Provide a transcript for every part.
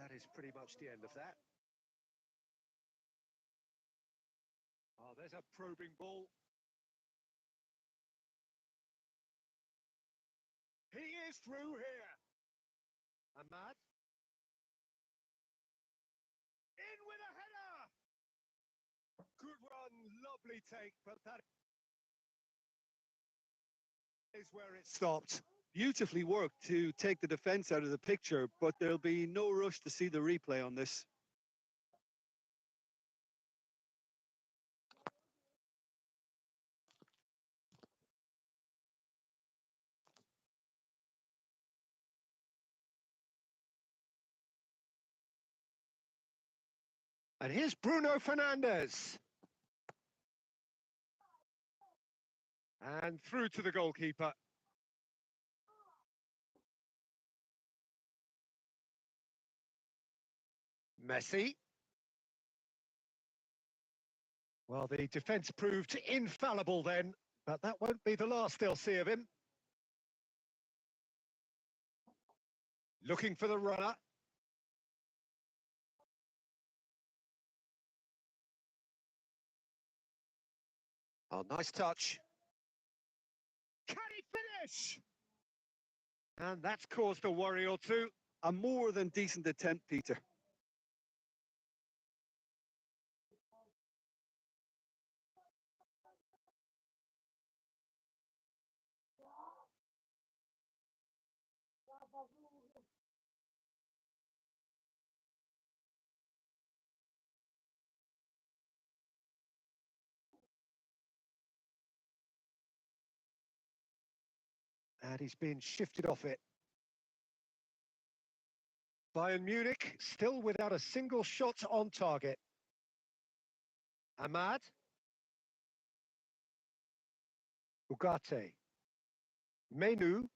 That is pretty much the end of that. Oh, there's a probing ball. He is through here. Ahmad. In with a header. Good run, lovely take, but that is where it stopped. Beautifully worked to take the defence out of the picture, but there'll be no rush to see the replay on this. And here's Bruno Fernandes. And through to the goalkeeper. Messi. Well, the defence proved infallible then, but that won't be the last they'll see of him. Looking for the runner. Oh, nice touch. Can he finish? And that's caused a worry or two. A more than decent attempt, Peter. And he's been shifted off it. Bayern Munich still without a single shot on target. Ahmad. Ugarte. Menu.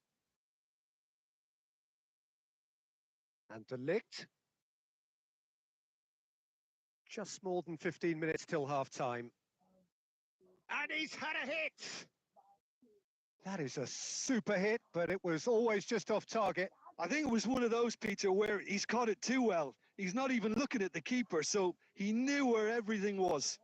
And De Ligt. Just more than 15 minutes till half-time. And he's had a hit! That is a super hit, but it was always just off target. I think it was one of those, Peter, where he's caught it too well. He's not even looking at the keeper, so he knew where everything was.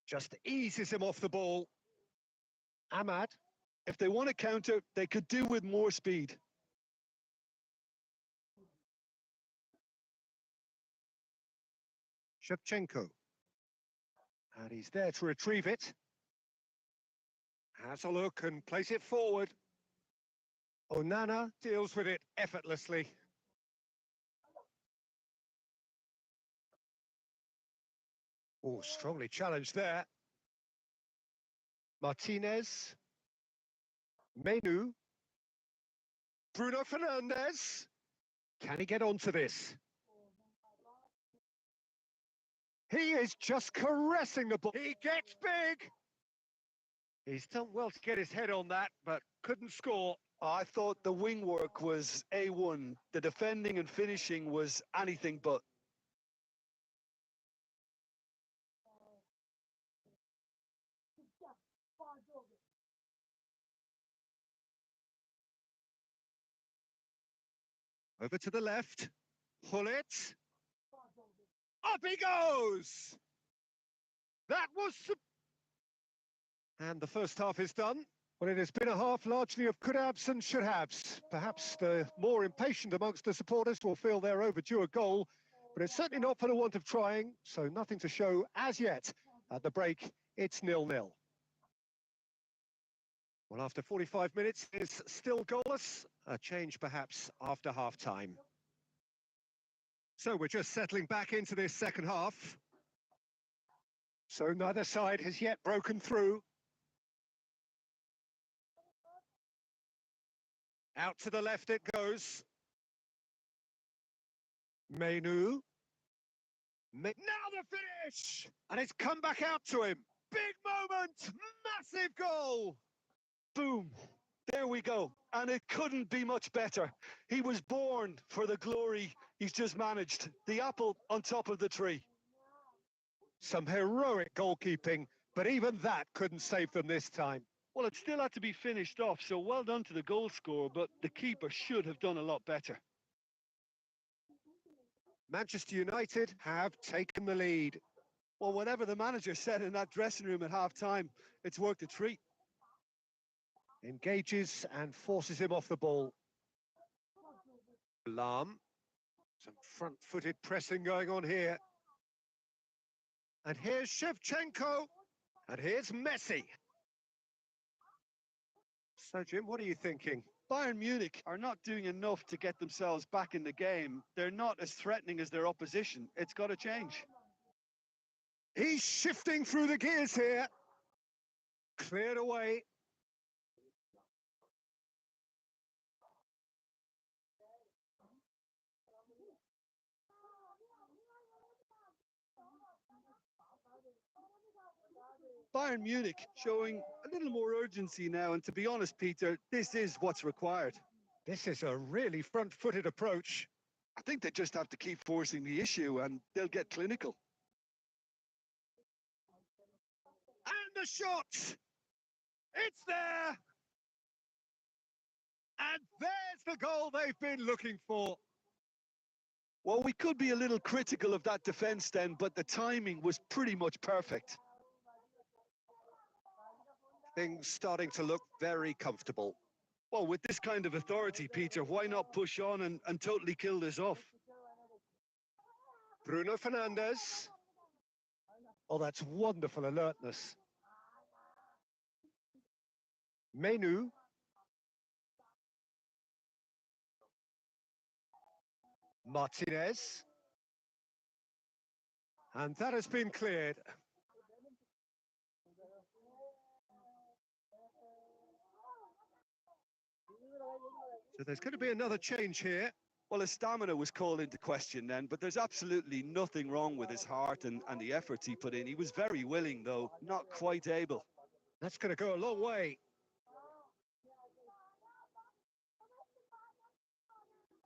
Just eases him off the ball. Ahmad. If they want to counter, they could do with more speed. Shevchenko. And he's there to retrieve it. Has a look and plays it forward. Onana deals with it effortlessly. Oh, strongly challenged there. Martinez. Menu. Bruno Fernandes. Can he get onto this? He is just caressing the ball. He gets big. He's done well to get his head on that, but couldn't score. I thought the wing work was A1. The defending and finishing was anything but. Over to the left. Hullet. Up he goes! That was... And the first half is done. Well, it has been a half largely of could-haves and should-haves. Perhaps the more impatient amongst the supporters will feel they're overdue a goal, but it's certainly not for the want of trying, so nothing to show as yet. At the break, it's 0-0. Well, after 45 minutes, it's still goalless. A change, perhaps, after half-time. So we're just settling back into this second half. So neither side has yet broken through. Out to the left it goes. Menu. Now the finish! And it's come back out to him. Big moment! Massive goal! Boom! There we go. And it couldn't be much better. He was born for the glory he's just managed. The apple on top of the tree. Some heroic goalkeeping, but even that couldn't save them this time. Well, it still had to be finished off, so well done to the goal scorer, but the keeper should have done a lot better. Manchester United have taken the lead. Well, whatever the manager said in that dressing room at half-time, it's worked a treat. Engages and forces him off the ball. Alarm. Some front-footed pressing going on here. And here's Shevchenko. And here's Messi. So, Jim, what are you thinking? Bayern Munich are not doing enough to get themselves back in the game. They're not as threatening as their opposition. It's got to change. He's shifting through the gears here. Cleared away. Bayern Munich showing a little more urgency now, and to be honest, Peter, this is what's required. This is a really front-footed approach. I think they just have to keep forcing the issue and they'll get clinical. And the shot! It's there! And there's the goal they've been looking for. Well, we could be a little critical of that defence then, but the timing was pretty much perfect. Things starting to look very comfortable. Well, with this kind of authority, Peter, why not push on and totally kill this off? Bruno Fernandes. Oh, that's wonderful alertness. Menu. Martinez. And that has been cleared. So there's going to be another change here. Well, his stamina was called into question then, but there's absolutely nothing wrong with his heart and the efforts he put in. He was very willing, though, not quite able. That's going to go a long way.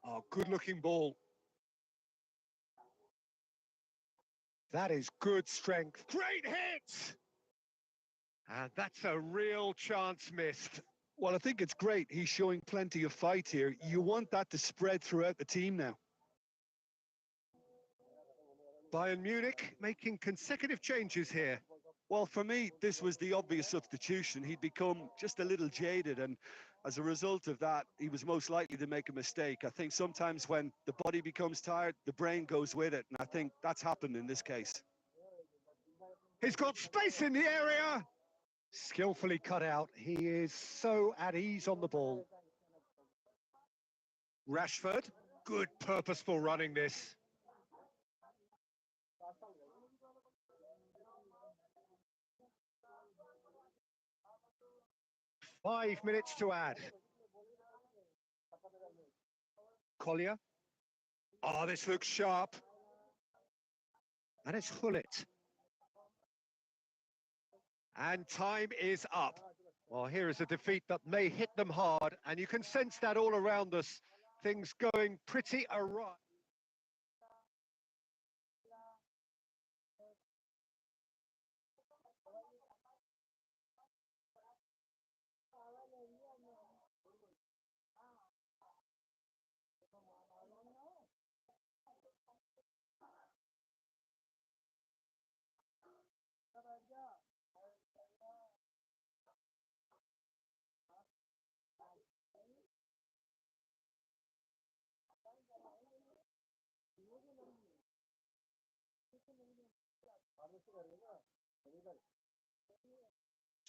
Oh, good-looking ball. That is good strength. Great hit! And that's a real chance missed. Well, I think it's great. He's showing plenty of fight here. You want that to spread throughout the team now. Bayern Munich making consecutive changes here. Well, for me, this was the obvious substitution. He'd become just a little jaded, and as a result of that, he was most likely to make a mistake. I think sometimes when the body becomes tired, the brain goes with it, and I think that's happened in this case. He's got space in the area. Skillfully cut out. He is so at ease on the ball. Rashford, good purposeful running this. Five minutes to add. Collier. Oh, this looks sharp. And it's Hullet. And time is up. Well, here is a defeat that may hit them hard, and you can sense that all around us. Things going pretty awry.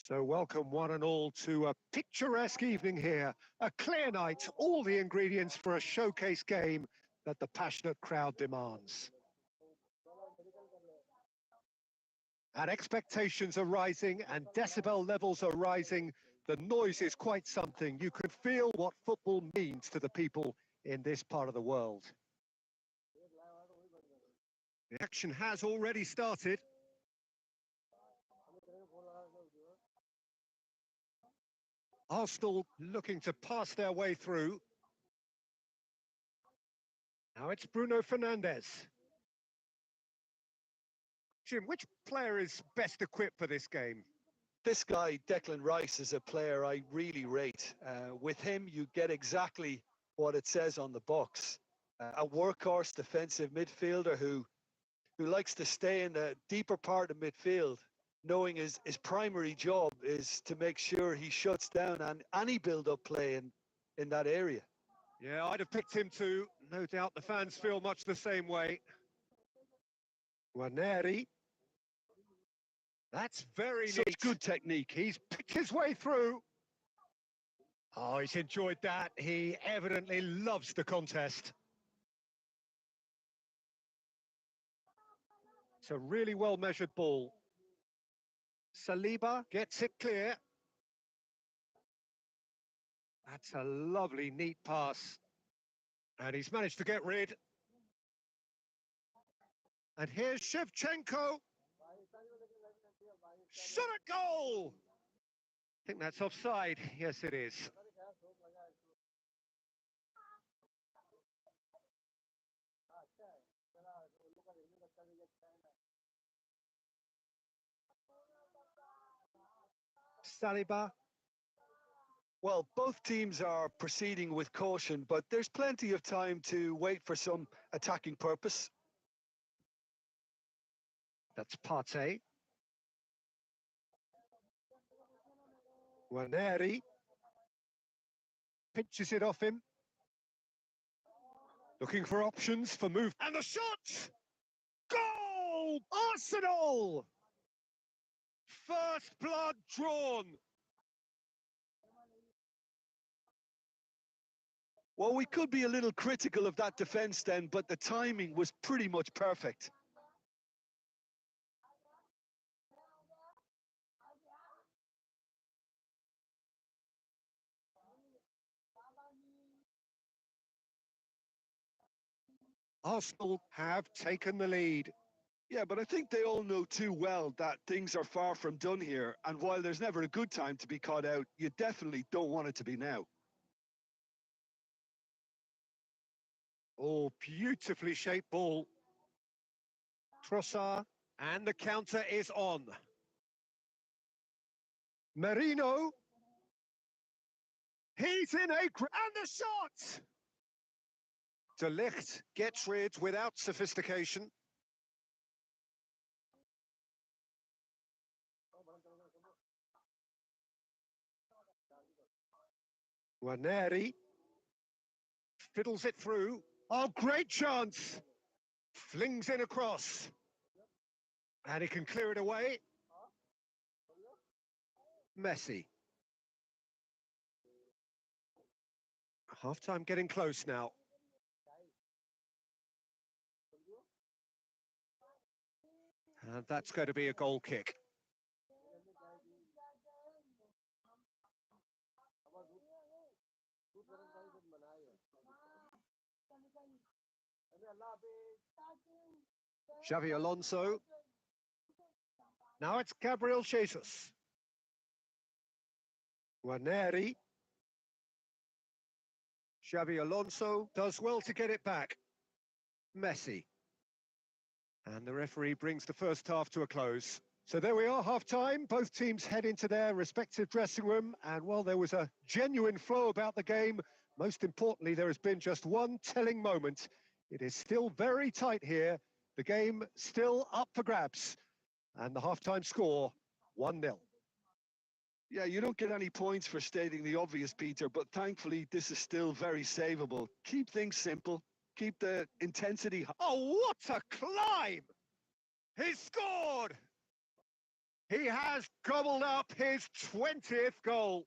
So welcome one and all to a picturesque evening here. A clear night, all the ingredients for a showcase game that the passionate crowd demands. And expectations are rising and decibel levels are rising. The noise is quite something. You can feel what football means to the people in this part of the world. The action has already started. Arsenal looking to pass their way through. Now it's Bruno Fernandes. Jim, which player is best equipped for this game? This guy, Declan Rice, is a player I really rate. With him, you get exactly what it says on the box. A workhorse defensive midfielder who likes to stay in the deeper part of midfield, knowing his primary job is to make sure he shuts down any build-up play in that area. Yeah, I'd have picked him too. No doubt the fans feel much the same way. Guarneri. That's very neat. Such good technique. He's picked his way through. Oh, he's enjoyed that. He evidently loves the contest. It's a really well-measured ball. Saliba gets it clear. That's a lovely, neat pass. And he's managed to get rid. And here's Shevchenko. Shot at goal! I think that's offside. Yes, it is. Saliba. Well, both teams are proceeding with caution, but there's plenty of time to wait for some attacking purpose. That's Partey. Guarneri pinches it off him. Looking for options for move. And the shot! Goal! Arsenal! First blood drawn. Well, we could be a little critical of that defence then, but the timing was pretty much perfect. Arsenal have taken the lead. Yeah, but I think they all know too well that things are far from done here. And while there's never a good time to be caught out, you definitely don't want it to be now. Oh, beautifully shaped ball. Trossard, and the counter is on. Merino. He's in and the shot! De Ligt gets rid without sophistication. Guarneri fiddles it through. Oh, great chance! Flings in across. And he can clear it away. Messi. Half-time getting close now. And that's going to be a goal kick. Xavi Alonso. Now it's Gabriel Jesus. Guarneri. Xavi Alonso does well to get it back. Messi. And the referee brings the first half to a close. So there we are, half-time. Both teams head into their respective dressing room. And while there was a genuine flow about the game, most importantly, there has been just one telling moment. It is still very tight here. The game still up for grabs. And the half-time score, 1-0. Yeah, you don't get any points for stating the obvious, Peter, but thankfully this is still very savable. Keep things simple. Keep the intensity. Oh, what a climb! He scored! He has gobbled up his 20th goal.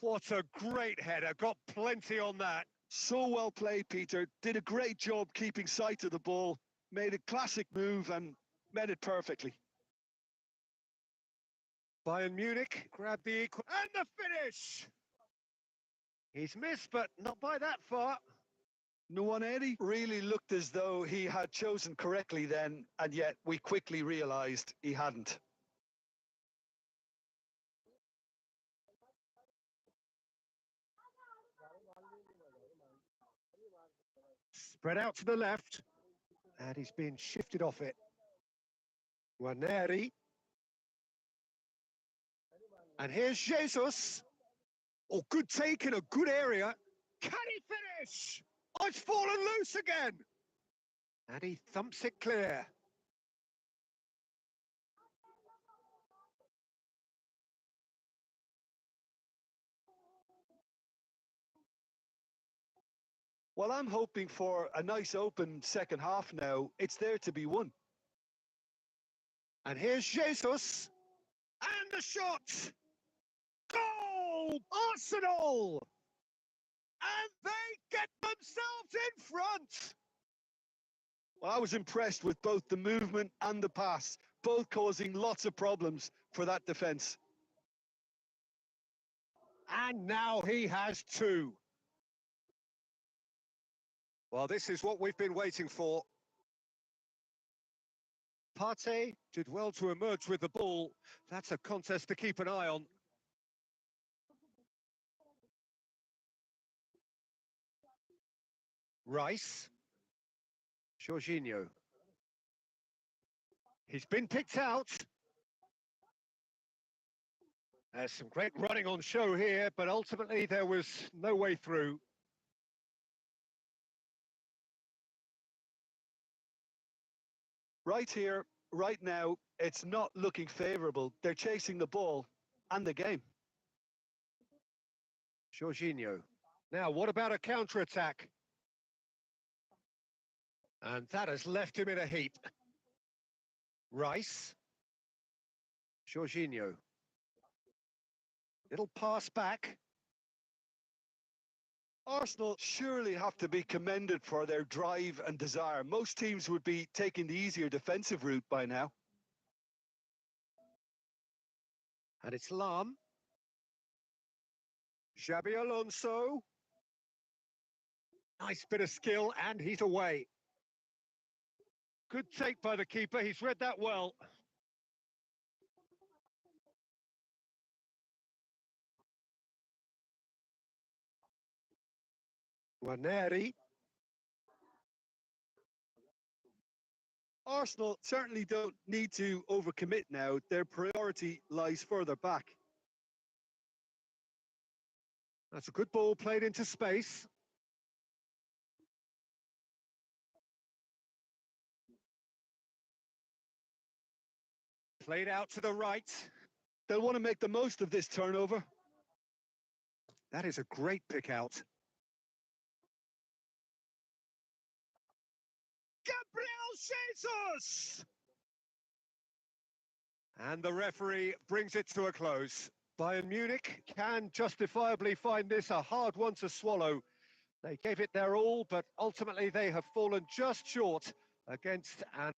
What a great header. Got plenty on that. So well played, Peter. Did a great job keeping sight of the ball. Made a classic move and met it perfectly. Bayern Munich grabbed the equal. And the finish! He's missed, but not by that far. Nwaneri really looked as though he had chosen correctly then, and yet we quickly realised he hadn't. Spread out to the left. And he's being shifted off it. Guarneri. And here's Jesus. Oh, good take in a good area. Can he finish? Oh, it's fallen loose again. And he thumps it clear. Well, I'm hoping for a nice open second half now. It's there to be won. And here's Jesus. And the shot. Goal! Arsenal! And they get themselves in front. Well, I was impressed with both the movement and the pass, both causing lots of problems for that defence. And now he has two. Well, this is what we've been waiting for. Partey did well to emerge with the ball. That's a contest to keep an eye on. Rice. Jorginho. He's been picked out. There's some great running on show here, but ultimately there was no way through. Right here, right now, it's not looking favourable. They're chasing the ball and the game. Jorginho. Now, what about a counter-attack? And that has left him in a heap. Rice. Jorginho. Little pass back. Arsenal surely have to be commended for their drive and desire. Most teams would be taking the easier defensive route by now. And it's Lam. Xabi Alonso. Nice bit of skill, and he's away. Good take by the keeper, he's read that well. Guarneri. Arsenal certainly don't need to overcommit now. Their priority lies further back. That's a good ball played into space. Played out to the right. They'll want to make the most of this turnover. That is a great pick out. Gabriel Jesus! And the referee brings it to a close. Bayern Munich can justifiably find this a hard one to swallow. They gave it their all, but ultimately they have fallen just short against an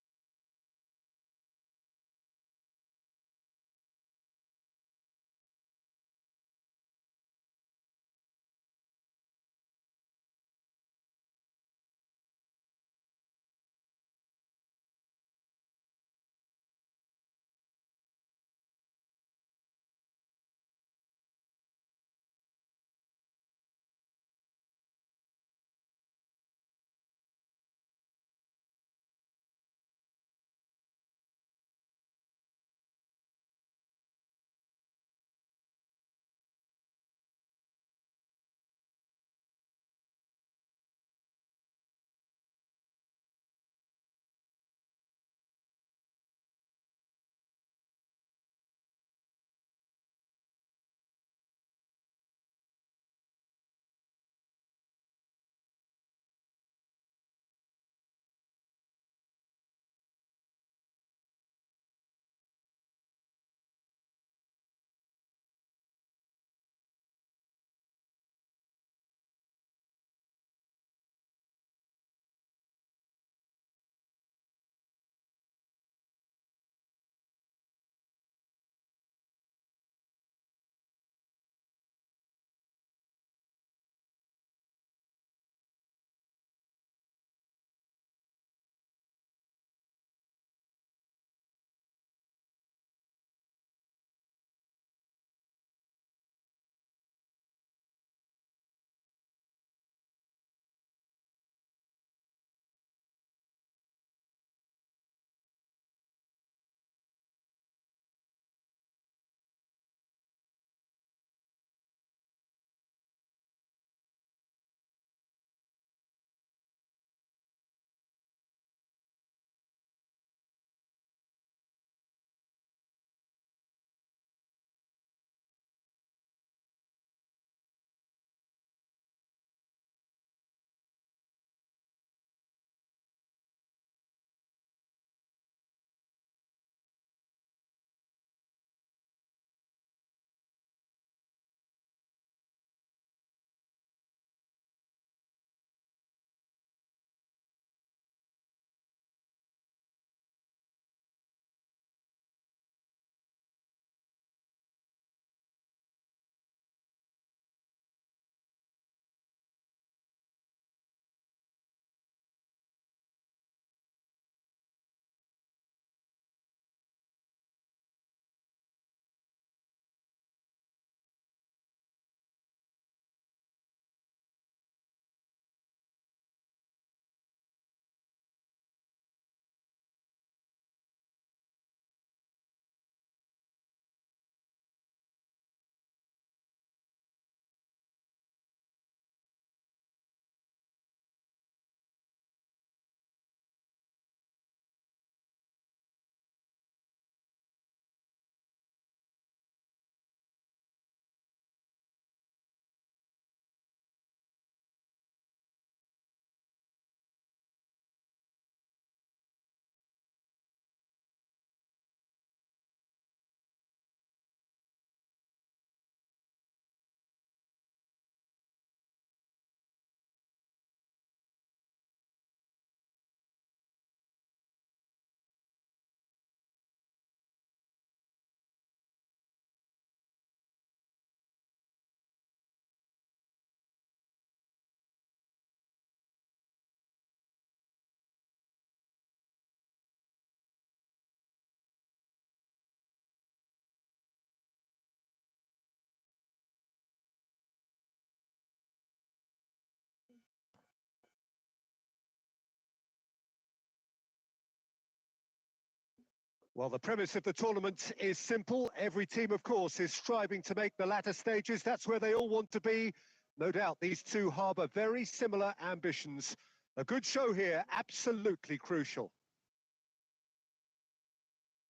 Well, the premise of the tournament is simple. Every team, of course, is striving to make the latter stages. That's where they all want to be. No doubt these two harbour very similar ambitions. A good show here, absolutely crucial.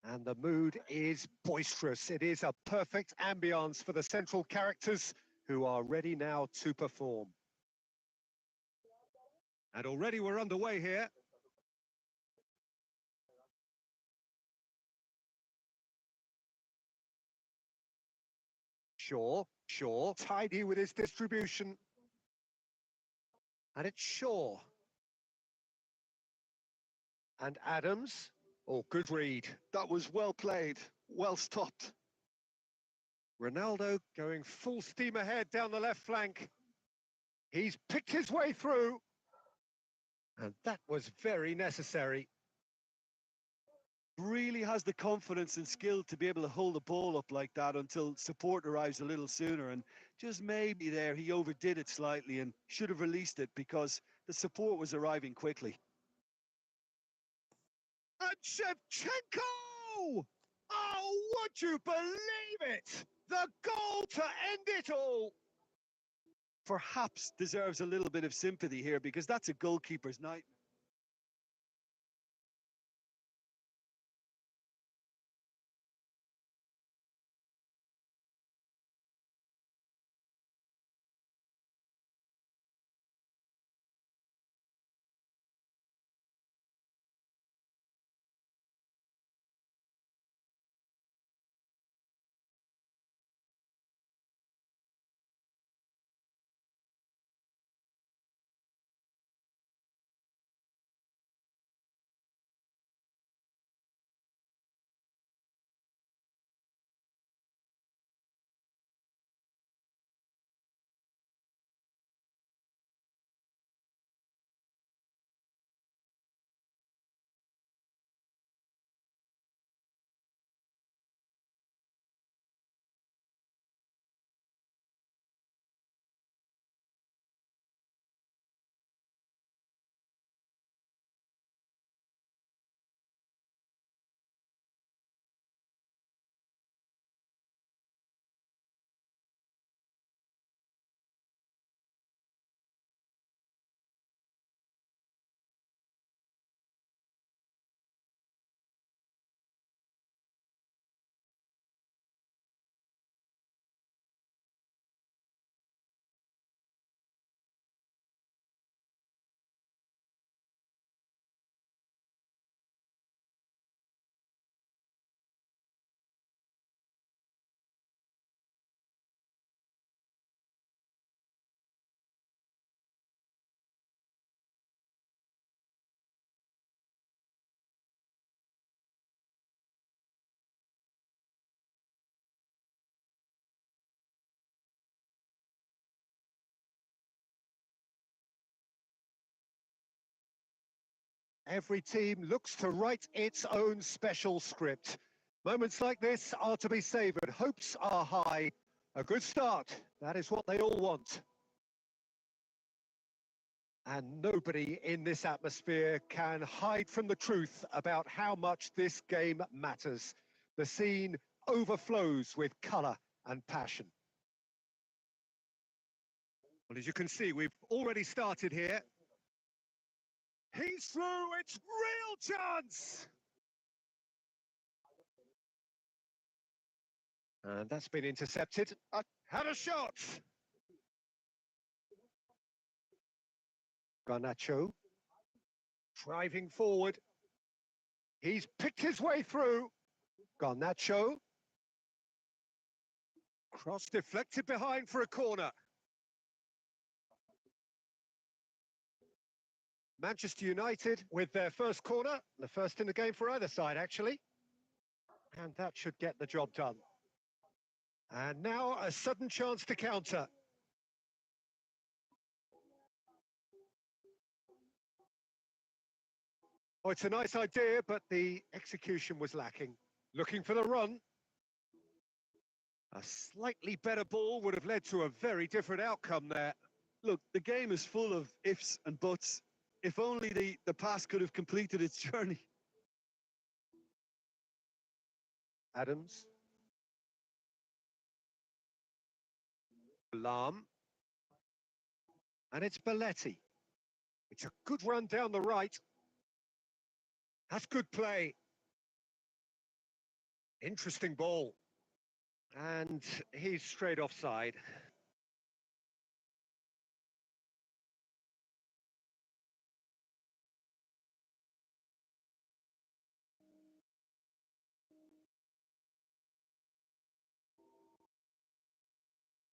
And the mood is boisterous. It is a perfect ambience for the central characters who are ready now to perform. And already we're underway here. Shaw, tidy with his distribution. And it's Shaw. And Adams. Oh, good read. That was well played, well stopped. Ronaldo going full steam ahead down the left flank. He's picked his way through. And that was very necessary. Really has the confidence and skill to be able to hold the ball up like that until support arrives a little sooner. And just maybe there he overdid it slightly and should have released it because the support was arriving quickly. And Shevchenko! Oh, would you believe it? The goal to end it all. Perhaps deserves a little bit of sympathy here because that's a goalkeeper's night. Every team looks to write its own special script. Moments like this are to be savoured. Hopes are high. A good start. That is what they all want. And nobody in this atmosphere can hide from the truth about how much this game matters. The scene overflows with colour and passion. Well, as you can see, we've already started here. He's through, it's real chance! And that's been intercepted. Had a shot! Garnacho, driving forward. He's picked his way through. Garnacho. Cross deflected behind for a corner. Manchester United with their first corner, the first in the game for either side, actually. And that should get the job done. And now a sudden chance to counter. Oh, it's a nice idea, but the execution was lacking. Looking for the run. A slightly better ball would have led to a very different outcome there. Look, the game is full of ifs and buts. If only the pass could have completed its journey. Adams. Lam. And it's Belletti. It's a good run down the right. That's good play. Interesting ball. And he's straight offside.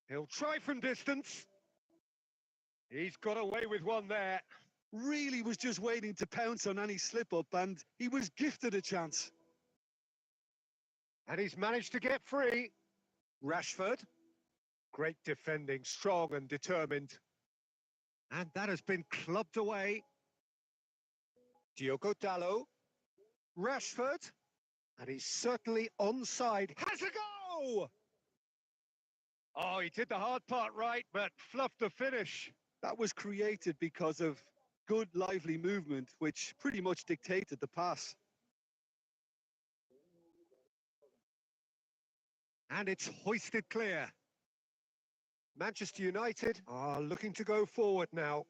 He'll try from distance. He's got away with one there. Really was just waiting to pounce on any slip-up, and he was gifted a chance. And he's managed to get free. Rashford. Great defending, strong and determined. And that has been clubbed away. Diogo Dalot. Rashford. And he's certainly onside. Has a go! Oh, he did the hard part right, but fluffed the finish. That was created because of good, lively movement, which pretty much dictated the pass. And it's hoisted clear. Manchester United are looking to go forward now.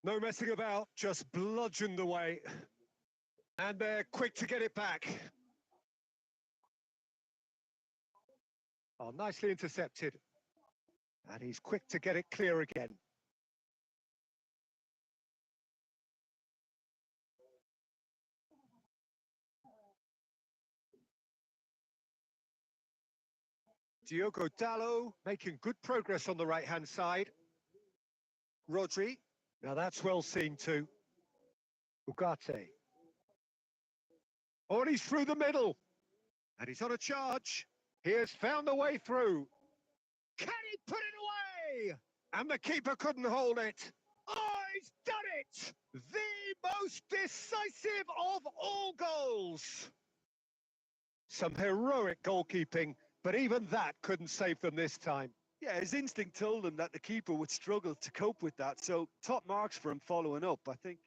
No messing about, just bludgeoned away. And they're quick to get it back. Oh, nicely intercepted. And he's quick to get it clear again. Diogo Dalot making good progress on the right-hand side. Rodri. Now that's well seen too. Ugarte. Oh, and he's through the middle. And he's on a charge. He has found the way through. Can he put it away? And the keeper couldn't hold it. Oh, he's done it! The most decisive of all goals. Some heroic goalkeeping, but even that couldn't save them this time. Yeah, his instinct told him that the keeper would struggle to cope with that, so top marks for him following up, I think.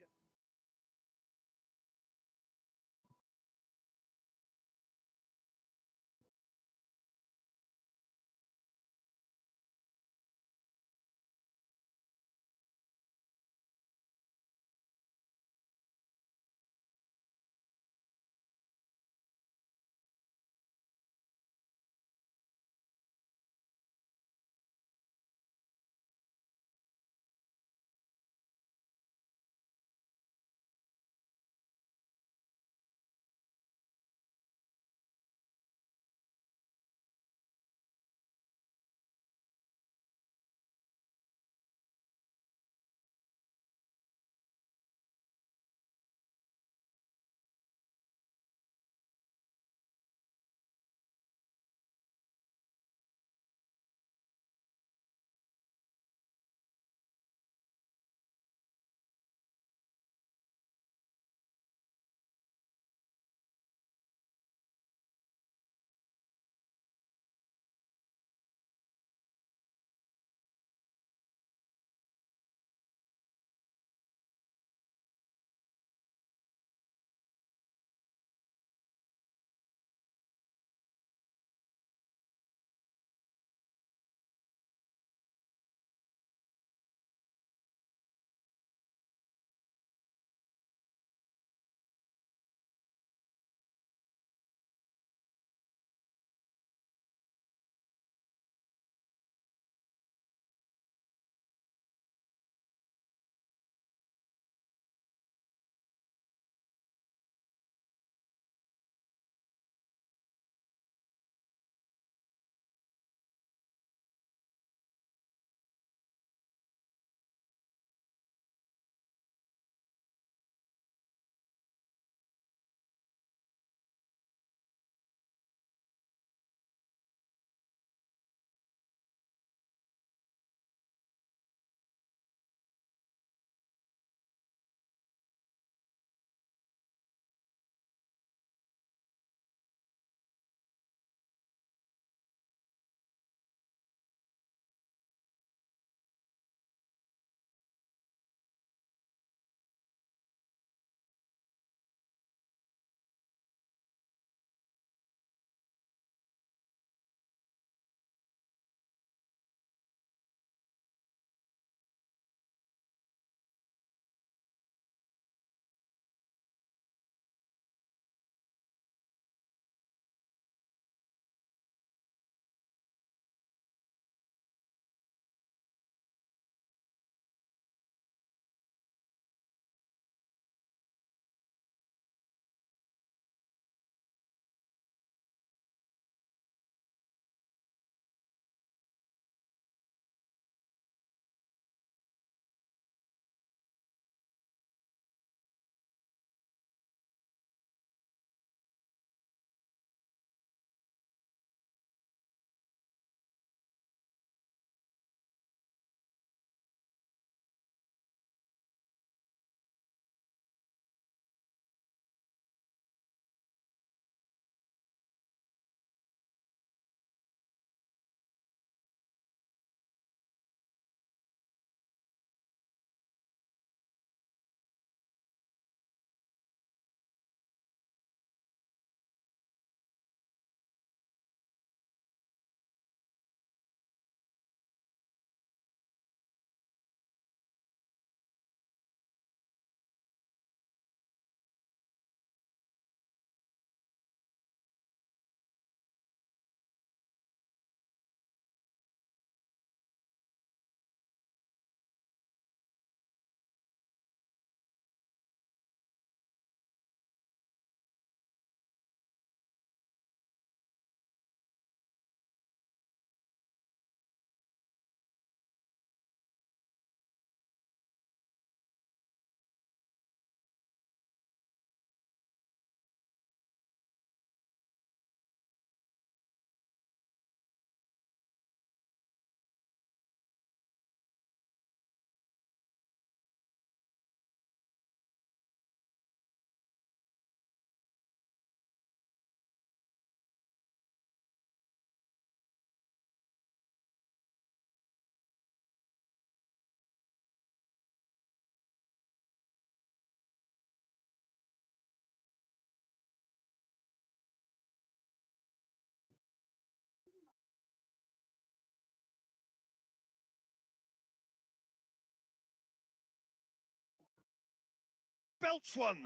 belts one.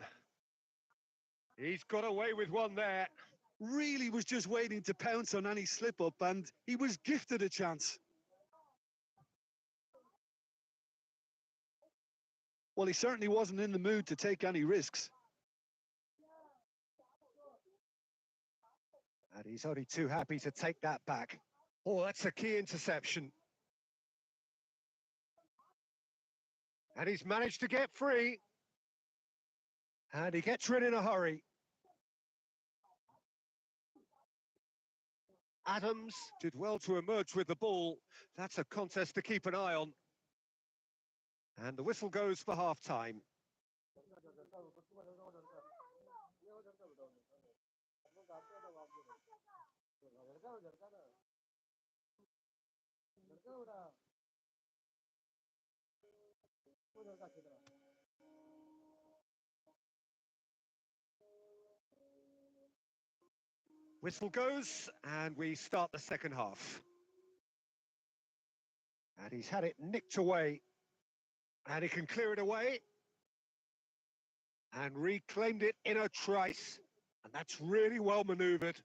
He's got away with one there. Really was just waiting to pounce on any slip-up, and he was gifted a chance. Well, he certainly wasn't in the mood to take any risks. And he's only too happy to take that back. Oh, that's a key interception. And he's managed to get free. And he gets rid in a hurry. Adams did well to emerge with the ball. That's a contest to keep an eye on. And the whistle goes for half-time. Whistle goes, and we start the second half. And he's had it nicked away. And he can clear it away. And reclaimed it in a trice. And that's really well manoeuvred.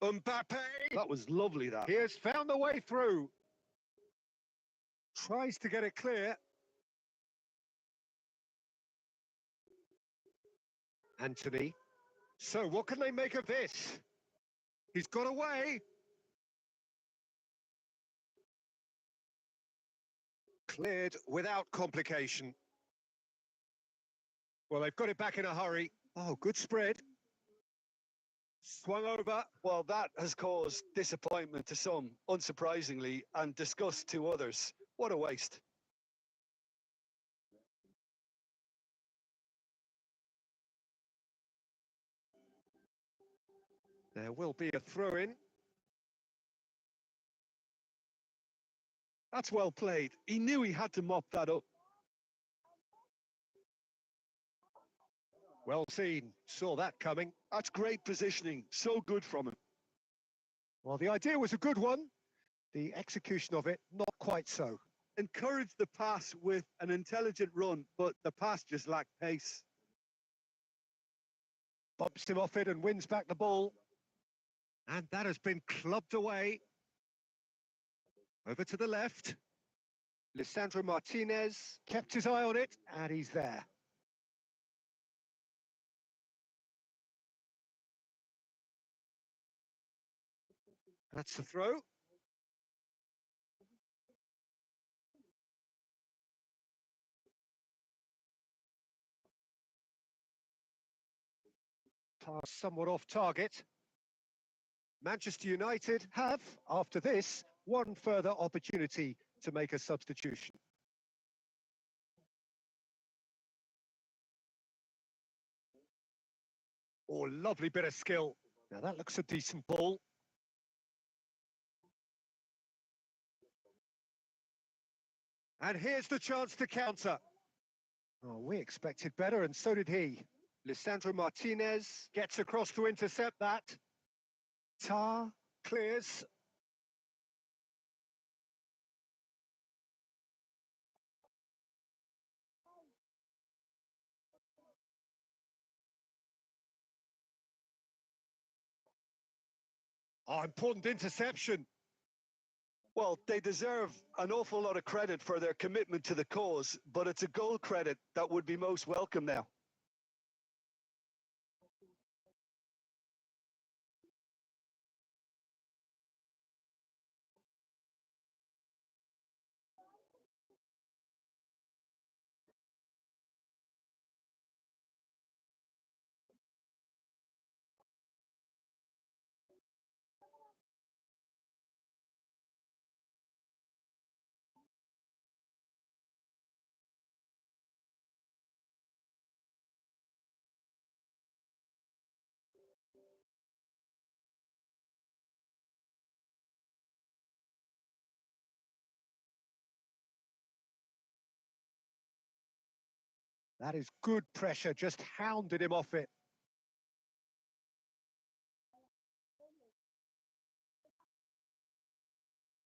Mbappe! That was lovely, that. He has found the way through. Tries to get it clear. Anthony. So what can they make of this? He's got away. Cleared without complication. Well, they've got it back in a hurry. Oh, good spread. Swung over. Well, that has caused disappointment to some, unsurprisingly, and disgust to others. What a waste. There will be a throw-in. That's well played. He knew he had to mop that up. Well seen. Saw that coming. That's great positioning. So good from him. Well, the idea was a good one. The execution of it, not quite so. Encouraged the pass with an intelligent run, but the pass just lacked pace. Bumps him off it and wins back the ball. And that has been clubbed away. Over to the left. Lisandro Martinez kept his eye on it, and he's there. That's the throw. Pass somewhat off target. Manchester United have, after this, one further opportunity to make a substitution. Oh, lovely bit of skill. Now that looks a decent ball. And here's the chance to counter. Oh, we expected better, and so did he. Lisandro Martinez gets across to intercept that. Tar clears. Oh, important interception. Well, they deserve an awful lot of credit for their commitment to the cause, but it's a goal credit that would be most welcome now. That is good pressure, just hounded him off it.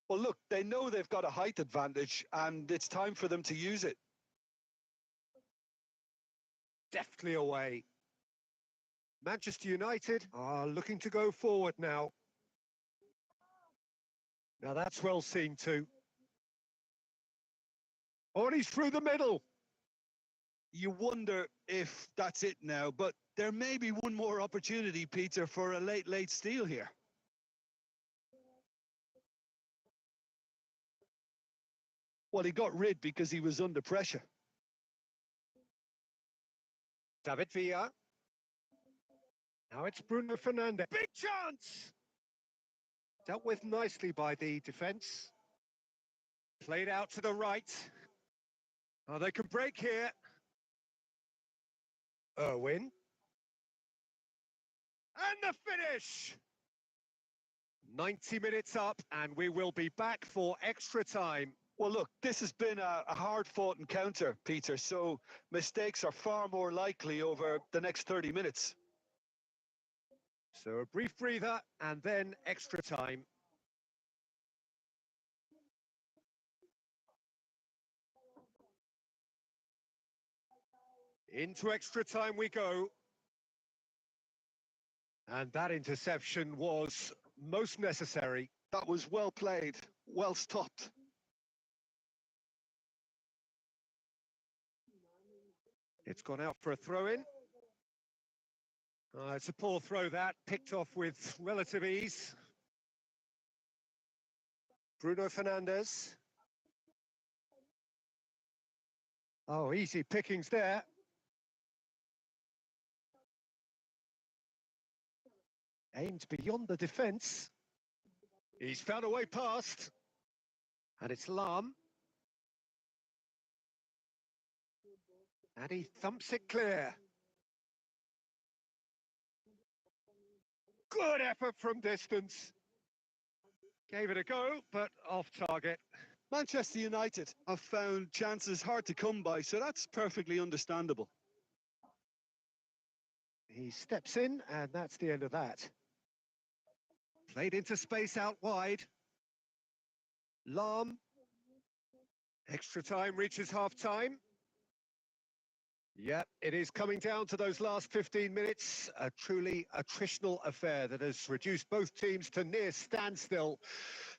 Well, look, they know they've got a height advantage, and it's time for them to use it. deftly away. Manchester United are looking to go forward now. Now that's well seen too. Oh, and he's through the middle. You wonder if that's it now, but there may be one more opportunity, Peter, for a late steal here. Well, he got rid because he was under pressure. David Villa. Now it's Bruno Fernandes. Big chance! Dealt with nicely by the defence. Played out to the right. Oh, they can break here. Irwin. And the finish! 90 minutes up, and we will be back for extra time. Well, look, this has been a hard-fought encounter, Peter, so mistakes are far more likely over the next 30 minutes. So a brief breather, and then extra time. Into extra time we go. And that interception was most necessary. That was well played, well stopped. It's gone out for a throw-in. It's a poor throw that, picked off with relative ease. Bruno Fernandes. Oh, easy pickings there. Aimed beyond the defence. He's found a way past. And it's Lahm. And he thumps it clear. Good effort from distance. Gave it a go, but off target. Manchester United have found chances hard to come by, so that's perfectly understandable. He steps in, and that's the end of that. Played into space out wide. Lahm. Extra time reaches half-time. Yep, it is coming down to those last 15 minutes. A truly attritional affair that has reduced both teams to near standstill.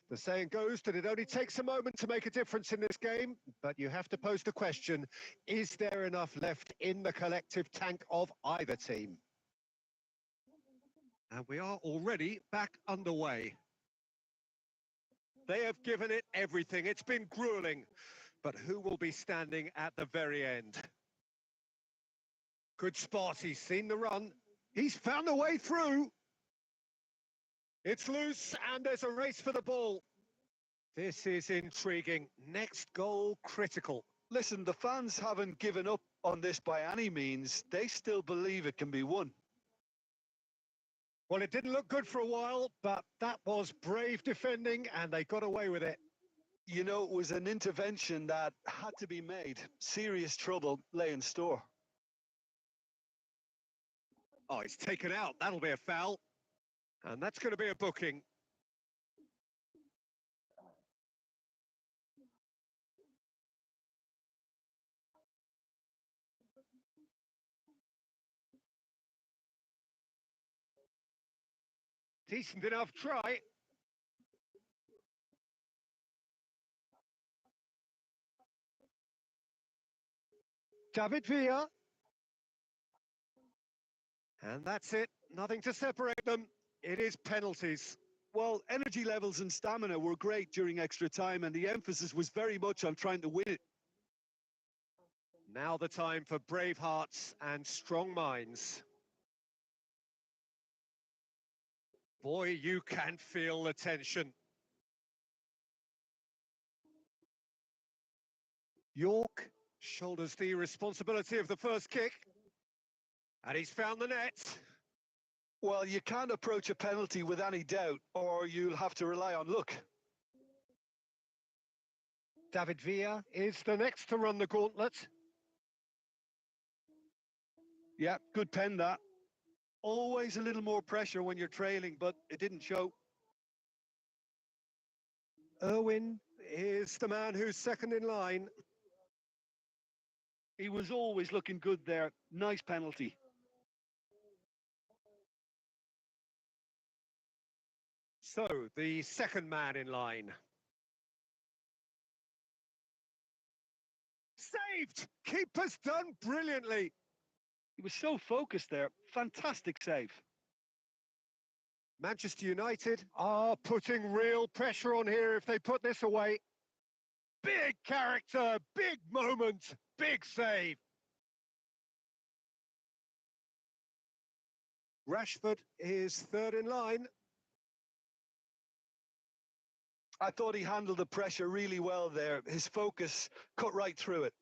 The saying goes that it only takes a moment to make a difference in this game, but you have to pose the question, is there enough left in the collective tank of either team? And we are already back underway. They have given it everything. It's been grueling, but who will be standing at the very end? Good spot, he's seen the run. He's found a way through. It's loose, and there's a race for the ball. This is intriguing. Next goal, critical. Listen, the fans haven't given up on this by any means. They still believe it can be won. Well, it didn't look good for a while, but that was brave defending, and they got away with it. You know, it was an intervention that had to be made. Serious trouble lay in store. Oh, it's taken out. That'll be a foul. And that's going to be a booking. Decent enough try. David Villa. And that's it. Nothing to separate them. It is penalties. Well, energy levels and stamina were great during extra time, and the emphasis was very much on trying to win it. Now the time for brave hearts and strong minds. Boy, you can feel the tension. York shoulders the responsibility of the first kick. And he's found the net. Well, you can't approach a penalty with any doubt, or you'll have to rely on luck. David Villa is the next to run the gauntlet. Yeah, good pen that. Always a little more pressure when you're trailing, but it didn't show. Irwin is the man who's second in line. He was always looking good there. Nice penalty. So, the second man in line. Saved! Keeper's done brilliantly. He was so focused there. Fantastic save. Manchester United are putting real pressure on here if they put this away. Big character, big moment, big save. Rashford is third in line. I thought he handled the pressure really well there. His focus cut right through it.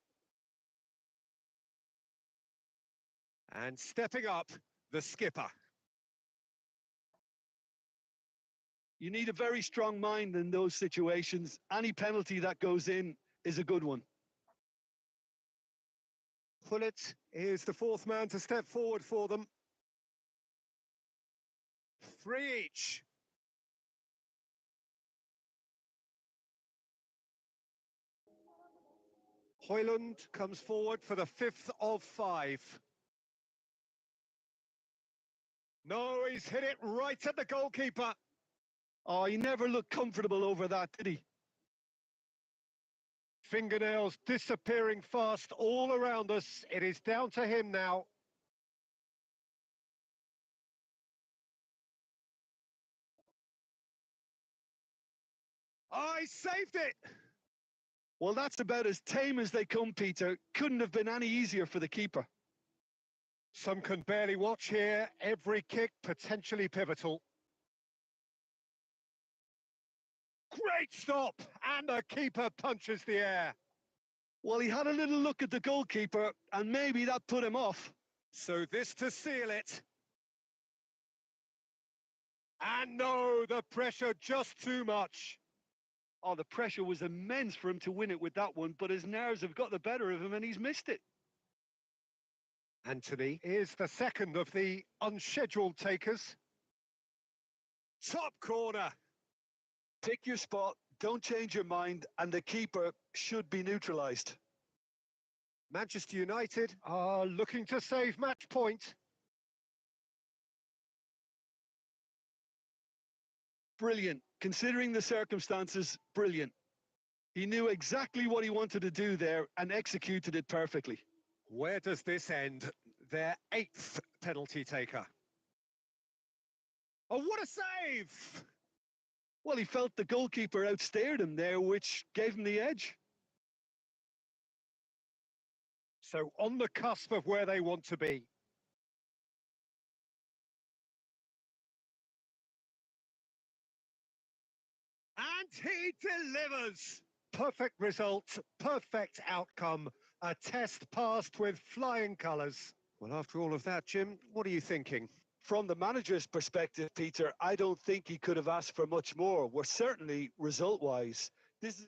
And stepping up, the skipper. You need a very strong mind in those situations. Any penalty that goes in is a good one. Pullet is the fourth man to step forward for them. 3 each. Højlund comes forward for the 5th of 5. No, he's hit it right at the goalkeeper. Oh, he never looked comfortable over that, did he? Fingernails disappearing fast all around us. It is down to him now. I saved it! Well, that's about as tame as they come, Peter. Couldn't have been any easier for the keeper. Some can barely watch here. Every kick potentially pivotal. Great stop! And the keeper punches the air. Well, he had a little look at the goalkeeper, and maybe that put him off. So this to seal it. And no, the pressure just too much. Oh, the pressure was immense for him to win it with that one, but his nerves have got the better of him and he's missed it. Anthony is the second of the unscheduled takers. Top corner. Pick your spot, don't change your mind, and the keeper should be neutralised. Manchester United are looking to save match point. Brilliant. Considering the circumstances, brilliant. He knew exactly what he wanted to do there and executed it perfectly. Where does this end? Their 8th penalty taker. Oh, what a save! Well, he felt the goalkeeper outstared him there, which gave him the edge. So on the cusp of where they want to be. And he delivers! Perfect result, perfect outcome. A test passed with flying colours. Well, after all of that, Jim, what are you thinking? From the manager's perspective, Peter, I don't think he could have asked for much more. We're certainly result-wise. This is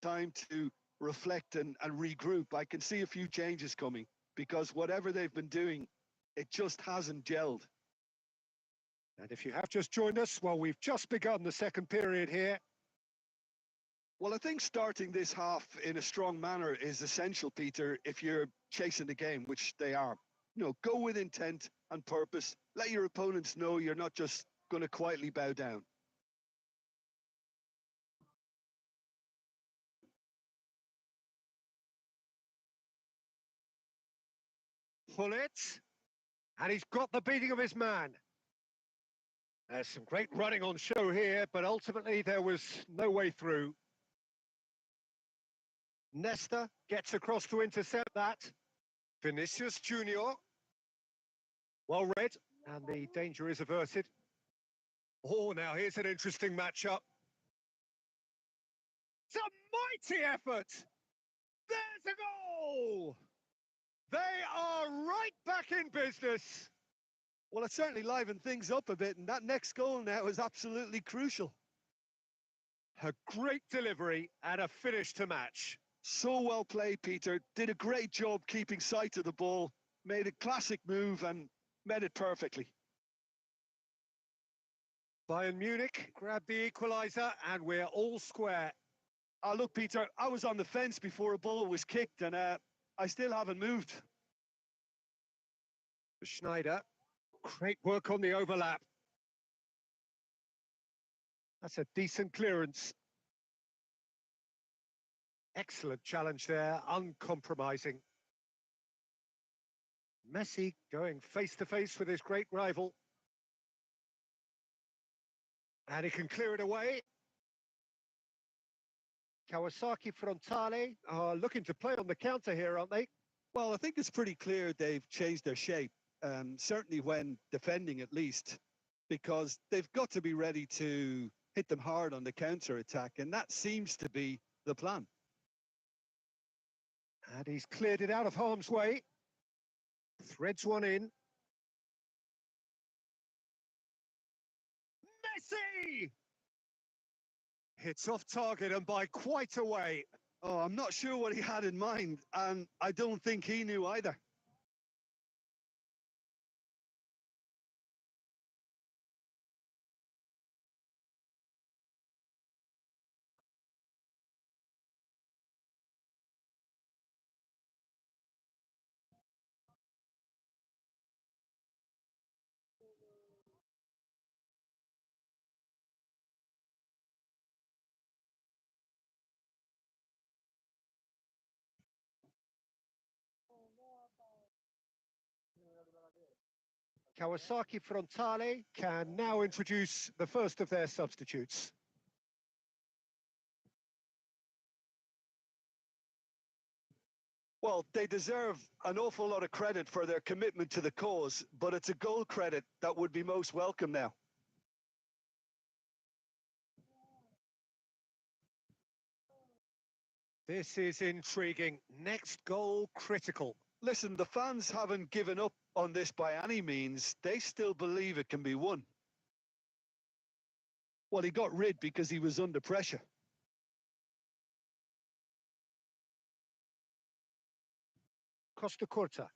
time to reflect and regroup. I can see a few changes coming because whatever they've been doing, it just hasn't gelled. And if you have just joined us, well, we've just begun the second period here. Well, I think starting this half in a strong manner is essential, Peter, if you're chasing the game, which they are. Go with intent and purpose. Let your opponents know you're not just going to quietly bow down. Pull it. And he's got the beating of his man. There's some great running on show here, but ultimately there was no way through. Nesta gets across to intercept that. Vinicius Junior. Well read, and the danger is averted. Oh, now here's an interesting matchup. It's a mighty effort. There's a goal. They are right back in business. Well, it certainly livened things up a bit, and that next goal now is absolutely crucial. A great delivery and a finish to match. So well played, Peter. Did a great job keeping sight of the ball, made a classic move and met it perfectly. Bayern Munich grabbed the equaliser and we're all square. Look, Peter, I was on the fence before a ball was kicked and I still haven't moved. Schneider, great work on the overlap. That's a decent clearance. Excellent challenge there, uncompromising. Messi going face-to-face with his great rival. And he can clear it away. Kawasaki Frontale are looking to play on the counter here, aren't they? Well, I think it's pretty clear they've changed their shape, certainly when defending at least, because they've got to be ready to hit them hard on the counter-attack, and that seems to be the plan. And he's cleared it out of harm's way. Threads one in. Messi! Hits off target and by quite a way. Oh, I'm not sure what he had in mind, and I don't think he knew either. Kawasaki Frontale can now introduce the first of their substitutes. Well, they deserve an awful lot of credit for their commitment to the cause, but it's a goal credit that would be most welcome now. This is intriguing. Next goal critical. Listen, the fans haven't given up on this by any means. They still believe it can be won. Well, he got rid because he was under pressure. Costa Curta.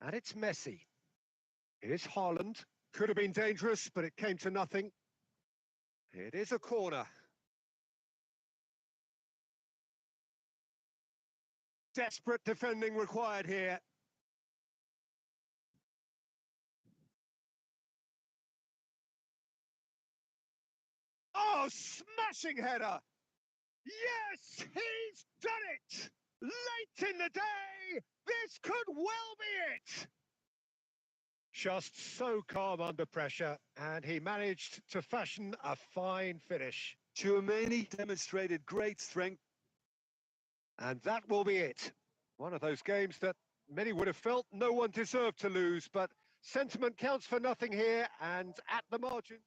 And it's Messi. It is Haaland. Could have been dangerous, but it came to nothing. It is a corner. Desperate defending required here. Oh, smashing header! Yes, he's done it! Late in the day, this could well be it! Just so calm under pressure, and he managed to fashion a fine finish. Tchouaméni demonstrated great strength. And that will be it. One of those games that many would have felt no one deserved to lose, but sentiment counts for nothing here, and at the margin.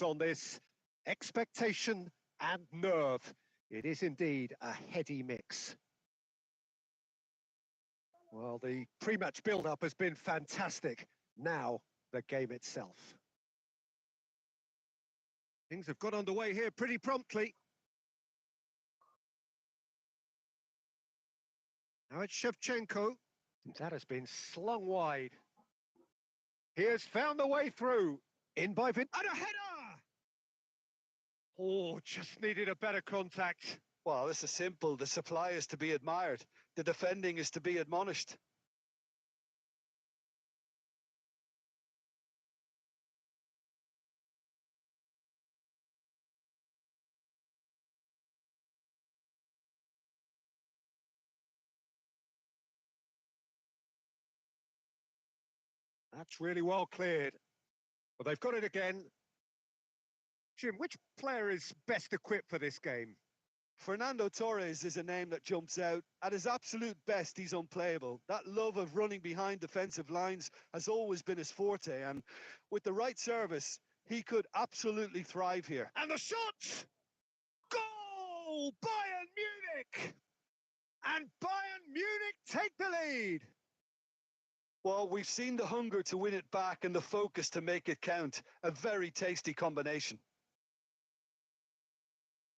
on this. Expectation and nerve. It is indeed a heady mix. Well, the pre-match build-up has been fantastic. Now, the game itself. Things have got underway here pretty promptly. Now it's Shevchenko. That has been slung wide. He has found the way through. In by Vin. And a header! Oh, just needed a better contact. Well, this is simple. The supply is to be admired. The defending is to be admonished. That's really well cleared. But they've got it again. Jim, which player is best equipped for this game? Fernando Torres is a name that jumps out. At his absolute best, he's unplayable. That love of running behind defensive lines has always been his forte, and with the right service, he could absolutely thrive here. And the shot! Goal! Bayern Munich! And Bayern Munich take the lead! Well, we've seen the hunger to win it back and the focus to make it count. A very tasty combination.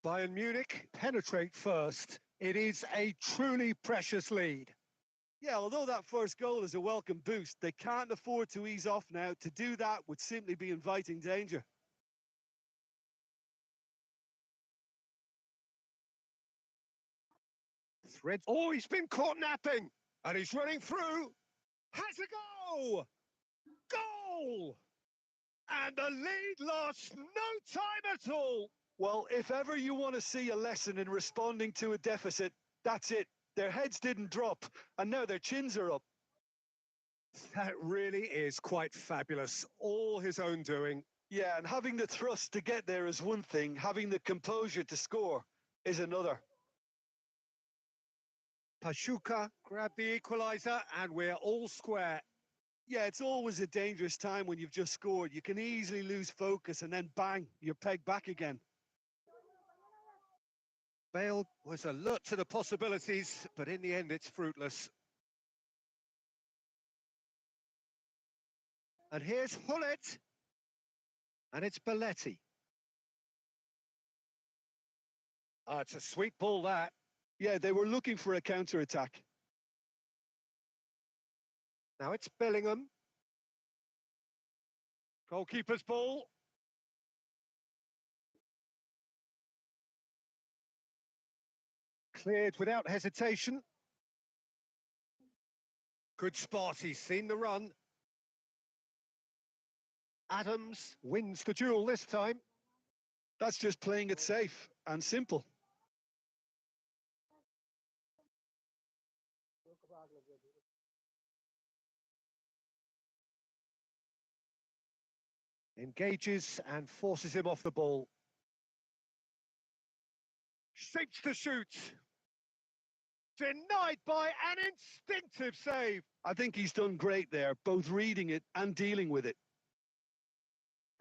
Bayern Munich penetrate first. It is a truly precious lead. Yeah, although that first goal is a welcome boost, they can't afford to ease off now. To do that would simply be inviting danger. Threads. Oh, he's been caught napping. And he's running through. Has a go! Goal! And the lead lost no time at all. Well, if ever you want to see a lesson in responding to a deficit, that's it. Their heads didn't drop, and now their chins are up. That really is quite fabulous. All his own doing. Yeah, and having the thrust to get there is one thing. Having the composure to score is another. Pashuka grabbed the equaliser, and we're all square. Yeah, it's always a dangerous time when you've just scored. You can easily lose focus, and then bang, you're pegged back again. Bale was alert to the possibilities, but in the end it's fruitless. And here's Hullet. And it's Belletti. Oh, it's a sweet ball, that. Yeah, they were looking for a counter-attack. Now it's Bellingham. Goalkeeper's ball. Cleared without hesitation. Good spot, he's seen the run. Adams wins the duel this time. That's just playing it safe and simple. Engages and forces him off the ball. Shapes to shoot. Denied by an instinctive save. I think he's done great there, both reading it and dealing with it.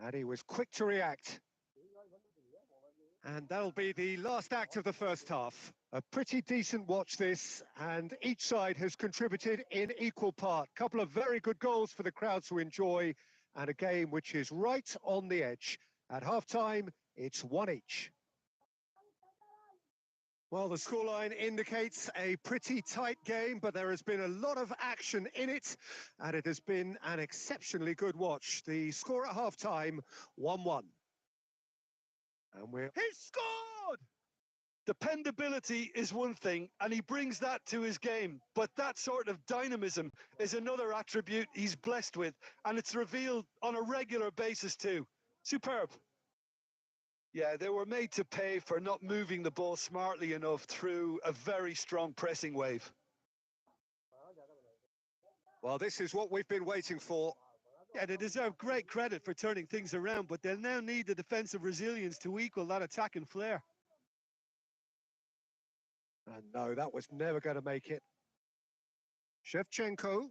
And he was quick to react. And that'll be the last act of the first half. A pretty decent watch this, and each side has contributed in equal part. Couple of very good goals for the crowd to enjoy, and a game which is right on the edge. At half-time, it's 1 each. Well, the scoreline indicates a pretty tight game, but there has been a lot of action in it, and it has been an exceptionally good watch. The score at half-time, 1-1. And he's scored! Dependability is one thing, and he brings that to his game. But that sort of dynamism is another attribute he's blessed with, and it's revealed on a regular basis too. Superb. Yeah, they were made to pay for not moving the ball smartly enough through a very strong pressing wave. Well, this is what we've been waiting for. Yeah, they deserve great credit for turning things around, but they'll now need the defensive resilience to equal that attacking flair. And no, that was never going to make it. Shevchenko.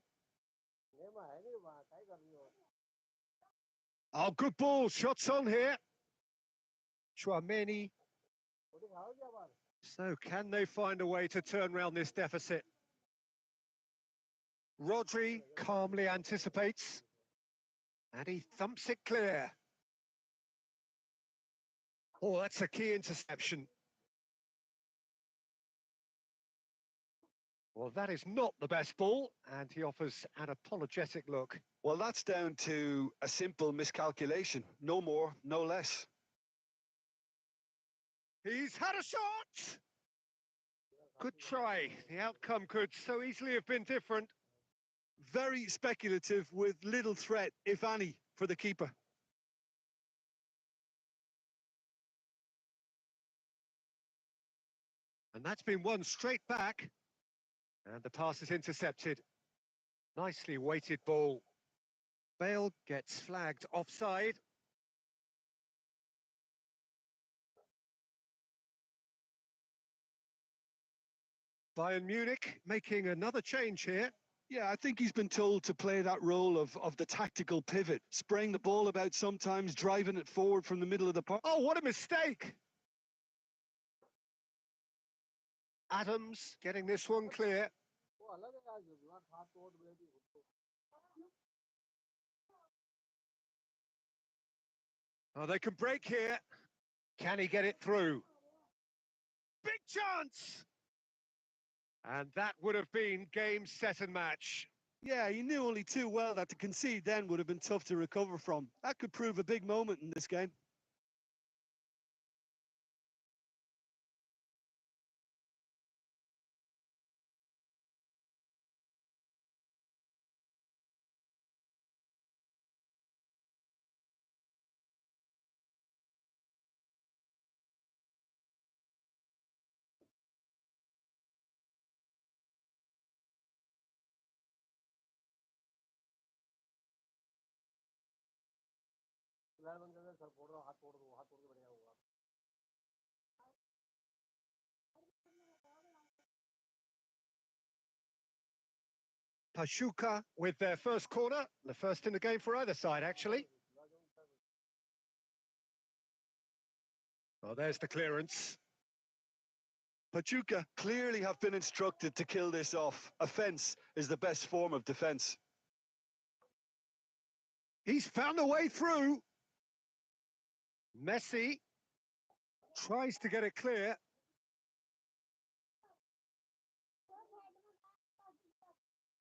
Oh, good ball. Shots on here. Chouameni. So can they find a way to turn around this deficit? Rodri calmly anticipates, and he thumps it clear. Oh, that's a key interception. Well, that is not the best ball, and he offers an apologetic look. Well, that's down to a simple miscalculation. No more, no less. He's had a shot! Good try. The outcome could so easily have been different. Very speculative with little threat, if any, for the keeper. And that's been won straight back. And the pass is intercepted. Nicely weighted ball. Bale gets flagged offside. Bayern Munich making another change here. Yeah, I think he's been told to play that role of the tactical pivot, spraying the ball about sometimes, driving it forward from the middle of the park. Oh, what a mistake! Adams getting this one clear. Oh, they can break here. Can he get it through? Big chance! And that would have been game, set and match. Yeah, he knew only too well that to concede then would have been tough to recover from. That could prove a big moment in this game. Pashuka with their first corner, the first in the game for either side, actually. Oh, there's the clearance. Pachuca clearly have been instructed to kill this off. Offence is the best form of defence. He's found a way through. Messi tries to get it clear.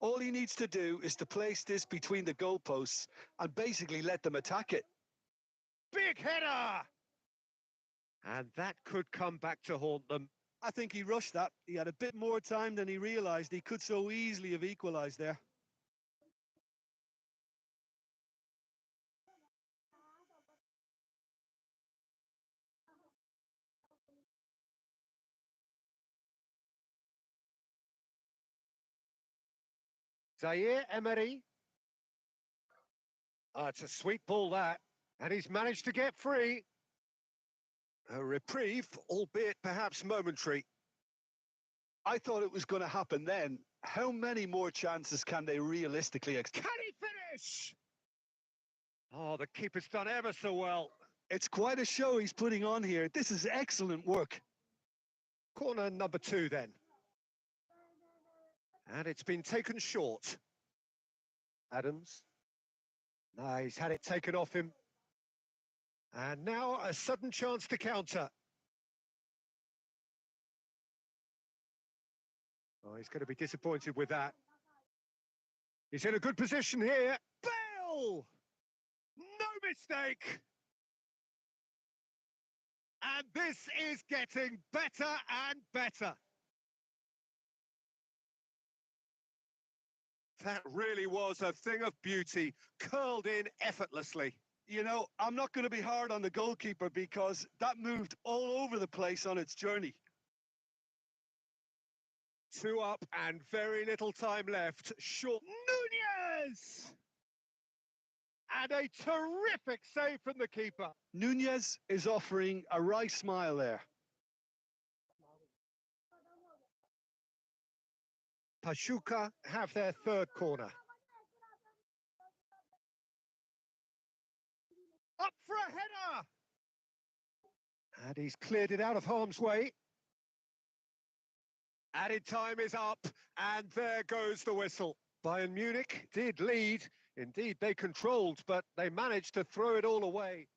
All he needs to do is to place this between the goalposts and basically let them attack it. Big header! And that could come back to haunt them. I think he rushed that. He had a bit more time than he realised. He could so easily have equalised there. Zaire Emery. Oh, it's a sweet ball, that. And he's managed to get free. A reprieve, albeit perhaps momentary. I thought it was going to happen then. How many more chances can they realistically expect? Can he finish? Oh, the keeper's done ever so well. It's quite a show he's putting on here. This is excellent work. Corner number 2 then. And it's been taken short. Adams. No, he's had it taken off him. And now a sudden chance to counter. Oh, he's going to be disappointed with that. He's in a good position here. Bale! No mistake! And this is getting better and better. That really was a thing of beauty, curled in effortlessly. You know, I'm not going to be hard on the goalkeeper because that moved all over the place on its journey. 2 up and very little time left. Short. Nunez! And a terrific save from the keeper. Nunez is offering a wry smile there. Pachuca have their third corner. Up for a header! And he's cleared it out of harm's way. Added time is up, and there goes the whistle. Bayern Munich did lead. Indeed, they controlled, but they managed to throw it all away.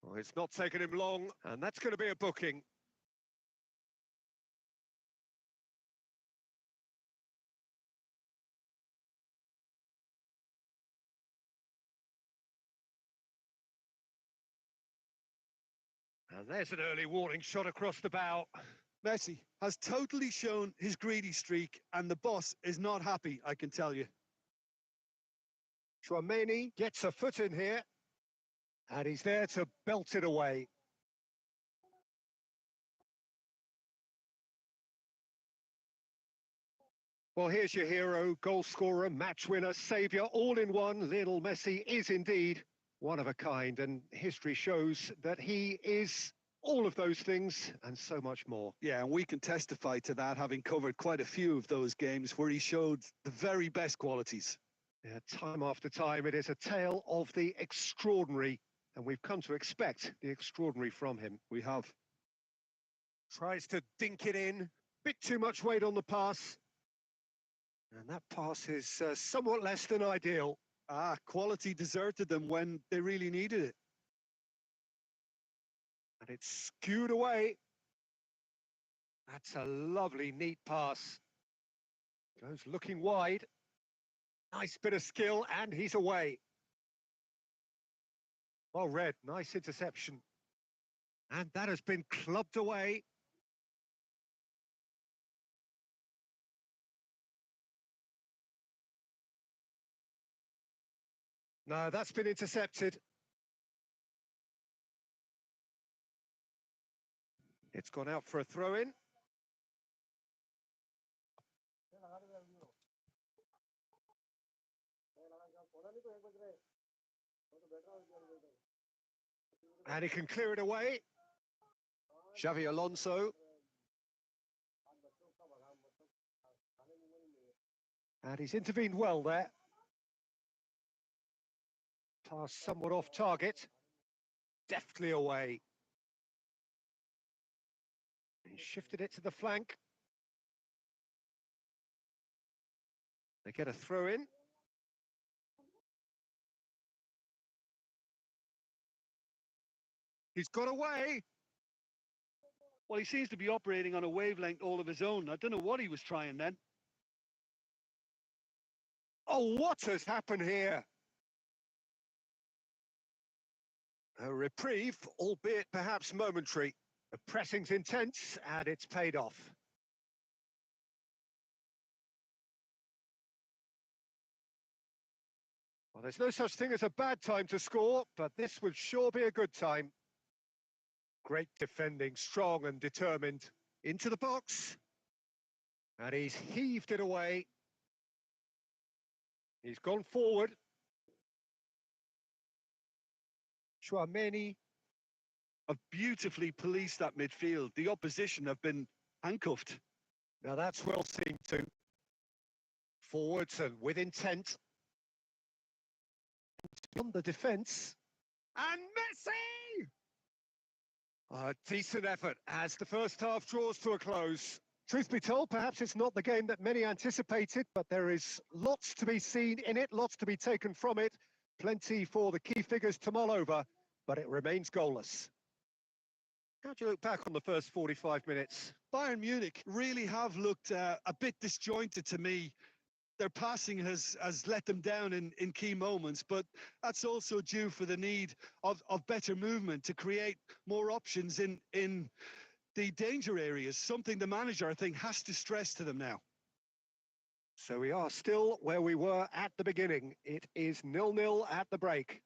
Well, it's not taken him long, and that's going to be a booking. And there's an early warning shot across the bow. Messi has totally shown his greedy streak, and the boss is not happy, I can tell you. Chouameni gets a foot in here, and he's there to belt it away. Well, here's your hero, goal scorer, match winner, saviour, all in one. Lionel Messi is indeed one of a kind, and history shows that he is all of those things and so much more. Yeah, and we can testify to that, having covered quite a few of those games where he showed the very best qualities. Yeah, time after time, it is a tale of the extraordinary, and we've come to expect the extraordinary from him. We have. Tries to dink it in, bit too much weight on the pass. And that pass is somewhat less than ideal. Quality deserted them when they really needed it. And it's skewed away. That's a lovely, neat pass. Goes looking wide. Nice bit of skill, and he's away. Well read, nice interception. And that has been clubbed away. No, that's been intercepted. It's gone out for a throw-in. And he can clear it away. Xavi Alonso. And he's intervened well there. Pass somewhat off target. Deftly away. He shifted it to the flank. They get a throw in. He's got away. Well, he seems to be operating on a wavelength all of his own. I don't know what he was trying then. Oh, what has happened here? A reprieve, albeit perhaps momentary. The pressing's intense, and it's paid off. Well, there's no such thing as a bad time to score, but this would sure be a good time. Great defending, strong and determined. Into the box. And he's heaved it away. He's gone forward. Chouameni Have beautifully policed that midfield. The opposition have been handcuffed. Now that's well seen too. Forwards and with intent. On the defence. And Messi! A decent effort as the first half draws to a close. Truth be told, perhaps it's not the game that many anticipated, but there is lots to be seen in it, lots to be taken from it. Plenty for the key figures to mull over, but it remains goalless. How do you look back on the first 45 minutes? Bayern Munich really have looked a bit disjointed to me. Their passing has let them down in key moments, but that's also due for the need of better movement to create more options in the danger areas, something the manager, I think, has to stress to them now. So we are still where we were at the beginning. It is 0-0 at the break.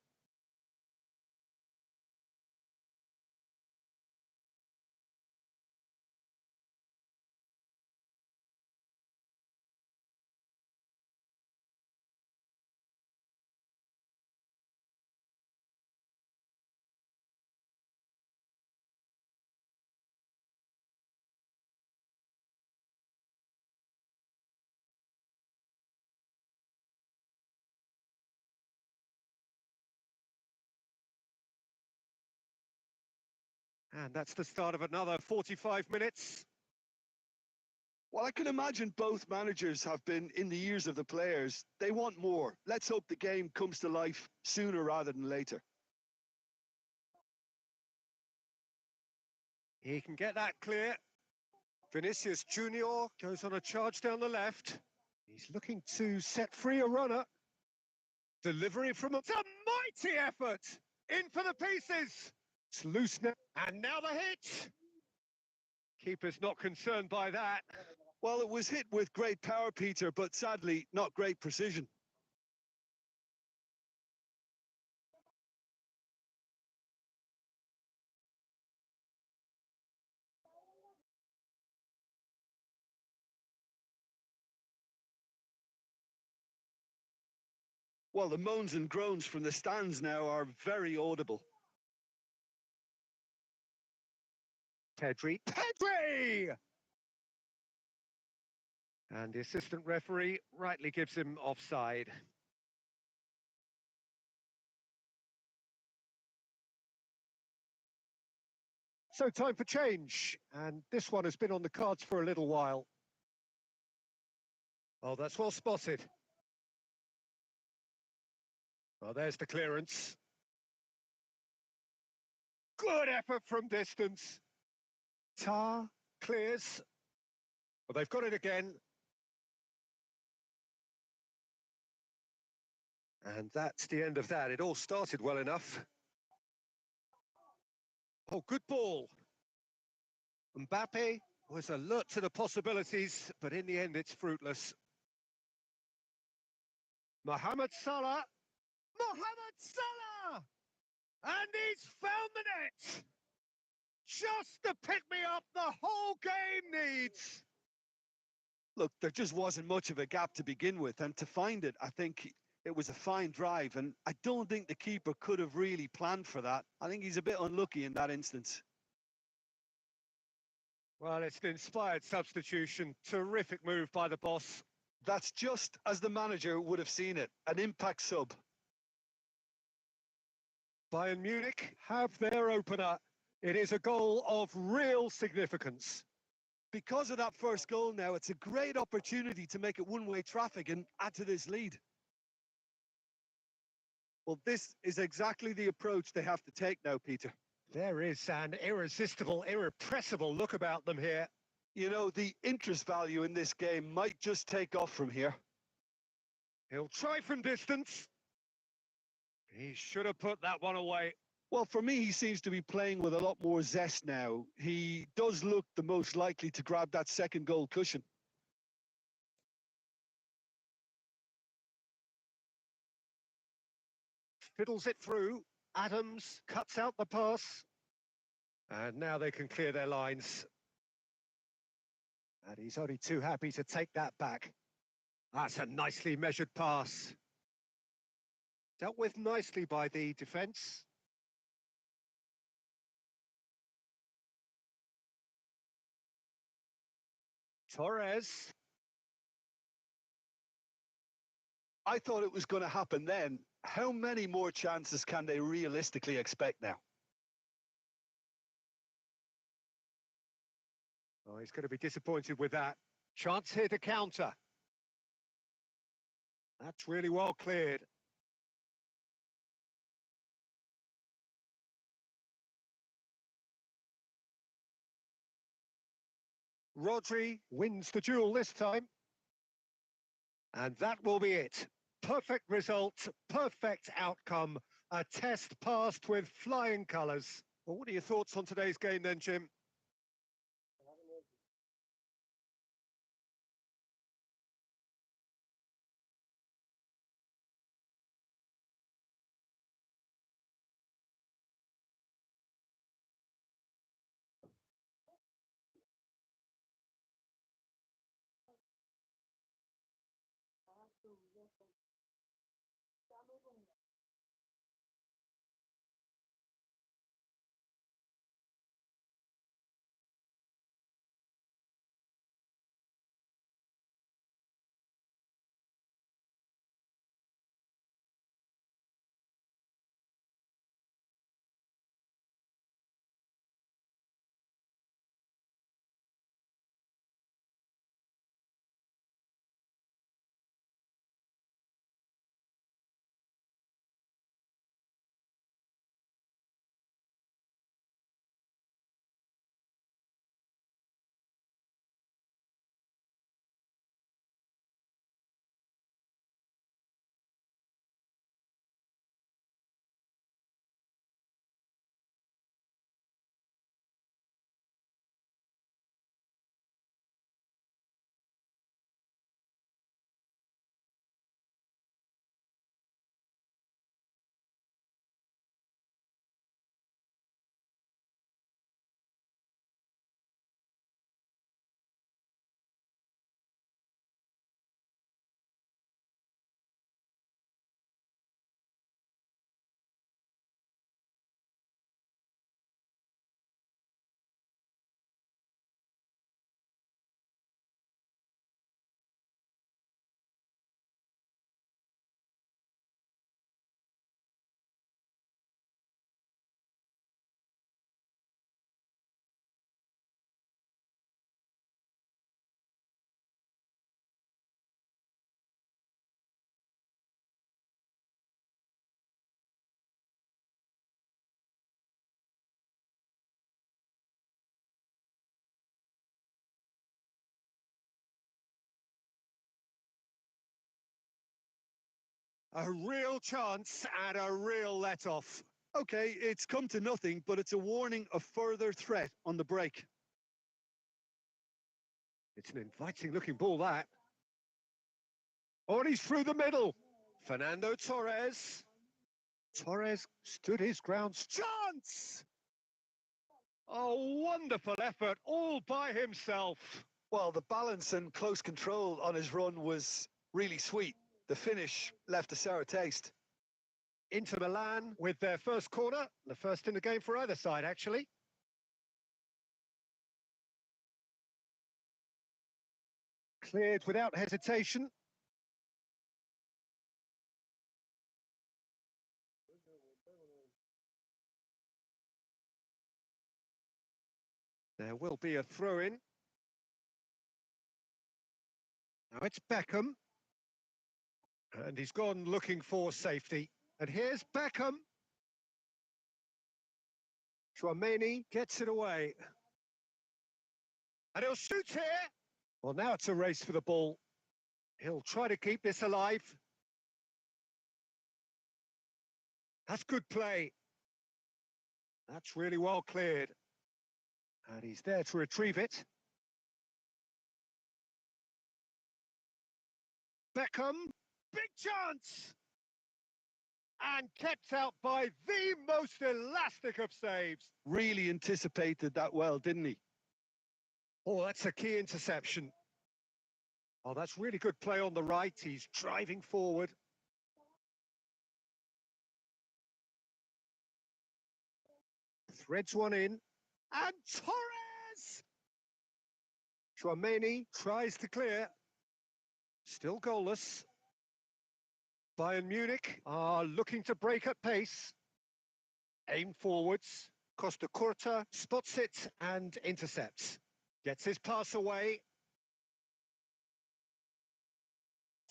And that's the start of another 45 minutes. Well, I can imagine both managers have been in the ears of the players. They want more. Let's hope the game comes to life sooner rather than later. He can get that clear. Vinicius Junior goes on a charge down the left. He's looking to set free a runner. Delivery from a mighty effort. In for the pieces. It's loose now. And now the hit. Keeper's not concerned by that. Well, it was hit with great power, Peter, but sadly, not great precision. Well, the moans and groans from the stands now are very audible. Pedri. And the assistant referee rightly gives him offside. So time for change, and this one has been on the cards for a little while. Oh, that's well spotted. Oh, there's the clearance. Good effort from distance. Tar clears. Well, they've got it again. And that's the end of that. It all started well enough. Oh, good ball. Mbappe was alert to the possibilities, but in the end, it's fruitless. Mohamed Salah. Mohamed Salah! And he's found the net! Just the pick-me-up the whole game needs. Look, there just wasn't much of a gap to begin with, and to find it, I think It was a fine drive, and I don't think the keeper could have really planned for that. I think he's a bit unlucky in that instance. Well, it's an inspired substitution. Terrific move by the boss. That's just as the manager would have seen it, an impact sub. Bayern Munich have their opener. It is a goal of real significance. Because of that first goal now, it's a great opportunity to make it one-way traffic and add to this lead. Well, this is exactly the approach they have to take now, Peter. There is an irresistible, irrepressible look about them here. You know, the interest value in this game might just take off from here. He'll try from distance. He should have put that one away. Well, for me, he seems to be playing with a lot more zest now. He does look the most likely to grab that second goal cushion. Fiddles it through. Adams cuts out the pass. And now they can clear their lines. And he's only too happy to take that back. That's a nicely measured pass. Dealt with nicely by the defence. Torres. I thought it was going to happen then. How many more chances can they realistically expect now? Oh, he's going to be disappointed with that. Chance here to counter. That's really well cleared. Rodri wins the duel this time. And that will be it. Perfect result, perfect outcome. A test passed with flying colours. Well, what are your thoughts on today's game then, Jim? A real chance and a real let-off. Okay, it's come to nothing, but it's a warning of further threat on the break. It's an inviting-looking ball, that. Oh, and he's through the middle. Fernando Torres. Torres stood his ground. Chance! A wonderful effort, all by himself. Well, the balance and close control on his run was really sweet. The finish left a sour taste. Inter Milan with their first corner, the first in the game for either side, actually. Cleared without hesitation. There will be a throw-in. Now it's Beckham. And he's gone looking for safety. And here's Beckham. Chouameni gets it away. And he'll shoot here. Well, now it's a race for the ball. He'll try to keep this alive. That's good play. That's really well cleared. And he's there to retrieve it. Beckham, big chance! And kept out by the most elastic of saves. Really anticipated that well, didn't he? Oh, that's a key interception. Oh, that's really good play on the right. He's driving forward. Threads one in. And Torres! Chouameni tries to clear. Still goalless. Bayern Munich are looking to break at pace. Aim forwards. Costa Curta spots it and intercepts. Gets his pass away.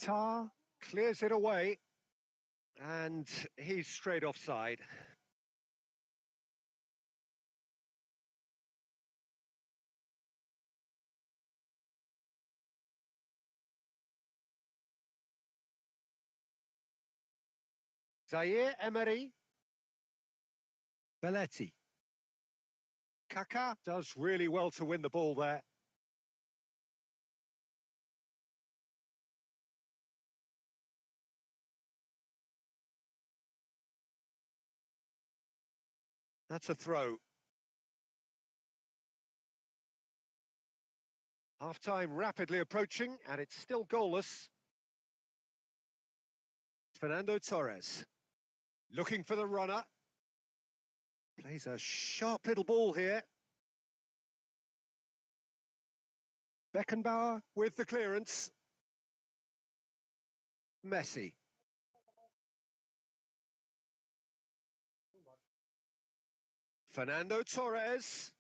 Tar clears it away. And he's straight offside. Zaire Emery. Belletti. Kaká does really well to win the ball there. That's a throw. Half-time rapidly approaching, and it's still goalless. Fernando Torres. Looking for the runner. Plays a sharp little ball here. Beckenbauer with the clearance. Messi. Fernando Torres.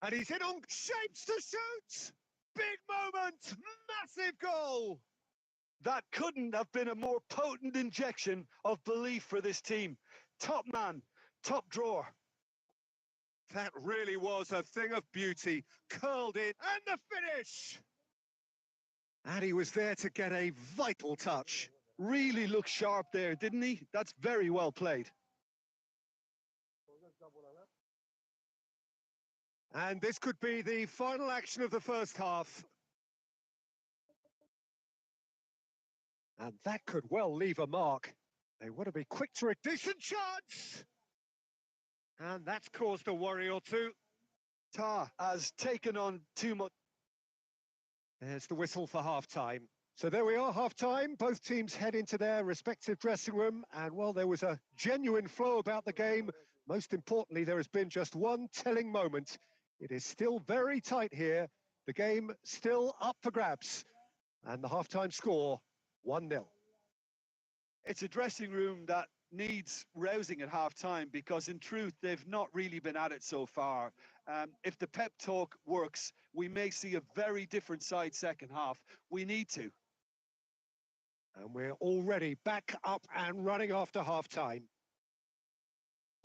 And he's in on shapes to shoot. Big moment. Massive goal. That couldn't have been a more potent injection of belief for this team. Top man, top drawer. That really was a thing of beauty. Curled it, and the finish! And he was there to get a vital touch. Really looked sharp there, didn't he? That's very well played. And this could be the final action of the first half. And that could well leave a mark. They want to be quick to a decent chance. And that's caused a worry or two. Tar has taken on too much. There's the whistle for half-time. So there we are, half-time. Both teams head into their respective dressing room. And while there was a genuine flow about the game, most importantly, there has been just one telling moment. It is still very tight here. The game still up for grabs. And the half-time score, 1-0. It's a dressing room that needs rousing at half-time because, in truth, they've not really been at it so far. If the pep talk works, we may see a very different side second half. We need to. And we're already back up and running after half-time.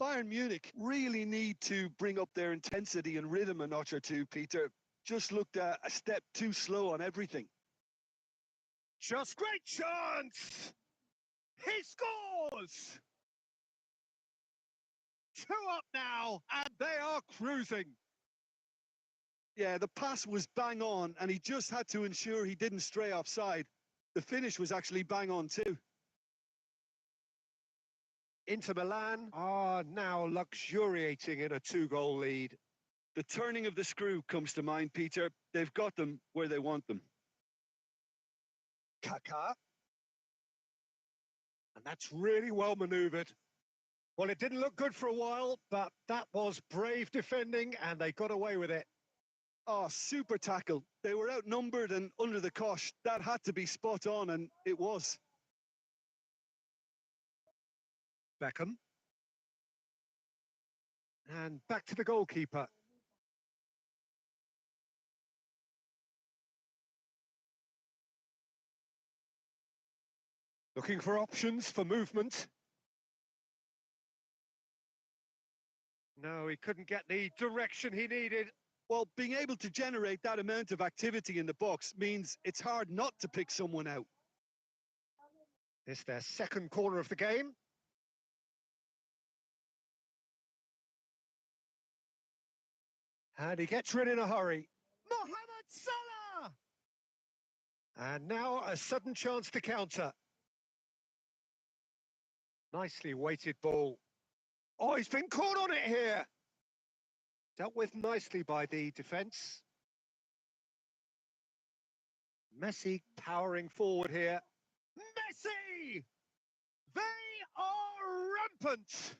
Bayern Munich really need to bring up their intensity and rhythm a notch or two, Peter. Just looked a step too slow on everything. Just great chance! He scores! 2 up now, and they are cruising. Yeah, the pass was bang on, and he just had to ensure he didn't stray offside. The finish was actually bang on too. Inter Milan are now luxuriating in a 2-goal lead. The turning of the screw comes to mind, Peter. They've got them where they want them. Kaká. That's really well manoeuvred. Well, it didn't look good for a while, but that was brave defending, and they got away with it. Oh, super tackle. They were outnumbered and under the cosh. That had to be spot on, and it was. Beckham. And back to the goalkeeper. Looking for options for movement. No, he couldn't get the direction he needed. Well, being able to generate that amount of activity in the box means it's hard not to pick someone out. It's their second corner of the game. And he gets rid in a hurry. Mohamed Salah! And now a sudden chance to counter. Nicely weighted ball. Oh, he's been caught on it here. Dealt with nicely by the defence. Messi powering forward here. Messi! They are rampant!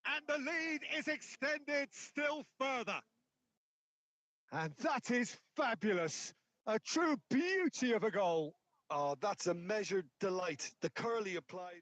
And the lead is extended still further. And that is fabulous. A true beauty of a goal. Oh, that's a measured delight. The curly applied.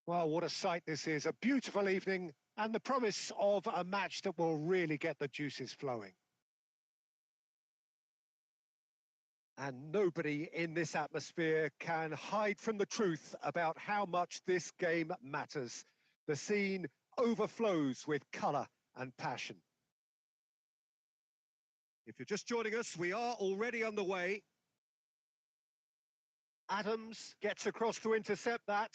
Well, what a sight this is. A beautiful evening and the promise of a match that will really get the juices flowing. And nobody in this atmosphere can hide from the truth about how much this game matters. The scene overflows with colour and passion. If you're just joining us, we are already on the way. Adams gets across to intercept that.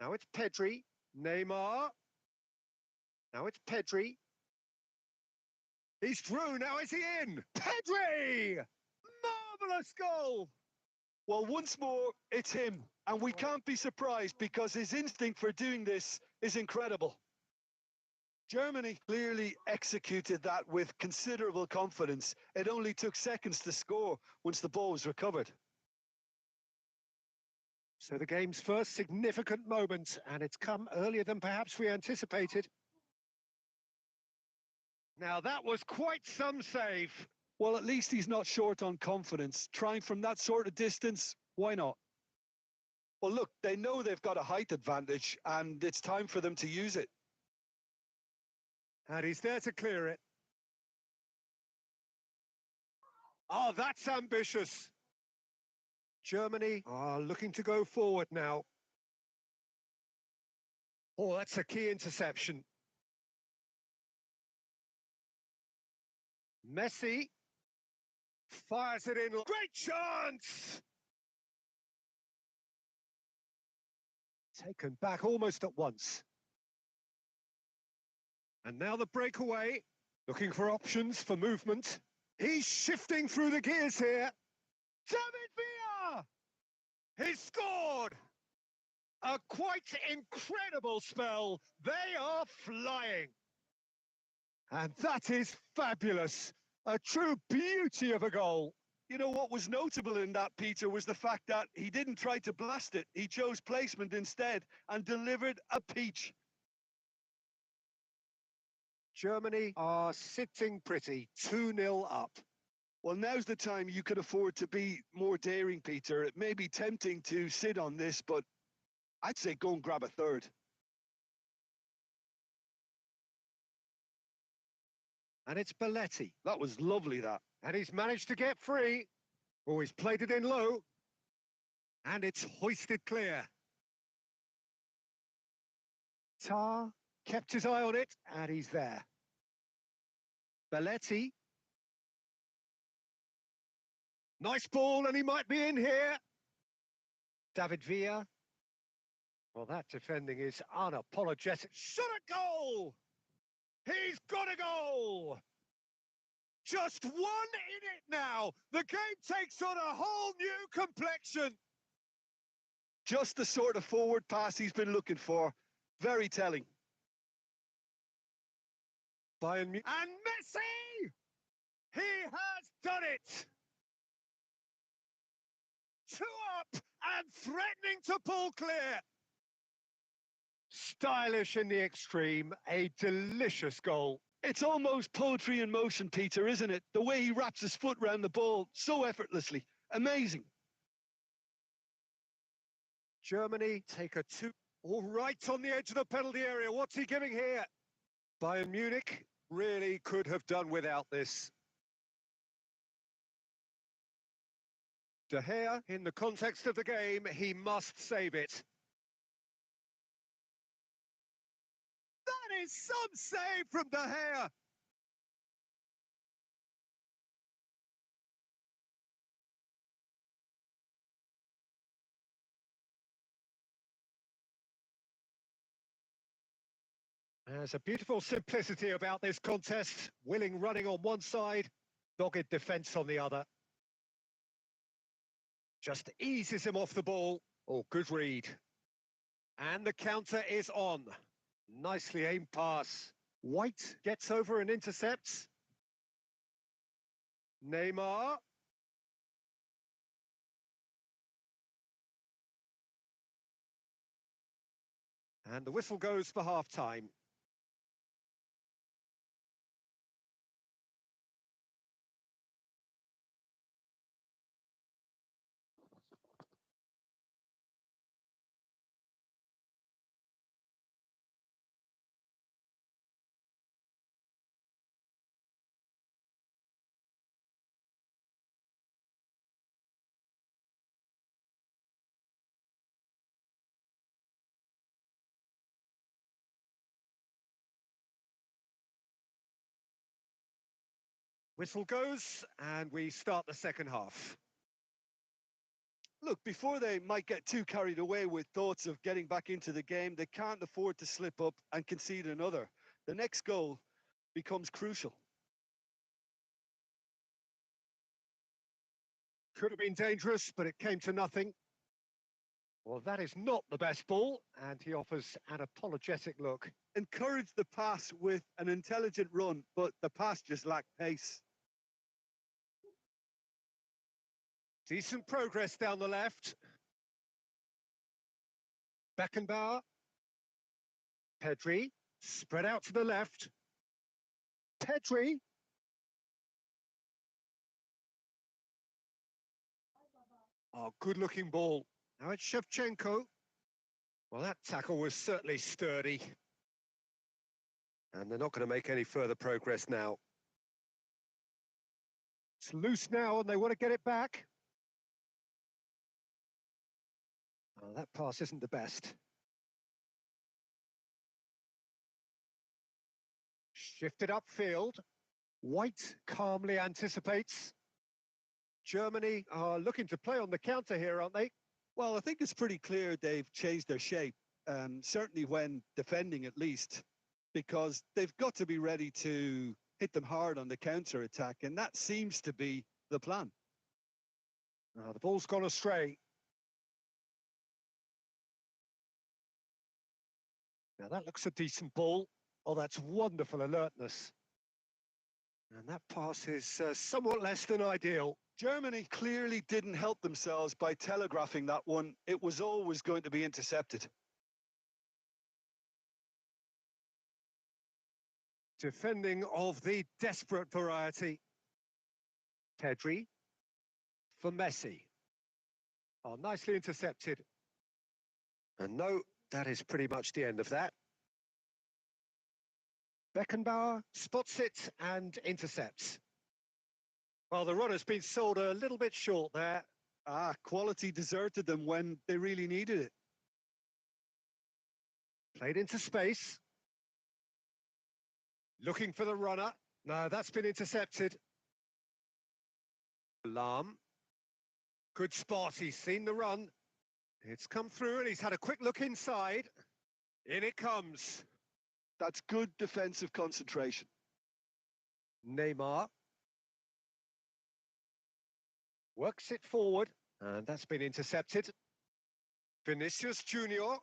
Now it's Pedri, Neymar. Now it's Pedri. He's through, now is he in? Pedri! Marvellous goal! Well, once more, it's him. And we can't be surprised because his instinct for doing this is incredible. Germany clearly executed that with considerable confidence. It only took seconds to score once the ball was recovered. So the game's first significant moment, and it's come earlier than perhaps we anticipated. Now that was quite some save. Well, at least he's not short on confidence. Trying from that sort of distance, why not? Well, look, they know they've got a height advantage, and it's time for them to use it. And he's there to clear it. Oh, that's ambitious. Germany are looking to go forward now. Oh, that's a key interception. Messi fires it in. Great chance! Taken back almost at once. And now the breakaway, looking for options for movement. He's shifting through the gears here. David Villa! He's scored! A quite incredible spell. They are flying. And that is fabulous. A true beauty of a goal. You know what was notable in that, Peter, was the fact that he didn't try to blast it. He chose placement instead and delivered a peach. Germany are sitting pretty, 2-0 up. Well, now's the time you could afford to be more daring, Peter. It may be tempting to sit on this, but I'd say go and grab a third. And it's Belletti. That was lovely, that. And he's managed to get free. Oh, he's played it in low. And it's hoisted clear. Tar kept his eye on it, and he's there. Belletti. Nice ball, and he might be in here. David Villa. Well, that defending is unapologetic. Shot a goal! He's got a goal! Just one in it now. The game takes on a whole new complexion. Just the sort of forward pass he's been looking for. Very telling. And Messi! He has done it! 2 up and threatening to pull clear. Stylish in the extreme, a delicious goal. It's almost poetry in motion, Peter, isn't it? The way he wraps his foot round the ball so effortlessly. Amazing. Germany take a 2. All right on the edge of the penalty area. What's he giving here? Bayern Munich really could have done without this. De Gea, in the context of the game, he must save it. That is some save from De Gea. There's a beautiful simplicity about this contest. Willing running on one side, dogged defence on the other. Just eases him off the ball. Oh, good read. And the counter is on. Nicely aimed pass. White gets over and intercepts. Neymar. And the whistle goes for half-time. Whistle goes, and we start the second half. Look, before they might get too carried away with thoughts of getting back into the game, they can't afford to slip up and concede another. The next goal becomes crucial. Could have been dangerous, but it came to nothing. Well, that is not the best ball, and he offers an apologetic look. Encouraged the pass with an intelligent run, but the pass just lacked pace. Decent progress down the left. Beckenbauer. Pedri, spread out to the left. Pedri. Oh, good-looking ball. Now it's Shevchenko. Well, that tackle was certainly sturdy. And they're not going to make any further progress now. It's loose now, and they want to get it back. Oh, that pass isn't the best. Shifted upfield. White calmly anticipates. Germany are looking to play on the counter here, aren't they? Well, I think it's pretty clear they've changed their shape, certainly when defending at least, because they've got to be ready to hit them hard on the counter-attack, and that seems to be the plan. The ball's gone astray. Now that looks a decent ball. Oh, that's wonderful alertness. And that pass is somewhat less than ideal. Germany clearly didn't help themselves by telegraphing that one. It was always going to be intercepted. Defending of the desperate variety. Pedri for Messi. Oh, nicely intercepted. And no, that is pretty much the end of that. Beckenbauer spots it and intercepts. Well, the run has been sold a little bit short there. Quality deserted them when they really needed it. Played into space. Looking for the runner. No, that's been intercepted. Lahm. Good spot, he's seen the run. It's come through and he's had a quick look inside. In it comes. That's good defensive concentration. Neymar. Works it forward, and that's been intercepted. Vinicius Junior.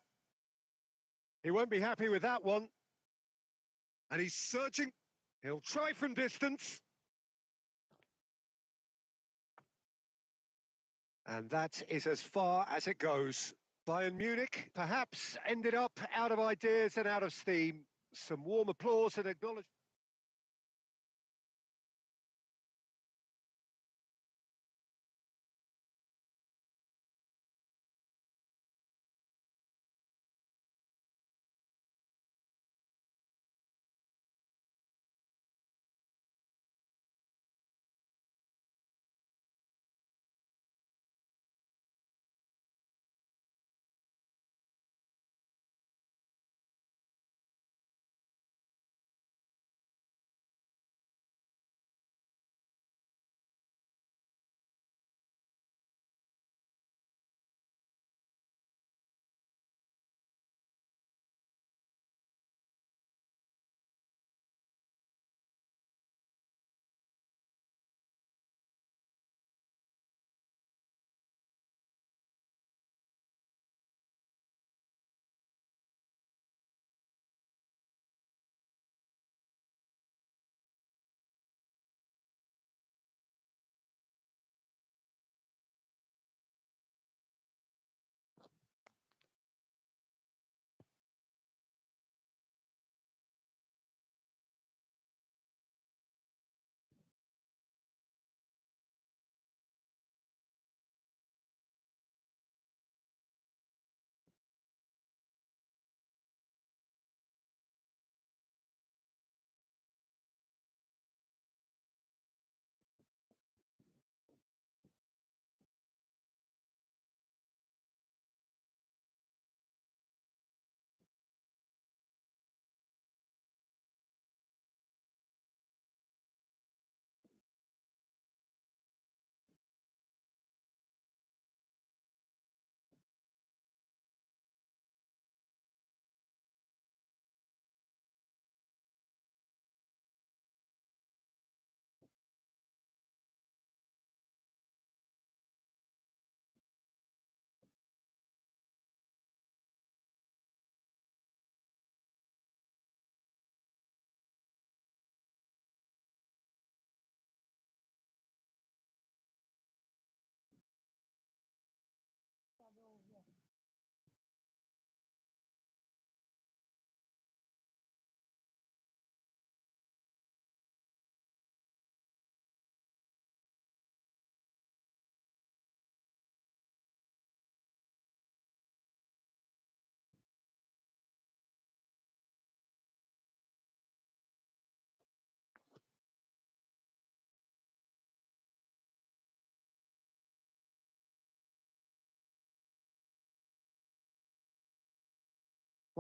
He won't be happy with that one. And he's surging. He'll try from distance. And that is as far as it goes. Bayern Munich perhaps ended up out of ideas and out of steam. Some warm applause and acknowledgement.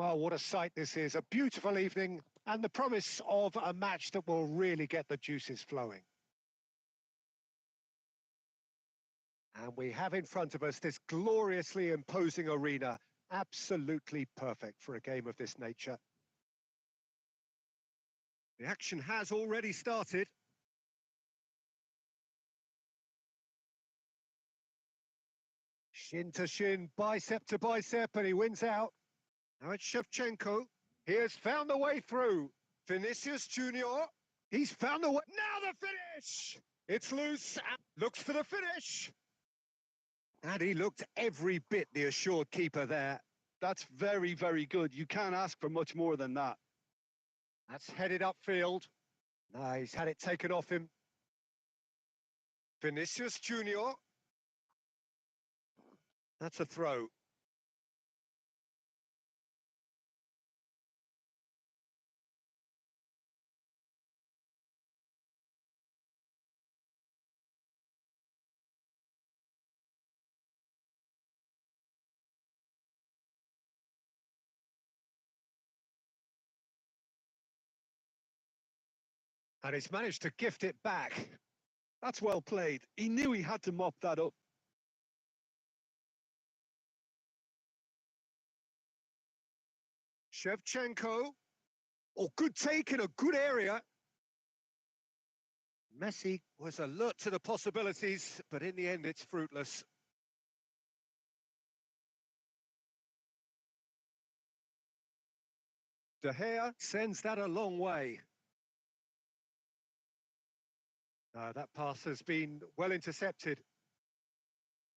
Well, what a sight this is. A beautiful evening and the promise of a match that will really get the juices flowing. And we have in front of us this gloriously imposing arena, absolutely perfect for a game of this nature. The action has already started. Shin to shin, bicep to bicep, and he wins out. Now it's Shevchenko. He has found the way through. Vinicius Junior. He's found the way. Now the finish! It's loose. Looks for the finish. And he looked every bit the assured keeper there. That's very, very good. You can't ask for much more than that. That's headed upfield. No, he's had it taken off him. Vinicius Junior. That's a throw. And he's managed to gift it back. That's well played. He knew he had to mop that up. Shevchenko. Oh, good take in a good area. Messi was alert to the possibilities, but in the end it's fruitless. De Gea sends that a long way. That pass has been well intercepted.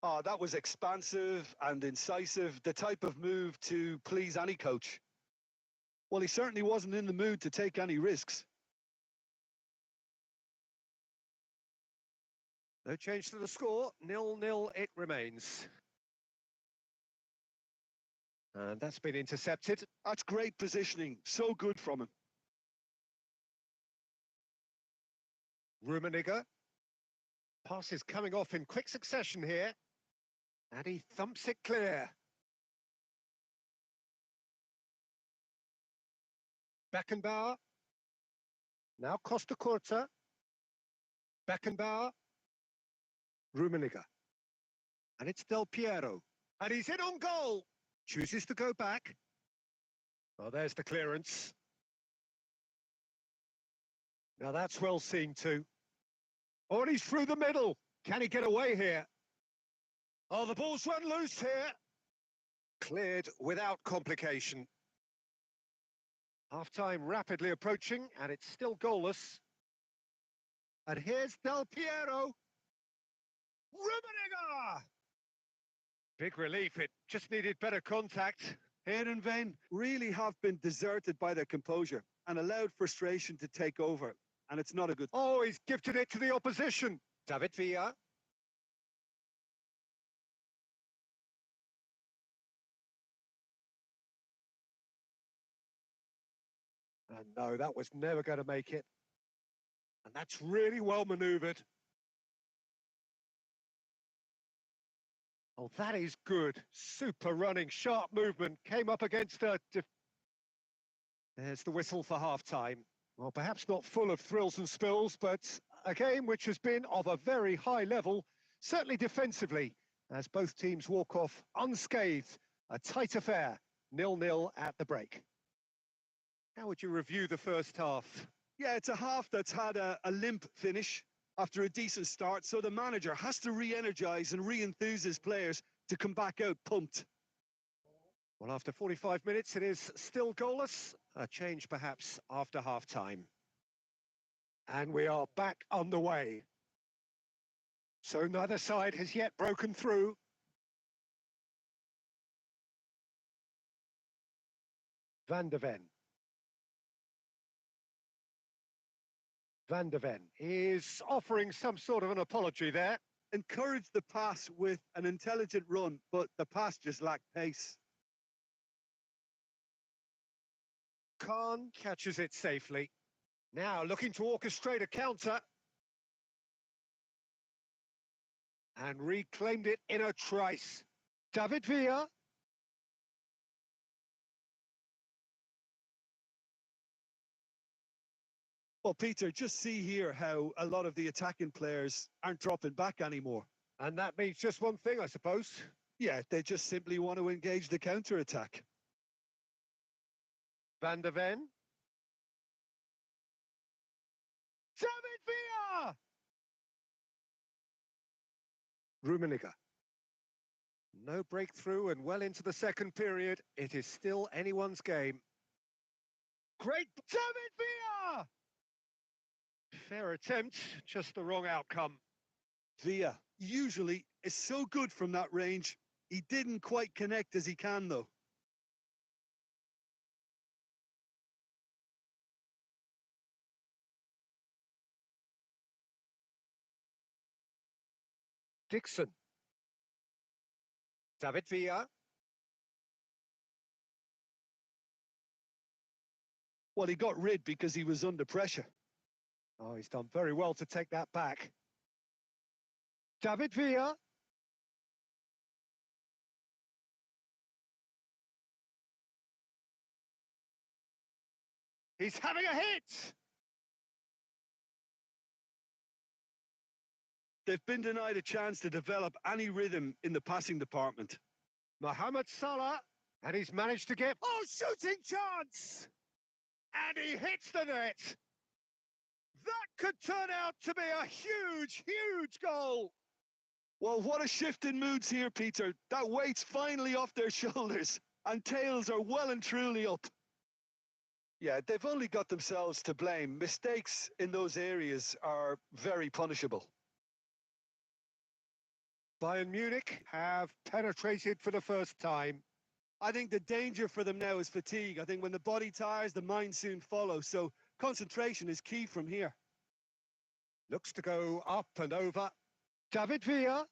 Oh, that was expansive and incisive, the type of move to please any coach. Well, he certainly wasn't in the mood to take any risks. No change to the score, 0-0 it remains. And that's been intercepted. That's great positioning, so good from him. Rummenigge. Pass is coming off in quick succession here. And he thumps it clear. Beckenbauer. Now Costa Curta. Beckenbauer. Rummenigge. And it's Del Piero. And he's in on goal. Chooses to go back. Oh, there's the clearance. Now that's well seen too. Oh, and he's through the middle. Can he get away here? Oh, the ball's run loose here. Cleared without complication. Half-time rapidly approaching, and it's still goalless. And here's Del Piero. Rummenigge! Big relief, it just needed better contact. Heerenveen really have been deserted by their composure and allowed frustration to take over, and it's not a good... Oh, he's gifted it to the opposition. David Villa. And no, that was never going to make it. And that's really well manoeuvred. Oh, that is good. Super running, sharp movement. Came up against a... There's the whistle for half-time. Well, perhaps not full of thrills and spills, but a game which has been of a very high level, certainly defensively, as both teams walk off unscathed. A tight affair, 0-0 at the break. How would you review the first half? Yeah, it's a half that's had a limp finish after a decent start, so the manager has to re-energise and re-enthuse his players to come back out pumped. Well, after 45 minutes, it is still goalless. A change, perhaps, after half-time. And we are back on the way. So neither side has yet broken through. Van de Ven. Van de Ven is offering some sort of an apology there. Encouraged the pass with an intelligent run, but the pass just lacked pace. Khan catches it safely. Now looking to orchestrate a counter. And reclaimed it in a trice. David Villa. Well, Peter, just see here how a lot of the attacking players aren't dropping back anymore. And that means just one thing, I suppose. Yeah, they just simply want to engage the counter-attack. Van der Ven. David Villa! Rummenigge. No breakthrough and well into the second period. It is still anyone's game. Great David Villa! Fair attempt, just the wrong outcome. Villa usually is so good from that range. He didn't quite connect as he can, though. Dixon. David Villa. Well, he got rid because he was under pressure. Oh, he's done very well to take that back. David Villa. He's having a hit! They've been denied a chance to develop any rhythm in the passing department. Mohamed Salah, and he's managed to get... Oh, shooting chance! And he hits the net! That could turn out to be a huge, huge goal! Well, what a shift in moods here, Peter. That weight's finally off their shoulders, and tails are well and truly up. Yeah, they've only got themselves to blame. Mistakes in those areas are very punishable. Bayern Munich have penetrated for the first time. I think the danger for them now is fatigue. I think when the body tires, the mind soon follows. So concentration is key from here. Looks to go up and over. David Villa.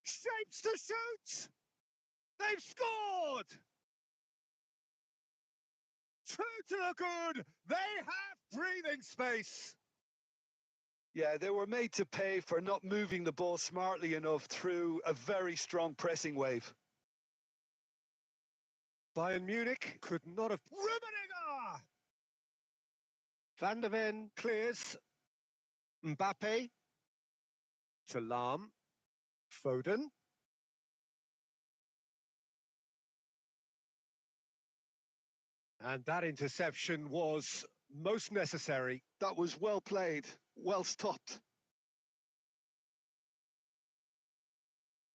Shapes to shoot! They've scored! True to the good, they have breathing space. Yeah, they were made to pay for not moving the ball smartly enough through a very strong pressing wave. Bayern Munich could not have... Rummenigge! Van der Ven clears. Mbappe. To Lahm. Foden. And that interception was most necessary. That was well played, well stopped.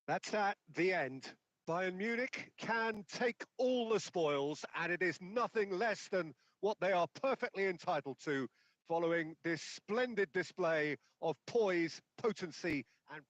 That's the end. Bayern Munich can take all the spoils, and it is nothing less than what they are perfectly entitled to, following this splendid display of poise, potency, and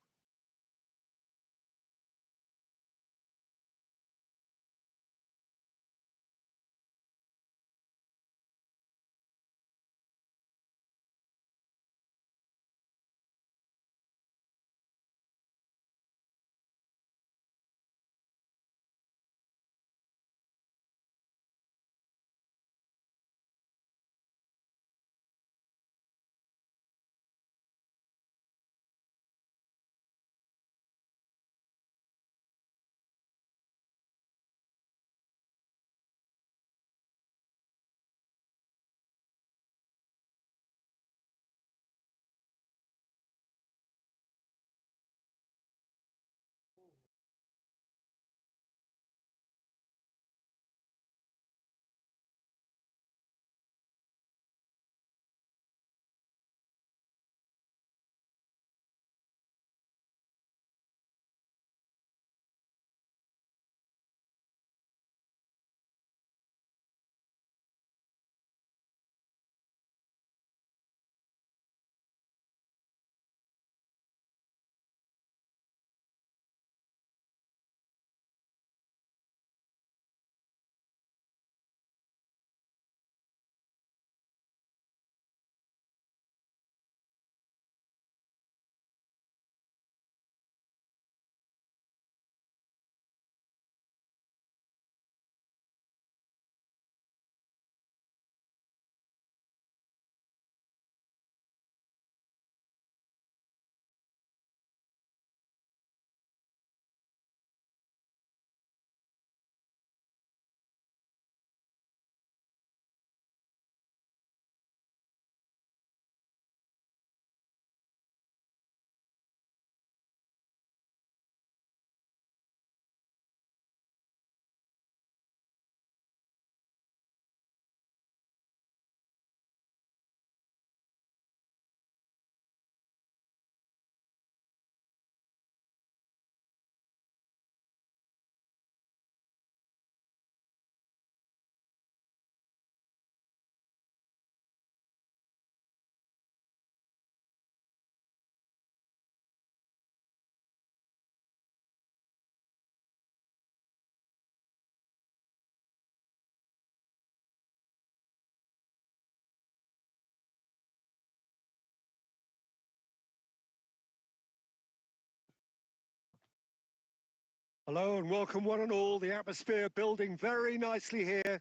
Hello and welcome one and all. The atmosphere building very nicely here.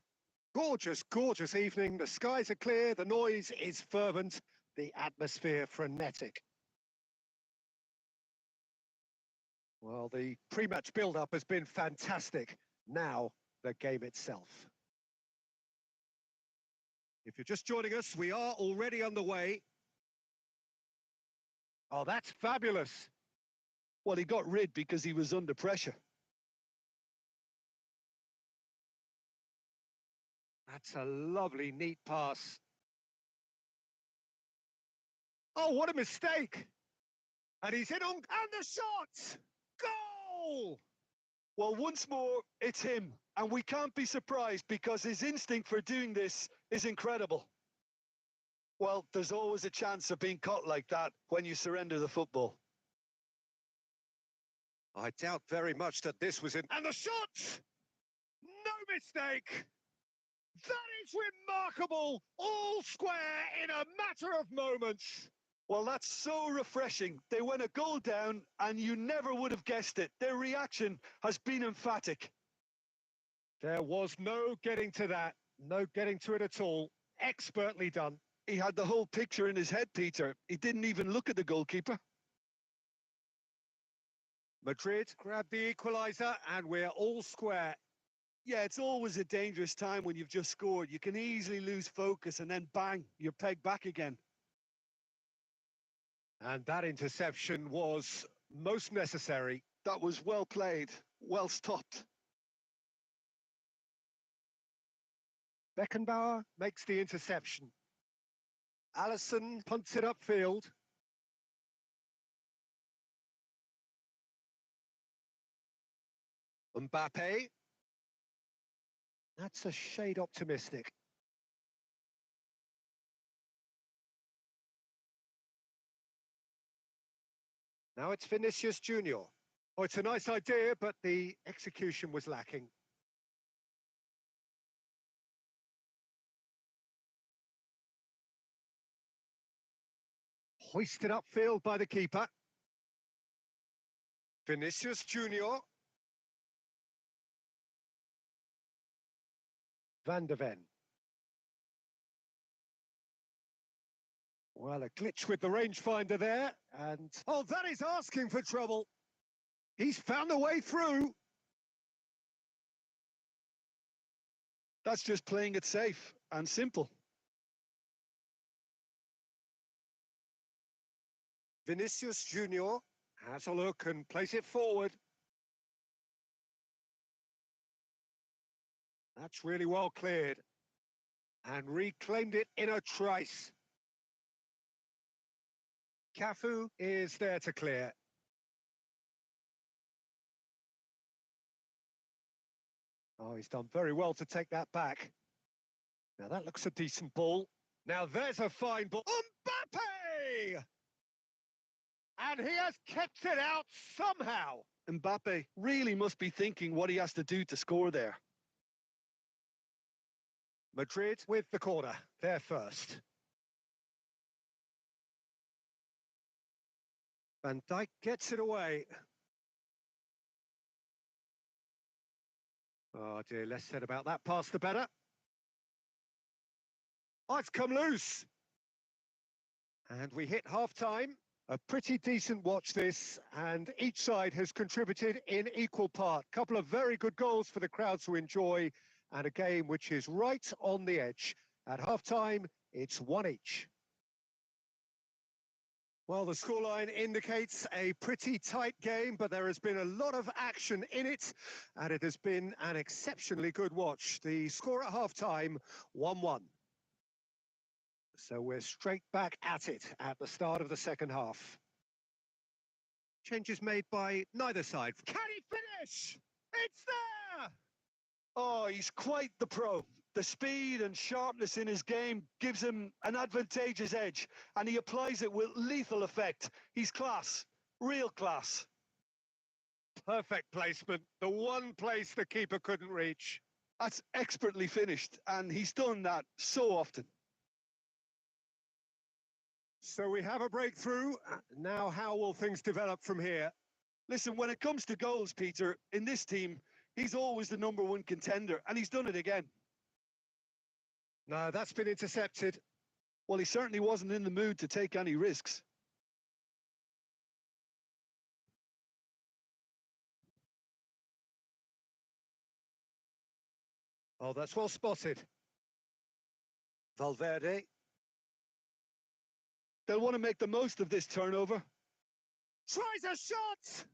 Gorgeous, gorgeous evening. The skies are clear, the noise is fervent, the atmosphere frenetic. Well, the pre-match build-up has been fantastic. Now, the game itself. If you're just joining us, we are already underway. Oh, that's fabulous. Well, he got rid because he was under pressure. That's a lovely, neat pass. Oh, what a mistake. And he's hit on, and the shot! Goal! Well, once more, it's him. And we can't be surprised because his instinct for doing this is incredible. Well, there's always a chance of being caught like that when you surrender the football. I doubt very much that this was in. And the shot! No mistake! That is remarkable! All square in a matter of moments. Well, that's so refreshing. They went a goal down and you never would have guessed it. Their reaction has been emphatic. There was no getting to that. No getting to it at all. Expertly done. He had the whole picture in his head, Peter. He didn't even look at the goalkeeper. Madrid grabbed the equaliser and we're all square. Yeah, it's always a dangerous time when you've just scored. You can easily lose focus and then bang, you're pegged back again. And that interception was most necessary. That was well played, well stopped. Beckenbauer makes the interception. Allison punts it upfield. Mbappe. That's a shade optimistic. Now it's Vinicius Junior. Oh, it's a nice idea, but the execution was lacking. Hoisted upfield by the keeper. Vinicius Junior. Van de Ven. Well, a glitch with the rangefinder there, and... oh, that is asking for trouble. He's found a way through. That's just playing it safe and simple. Vinicius Junior has a look and plays it forward. That's really well cleared. And reclaimed it in a trice. Cafu is there to clear. Oh, he's done very well to take that back. Now that looks a decent ball. Now there's a fine ball. Mbappe! And he has kept it out somehow. Mbappe really must be thinking what he has to do to score there. Madrid with the corner, they're first. Van Dijk gets it away. Oh dear, less said about that pass the better. Oh, it's come loose. And we hit half-time. A pretty decent watch this, and each side has contributed in equal part. Couple of very good goals for the crowd to enjoy, and a game which is right on the edge. At half-time, it's 1 each. Well, the scoreline indicates a pretty tight game, but there has been a lot of action in it, and it has been an exceptionally good watch. The score at half-time, 1-1. So we're straight back at it at the start of the second half. Changes made by neither side. Can he finish? It's there! Oh, he's quite the pro. The speed and sharpness in his game gives him an advantageous edge, and he applies it with lethal effect. He's class, real class. Perfect placement, the one place the keeper couldn't reach. That's expertly finished, and he's done that so often. So we have a breakthrough. Now how will things develop from here? Listen, when it comes to goals, Peter, in this team, he's always the #1 contender, and he's done it again. No, that's been intercepted. Well, he certainly wasn't in the mood to take any risks. Oh, that's well spotted. Valverde. They'll want to make the most of this turnover. Tries a shot!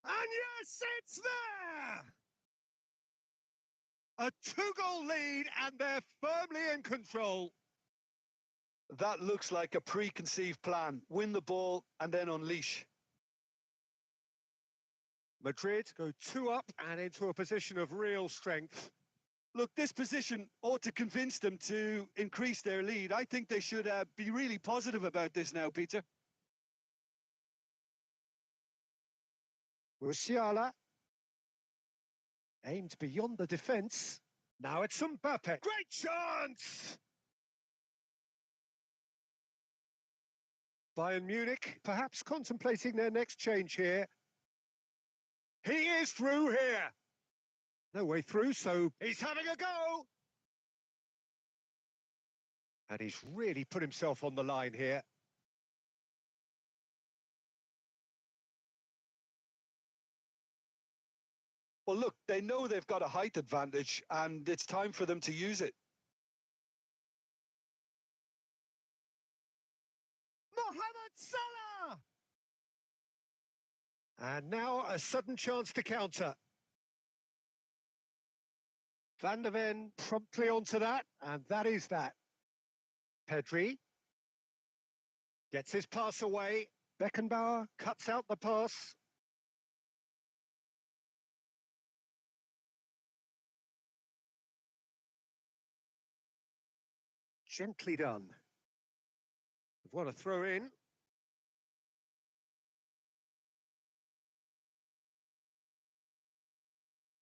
And yes, it's there! A 2-goal lead, and they're firmly in control. That looks like a preconceived plan. Win the ball and then unleash. Madrid go 2 up and into a position of real strength. Look, this position ought to convince them to increase their lead. I think they should be really positive about this now, Peter. Musiala. Aimed beyond the defence. Now it's Mbappe. Great chance! Bayern Munich perhaps contemplating their next change here. He is through here. No way through, so he's having a go. And he's really put himself on the line here. Well, look, they know they've got a height advantage, and it's time for them to use it. Mohamed Salah! And now a sudden chance to counter. Van der Ven promptly onto that, and that is that. Pedri gets his pass away. Beckenbauer cuts out the pass. Gently done. What a throw in.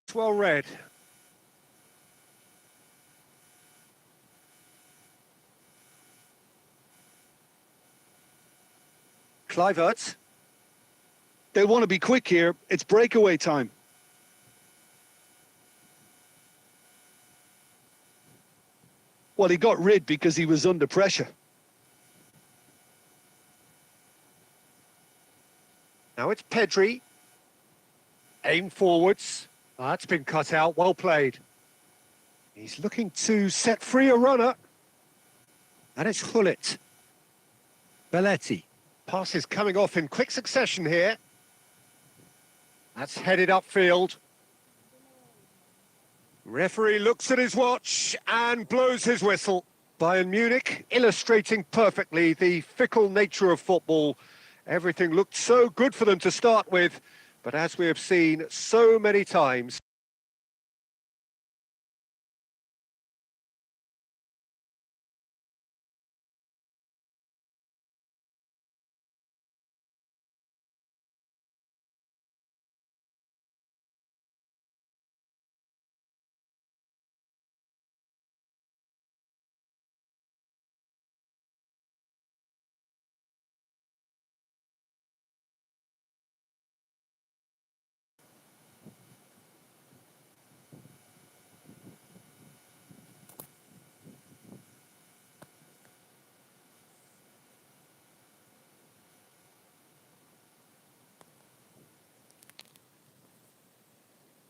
It's well read. Kluivert. They'll want to be quick here. It's breakaway time. Well, he got rid because he was under pressure. Now it's Pedri. Aim forwards. Oh, that's been cut out. Well played. He's looking to set free a runner. And it's Hullet. Belletti. Passes coming off in quick succession here. That's headed upfield. Referee looks at his watch and blows his whistle. Bayern Munich illustrating perfectly the fickle nature of football. Everything looked so good for them to start with, but as we have seen so many times,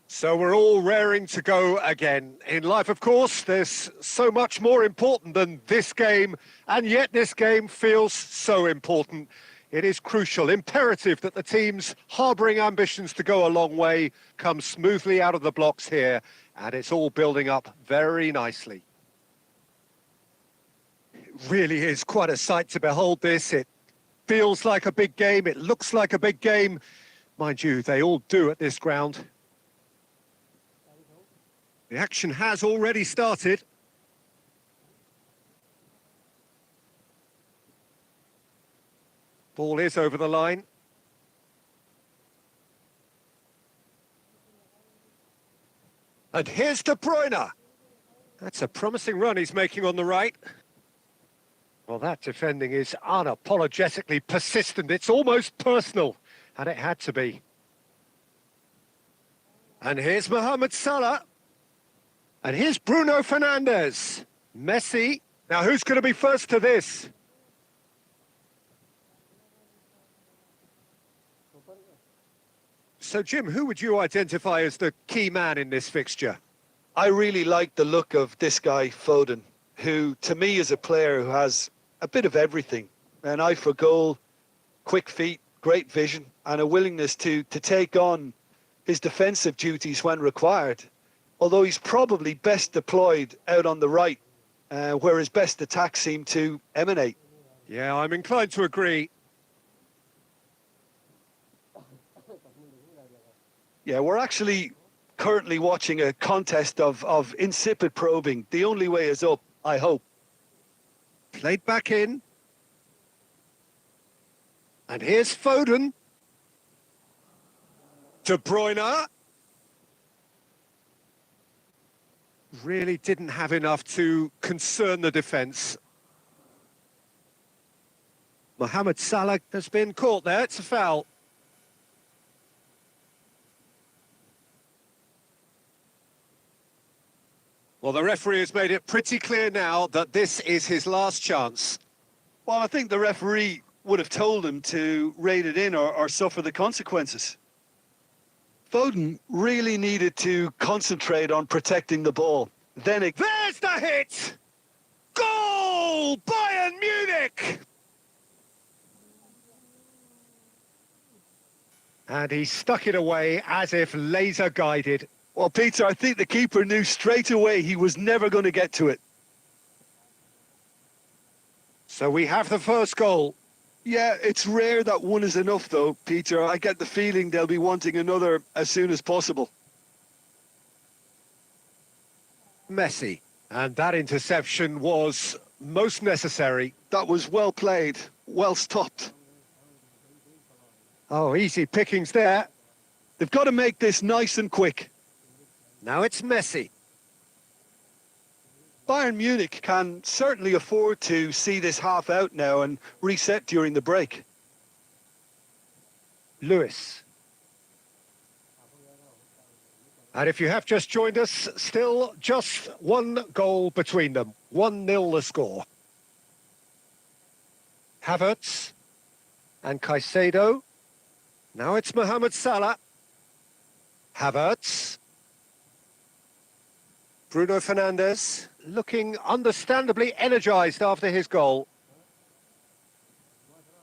so we're all raring to go again. In life, of course, there's so much more important than this game, and yet this game feels so important. It is crucial, imperative that the teams harbouring ambitions to go a long way come smoothly out of the blocks here, and it's all building up very nicely. It really is quite a sight to behold this. It feels like a big game, it looks like a big game. Mind you, they all do at this ground. The action has already started. Ball is over the line. And here's De Bruyne. That's a promising run he's making on the right. Well, that defending is unapologetically persistent. It's almost personal, and it had to be. And here's Mohamed Salah. And here's Bruno Fernandes. Messi. Now, who's going to be first to this? So, Jim, who would you identify as the key man in this fixture? I really like the look of this guy, Foden, who to me is a player who has a bit of everything. An eye for goal, quick feet, great vision, and a willingness to take on his defensive duties when required. Although he's probably best deployed out on the right, where his best attacks seem to emanate. Yeah, I'm inclined to agree. Yeah, we're actually currently watching a contest of insipid probing. The only way is up, I hope. Played back in. And here's Foden. De Bruyne. Really didn't have enough to concern the defence. Mohamed Salah has been caught there. It's a foul. Well, the referee has made it pretty clear now that this is his last chance. Well, I think the referee would have told him to rate it in or suffer the consequences. Foden really needed to concentrate on protecting the ball. There's the hit! Goal! Bayern Munich! And he stuck it away as if laser guided. Well, Peter, I think the keeper knew straight away he was never going to get to it. So we have the first goal. Yeah, it's rare that one is enough, though, Peter. I get the feeling they'll be wanting another as soon as possible. Messi. And that interception was most necessary. That was well played, well stopped. Oh, easy pickings there. They've got to make this nice and quick. Now it's Messi. Bayern Munich can certainly afford to see this half out now and reset during the break. Lewis. And if you have just joined us, still just one goal between them. 1-0 the score. Havertz and Caicedo. Now it's Mohamed Salah. Havertz. Bruno Fernandes looking understandably energised after his goal.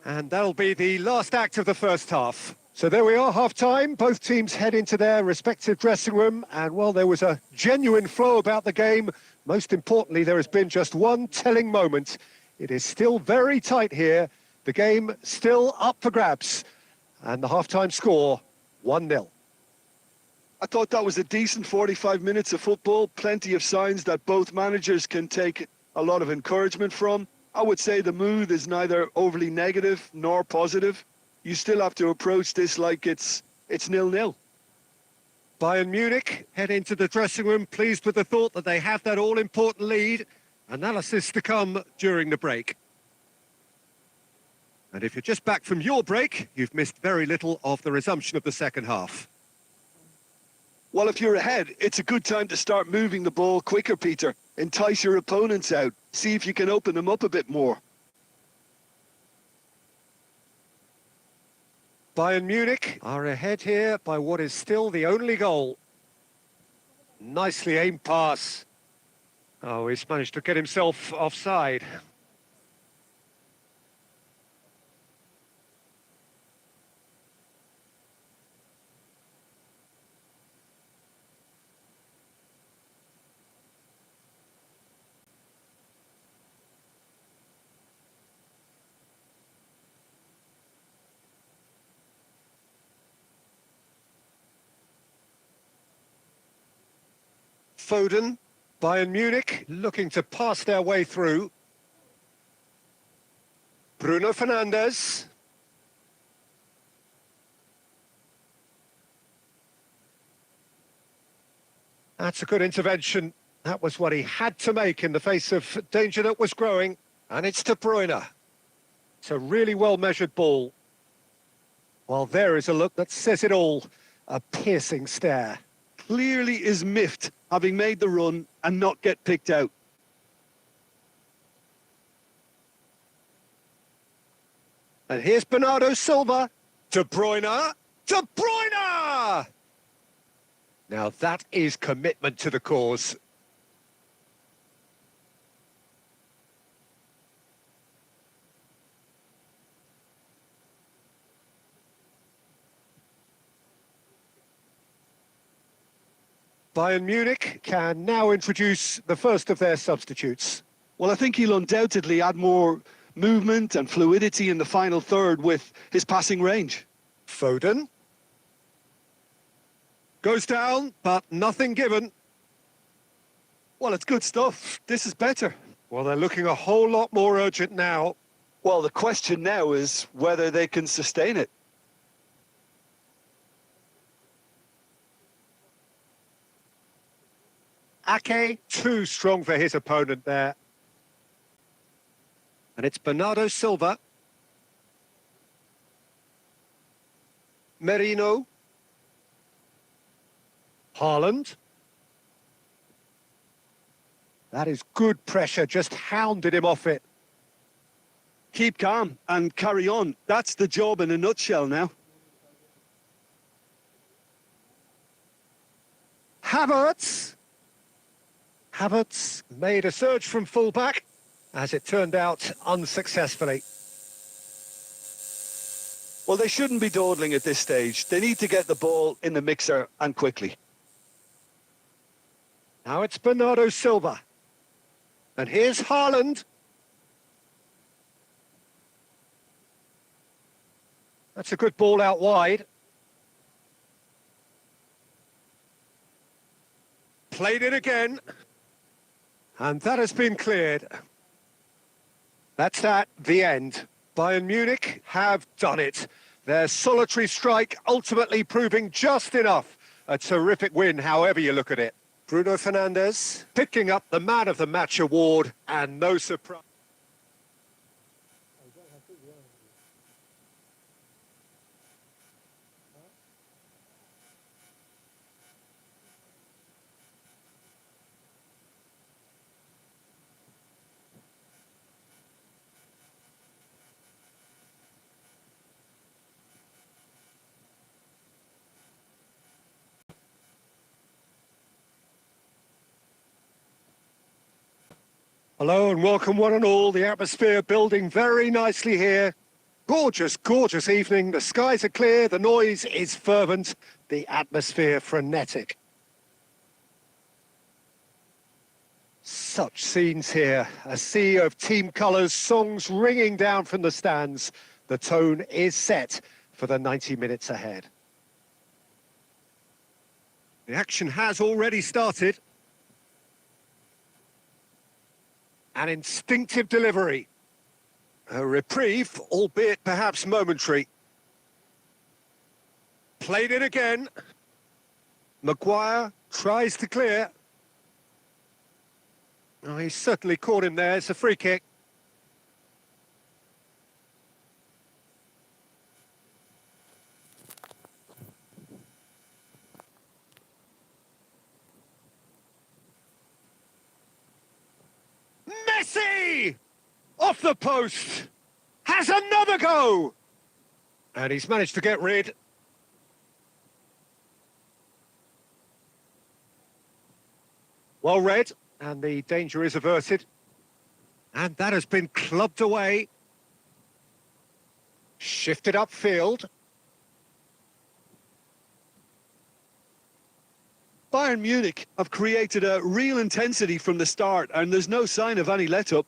And that'll be the last act of the first half. So there we are, half-time. Both teams head into their respective dressing room. And, well, there was a genuine flow about the game. Most importantly, there has been just one telling moment. It is still very tight here. The game still up for grabs. And the half-time score, 1-0. I thought that was a decent 45 minutes of football. Plenty of signs that both managers can take a lot of encouragement from. I would say the mood is neither overly negative nor positive. You still have to approach this like it's 0-0. Bayern Munich head into the dressing room pleased with the thought that they have that all-important lead. Analysis to come during the break. And if you're just back from your break, you've missed very little of the resumption of the second half. Well, if you're ahead, it's a good time to start moving the ball quicker, Peter. Entice your opponents out. See if you can open them up a bit more. Bayern Munich are ahead here by what is still the only goal. Nicely aimed pass. Oh, he's managed to get himself offside. Foden, Bayern Munich looking to pass their way through. Bruno Fernandes. That's a good intervention. That was what he had to make in the face of danger that was growing. And it's De Bruyne. It's a really well-measured ball. Well, there is a look that says it all. A piercing stare. clearly is miffed, having made the run and not get picked out. And here's Bernardo Silva. De Bruyne. De Bruyne! Now that is commitment to the cause. Bayern Munich can now introduce the first of their substitutes. Well, I think he'll undoubtedly add more movement and fluidity in the final third with his passing range. Foden. Goes down, but nothing given. Well, it's good stuff. This is better. Well, they're looking a whole lot more urgent now. Well, the question now is whether they can sustain it. Ake, too strong for his opponent there. And it's Bernardo Silva. Merino. Haaland. That is good pressure, just hounded him off it. Keep calm and carry on. That's the job in a nutshell now. Havertz. Havertz made a surge from fullback, as it turned out unsuccessfully. Well, they shouldn't be dawdling at this stage. They need to get the ball in the mixer and quickly. Now it's Bernardo Silva. And here's Haaland. That's a good ball out wide. Played it again. And that has been cleared. That's the end. Bayern Munich have done it. Their solitary strike ultimately proving just enough. A terrific win, however you look at it. Bruno Fernandes picking up the Man of the Match award, and no surprise. Hello and welcome one and all. The atmosphere building very nicely here. Gorgeous, gorgeous evening. The skies are clear, the noise is fervent, the atmosphere frenetic. Such scenes here. A sea of team colours, songs ringing down from the stands. The tone is set for the 90 minutes ahead. The action has already started. An instinctive delivery. A reprieve, albeit perhaps momentary. Played it again. Maguire tries to clear. Oh, he certainly caught him there. It's a free kick. Messi! Off the post! Has another go! And he's managed to get rid. Well read, and the danger is averted. And that has been clubbed away. Shifted upfield. Bayern Munich have created a real intensity from the start, and there's no sign of any let-up.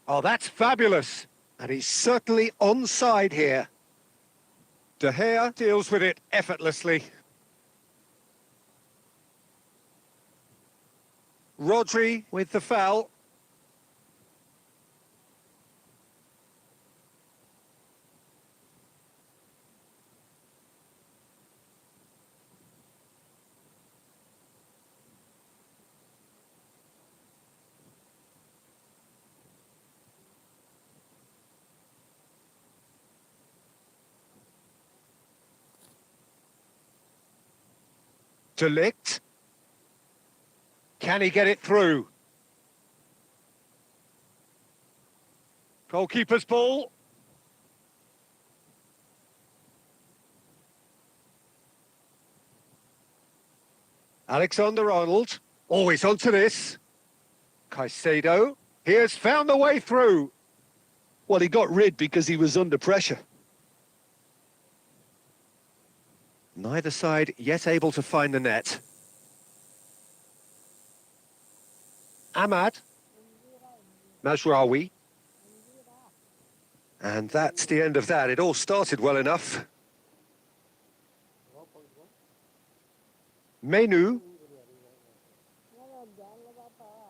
Oh, that's fabulous. And he's certainly onside here. De Gea deals with it effortlessly. Rodri with the foul. Delict. Can he get it through? Goalkeeper's ball. Alexander-Arnold. Always onto this. Caicedo. He has found the way through. Well, he got rid because he was under pressure. Neither side yet able to find the net. Ahmad. Mazraoui. And that's the end of that. It all started well enough. Menu.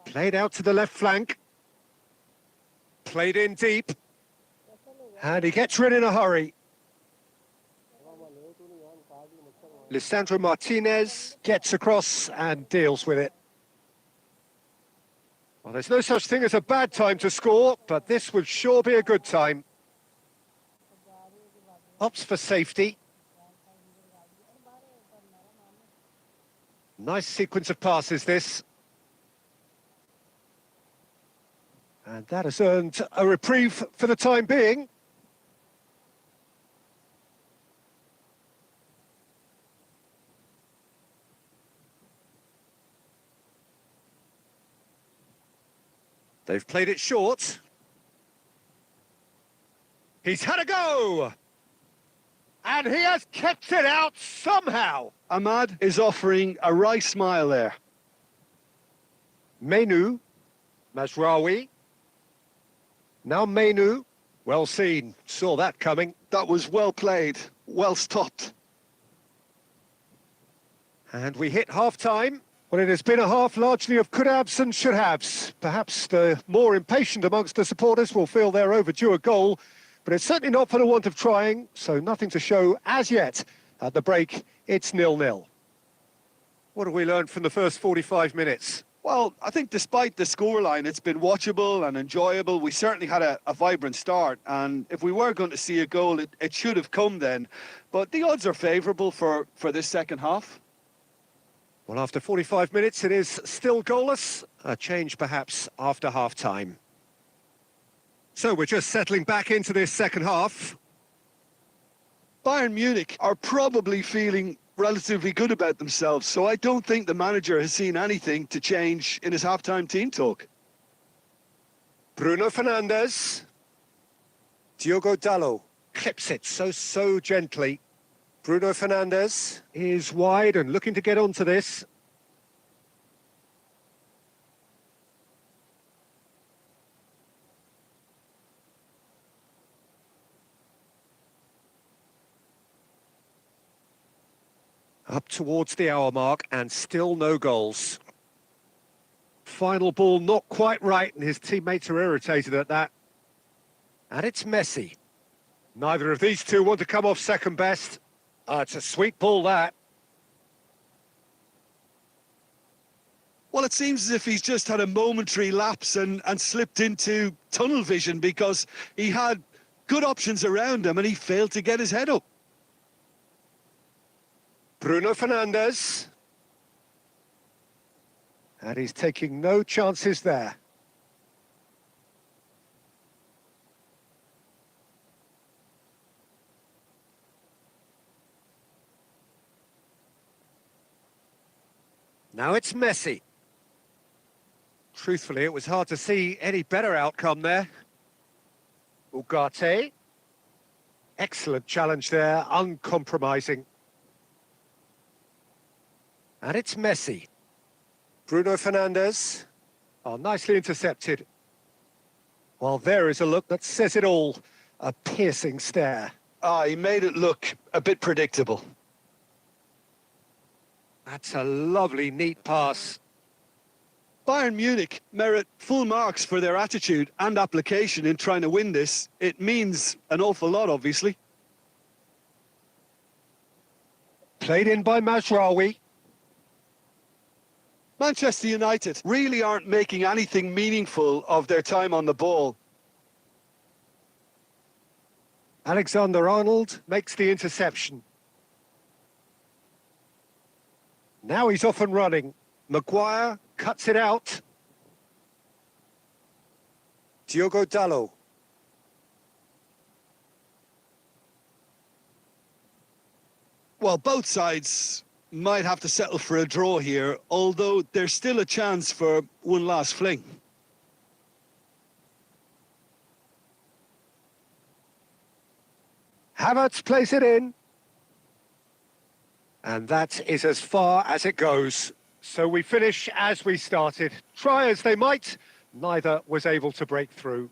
Played out to the left flank. Played in deep. And he gets rid in a hurry. Lisandro Martinez gets across and deals with it. Well, there's no such thing as a bad time to score, but this would sure be a good time. Opts for safety. Nice sequence of passes, this. And that has earned a reprieve for the time being. They've played it short. He's had a go! And he has kept it out somehow. Ahmad is offering a wry smile there. Menu, Mazraoui. Now Menu, well seen, saw that coming. That was well played, well stopped. And we hit half-time. Well, it has been a half largely of could-haves and should-haves. Perhaps the more impatient amongst the supporters will feel they're overdue a goal, but it's certainly not for the want of trying, so nothing to show as yet. At the break, it's 0-0. What have we learned from the first 45 minutes? Well, I think despite the scoreline, it's been watchable and enjoyable. We certainly had a vibrant start, and if we were going to see a goal, it should have come then. But the odds are favourable for this second half. Well, after 45 minutes, it is still goalless. A change, perhaps, after half-time. So we're just settling back into this second half. Bayern Munich are probably feeling relatively good about themselves, so I don't think the manager has seen anything to change in his half-time team talk. Bruno Fernandes. Diogo Dalot clips it so gently. Bruno Fernandes is wide and looking to get onto this. Up towards the hour mark and still no goals. Final ball not quite right and his teammates are irritated at that. And it's Messi. Neither of these two want to come off second best. It's a sweet ball, that. Well, it seems as if he's just had a momentary lapse and slipped into tunnel vision because he had good options around him and he failed to get his head up. Bruno Fernandes. And he's taking no chances there. Now it's Messi. Truthfully, it was hard to see any better outcome there. Ugarte. Excellent challenge there, uncompromising. And it's Messi. Bruno Fernandes. Oh, nicely intercepted. Well, there is a look that says it all. A piercing stare. He made it look a bit predictable. That's a lovely, neat pass. Bayern Munich merit full marks for their attitude and application in trying to win this. It means an awful lot, obviously. Played in by Mazraoui. Manchester United really aren't making anything meaningful of their time on the ball. Alexander-Arnold makes the interception. Now he's off and running. Maguire cuts it out. Diogo Dalot. Well, both sides might have to settle for a draw here, although there's still a chance for one last fling. Havertz plays it in. And that is as far as it goes. So we finish as we started. Try as they might, neither was able to break through.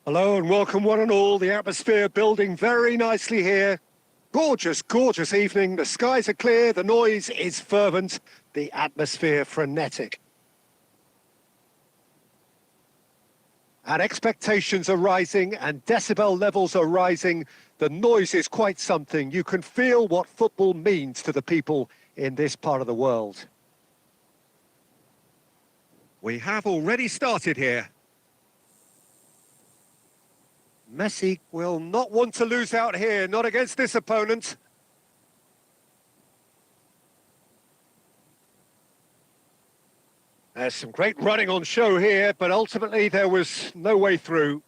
Hello and welcome one and all. The atmosphere building very nicely here. Gorgeous, gorgeous evening. The skies are clear, the noise is fervent, the atmosphere frenetic. And expectations are rising and decibel levels are rising. The noise is quite something. You can feel what football means to the people in this part of the world. We have already started here. Messi will not want to lose out here, not against this opponent. There's some great running on show here, but ultimately there was no way through.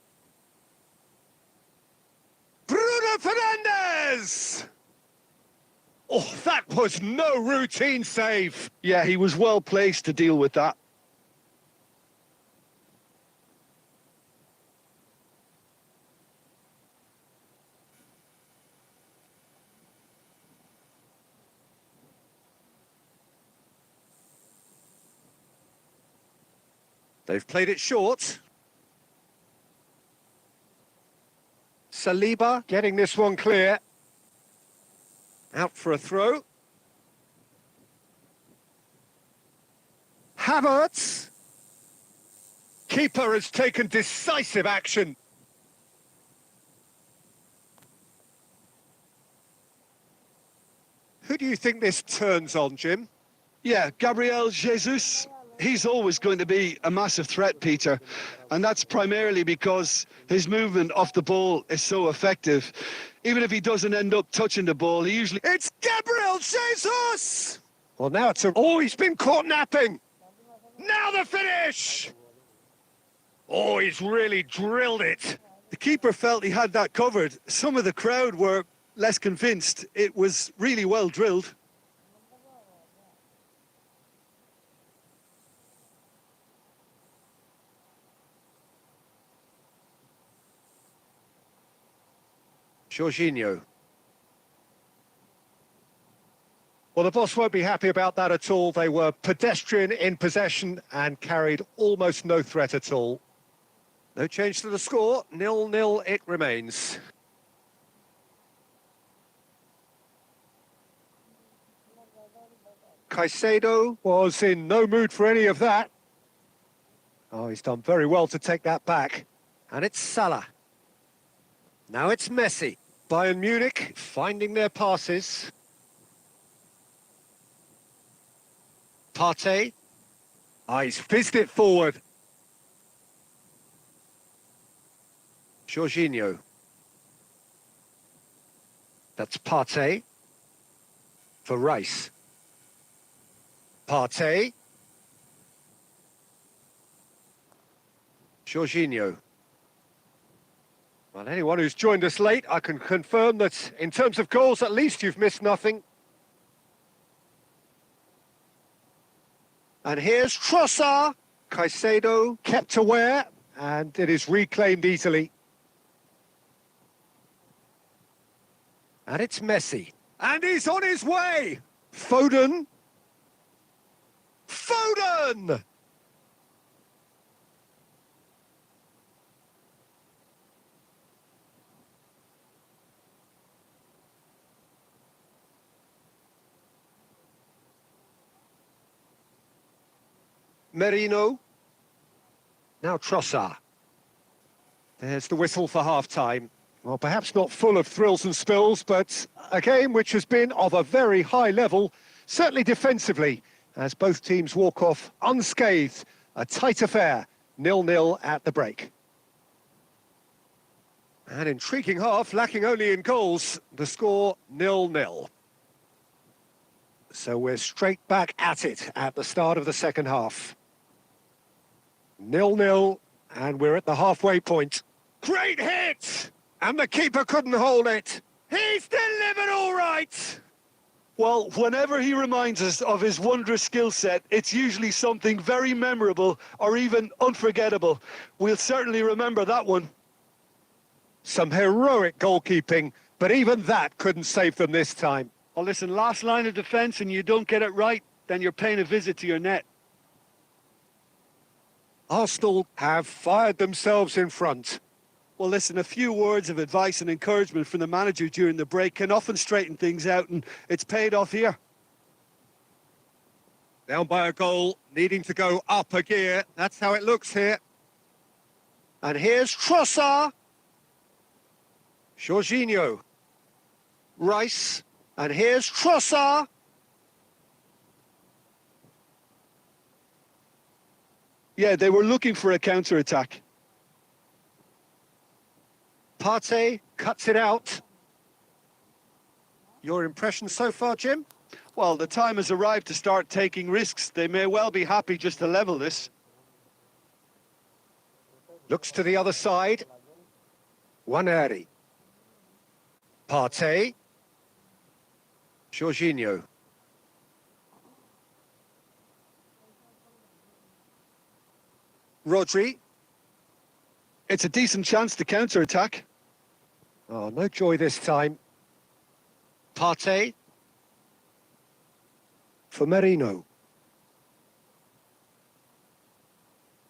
Bruno Fernandes! Oh, that was no routine save. Yeah, he was well placed to deal with that. They've played it short. Saliba getting this one clear. Out for a throw. Havertz. Keeper has taken decisive action. Who do you think this turns on, Jim? Yeah, Gabriel Jesus. He's always going to be a massive threat, Peter, and that's primarily because his movement off the ball is so effective. Even if he doesn't end up touching the ball, he usually... It's Gabriel Jesus! Well, now it's a... Oh, he's been caught napping! Now the finish! Oh, he's really drilled it. The keeper felt he had that covered. Some of the crowd were less convinced. It was really well drilled. Jorginho. Well, the boss won't be happy about that at all. They were pedestrian in possession and carried almost no threat at all. No change to the score. 0-0 it remains. Caicedo was in no mood for any of that. Oh, he's done very well to take that back. And it's Salah. Now it's Messi. Bayern Munich finding their passes. Partey. Ah, he's fizzed it forward. Jorginho. That's Partey. For Rice. Partey. Jorginho. Well, anyone who's joined us late, I can confirm that in terms of goals, at least you've missed nothing. And here's Trossard. Caicedo kept aware, and it is reclaimed easily. And it's Messi. And he's on his way! Foden. Foden! Merino. Now Trossard. There's the whistle for half-time. Well, perhaps not full of thrills and spills, but a game which has been of a very high level, certainly defensively, as both teams walk off unscathed. A tight affair, 0-0 at the break. An intriguing half, lacking only in goals. The score 0-0. So we're straight back at it at the start of the second half. 0-0, and we're at the halfway point. Great hit! And the keeper couldn't hold it. He's delivered all right! Well, whenever he reminds us of his wondrous skill set, it's usually something very memorable or even unforgettable. We'll certainly remember that one. Some heroic goalkeeping, but even that couldn't save them this time. Well, listen, last line of defence and you don't get it right, then you're paying a visit to your net. Arsenal have fired themselves in front. Well, listen, a few words of advice and encouragement from the manager during the break can often straighten things out, and it's paid off here. Down by a goal, needing to go up a gear. That's how it looks here. And here's Trossard. Jorginho. Rice. And here's Trossard. Yeah, they were looking for a counter-attack. Partey cuts it out. Your impression so far, Jim? Well, the time has arrived to start taking risks. They may well be happy just to level this. Looks to the other side. Waneri. Partey. Jorginho. Rodri. It's a decent chance to counter-attack. Oh, no joy this time. Partey. For Merino.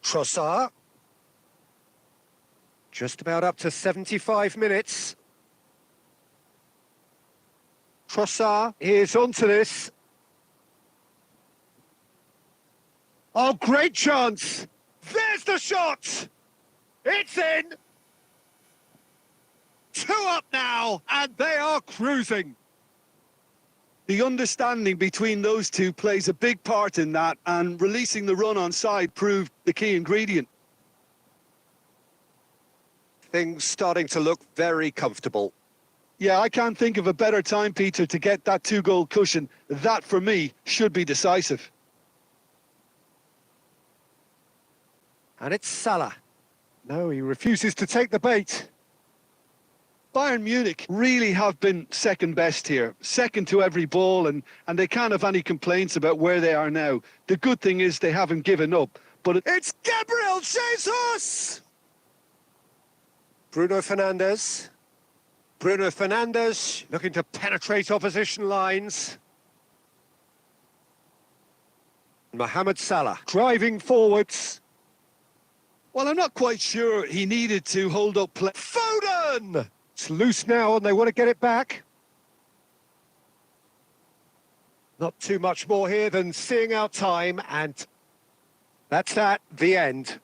Trossard. Just about up to 75 minutes. Trossard is onto this. Oh, great chance! There's the shot! It's in! 2 up now, and they are cruising. The understanding between those two plays a big part in that, and releasing the run on side proved the key ingredient. Things starting to look very comfortable. Yeah, I can't think of a better time, Peter, to get that 2-goal cushion. That, for me, should be decisive. And it's Salah. No, he refuses to take the bait. Bayern Munich really have been second best here, second to every ball, and they can't have any complaints about where they are now. The good thing is they haven't given up, but it's Gabriel Jesus! Bruno Fernandes. Bruno Fernandes looking to penetrate opposition lines. Mohamed Salah driving forwards. Well, I'm not quite sure he needed to hold up play. Foden! It's loose now and they want to get it back. Not too much more here than seeing out time, and that's the end.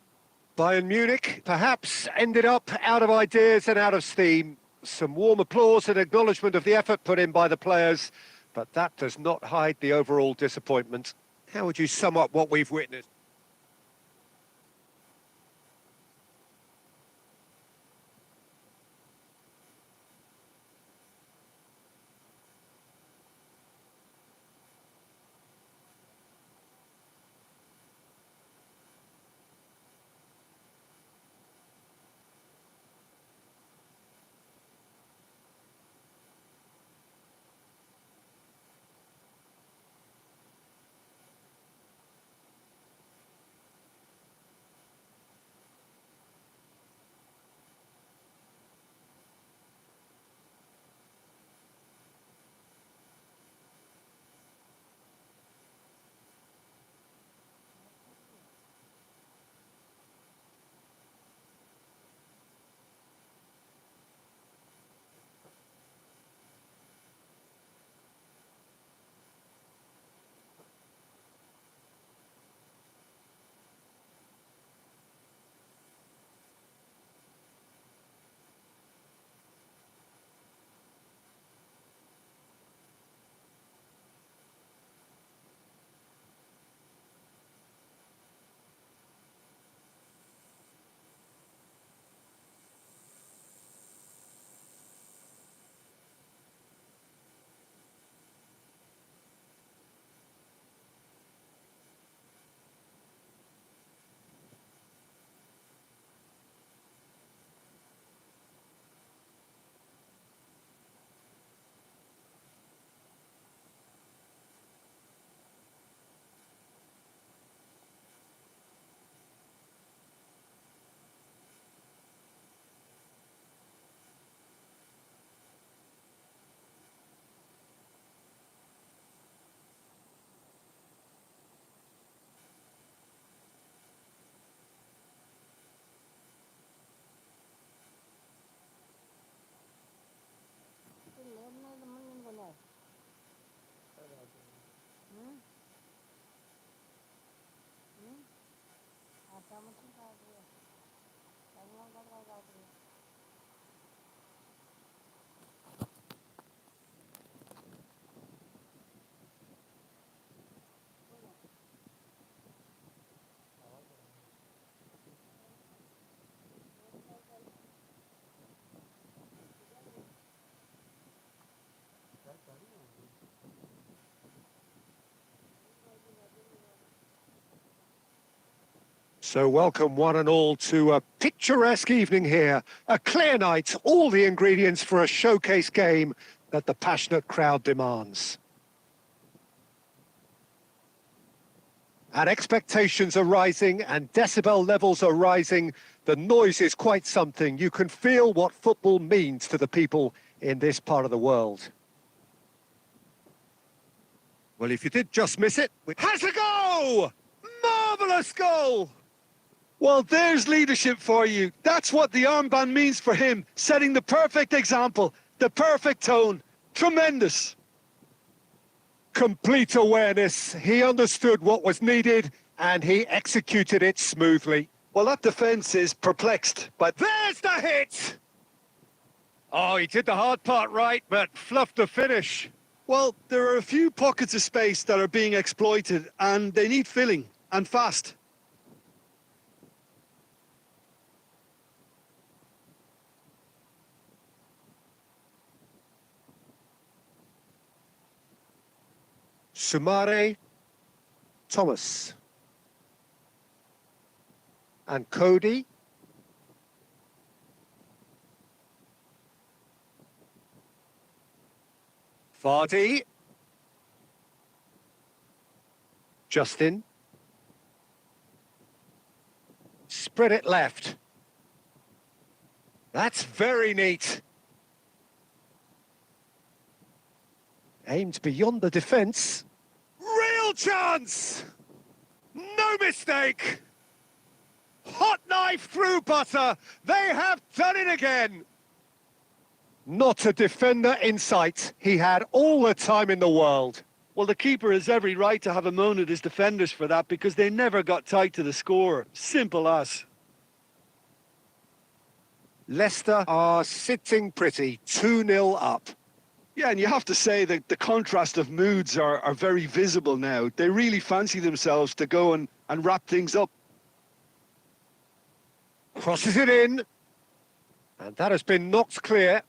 Bayern Munich perhaps ended up out of ideas and out of steam. Some warm applause and acknowledgement of the effort put in by the players, but that does not hide the overall disappointment. How would you sum up what we've witnessed? So welcome one and all to a picturesque evening here. A clear night, all the ingredients for a showcase game that the passionate crowd demands. And expectations are rising and decibel levels are rising. The noise is quite something. You can feel what football means to the people in this part of the world. Well, if you did just miss it, has a go! Marvellous goal! Well, there's leadership for you. That's what the armband means for him, setting the perfect example, the perfect tone. Tremendous. Complete awareness. He understood what was needed and he executed it smoothly. Well, that defence is perplexed, but there's the hit! Oh, he did the hard part right, but fluffed the finish. Well, there are a few pockets of space that are being exploited and they need filling, and fast. Sumare, Thomas. And Cody. Vardy. Justin. Spread it left. That's very neat. Aimed beyond the defence. Real chance! No mistake! Hot knife through butter. They have done it again. Not a defender in sight. He had all the time in the world. Well, the keeper has every right to have a moan at his defenders for that because they never got tight to the score. Simple as. Leicester are sitting pretty, 2-0 up. Yeah, and you have to say that the contrast of moods are very visible now. They really fancy themselves to go and wrap things up. Crosses it in. And that has been knocked clear.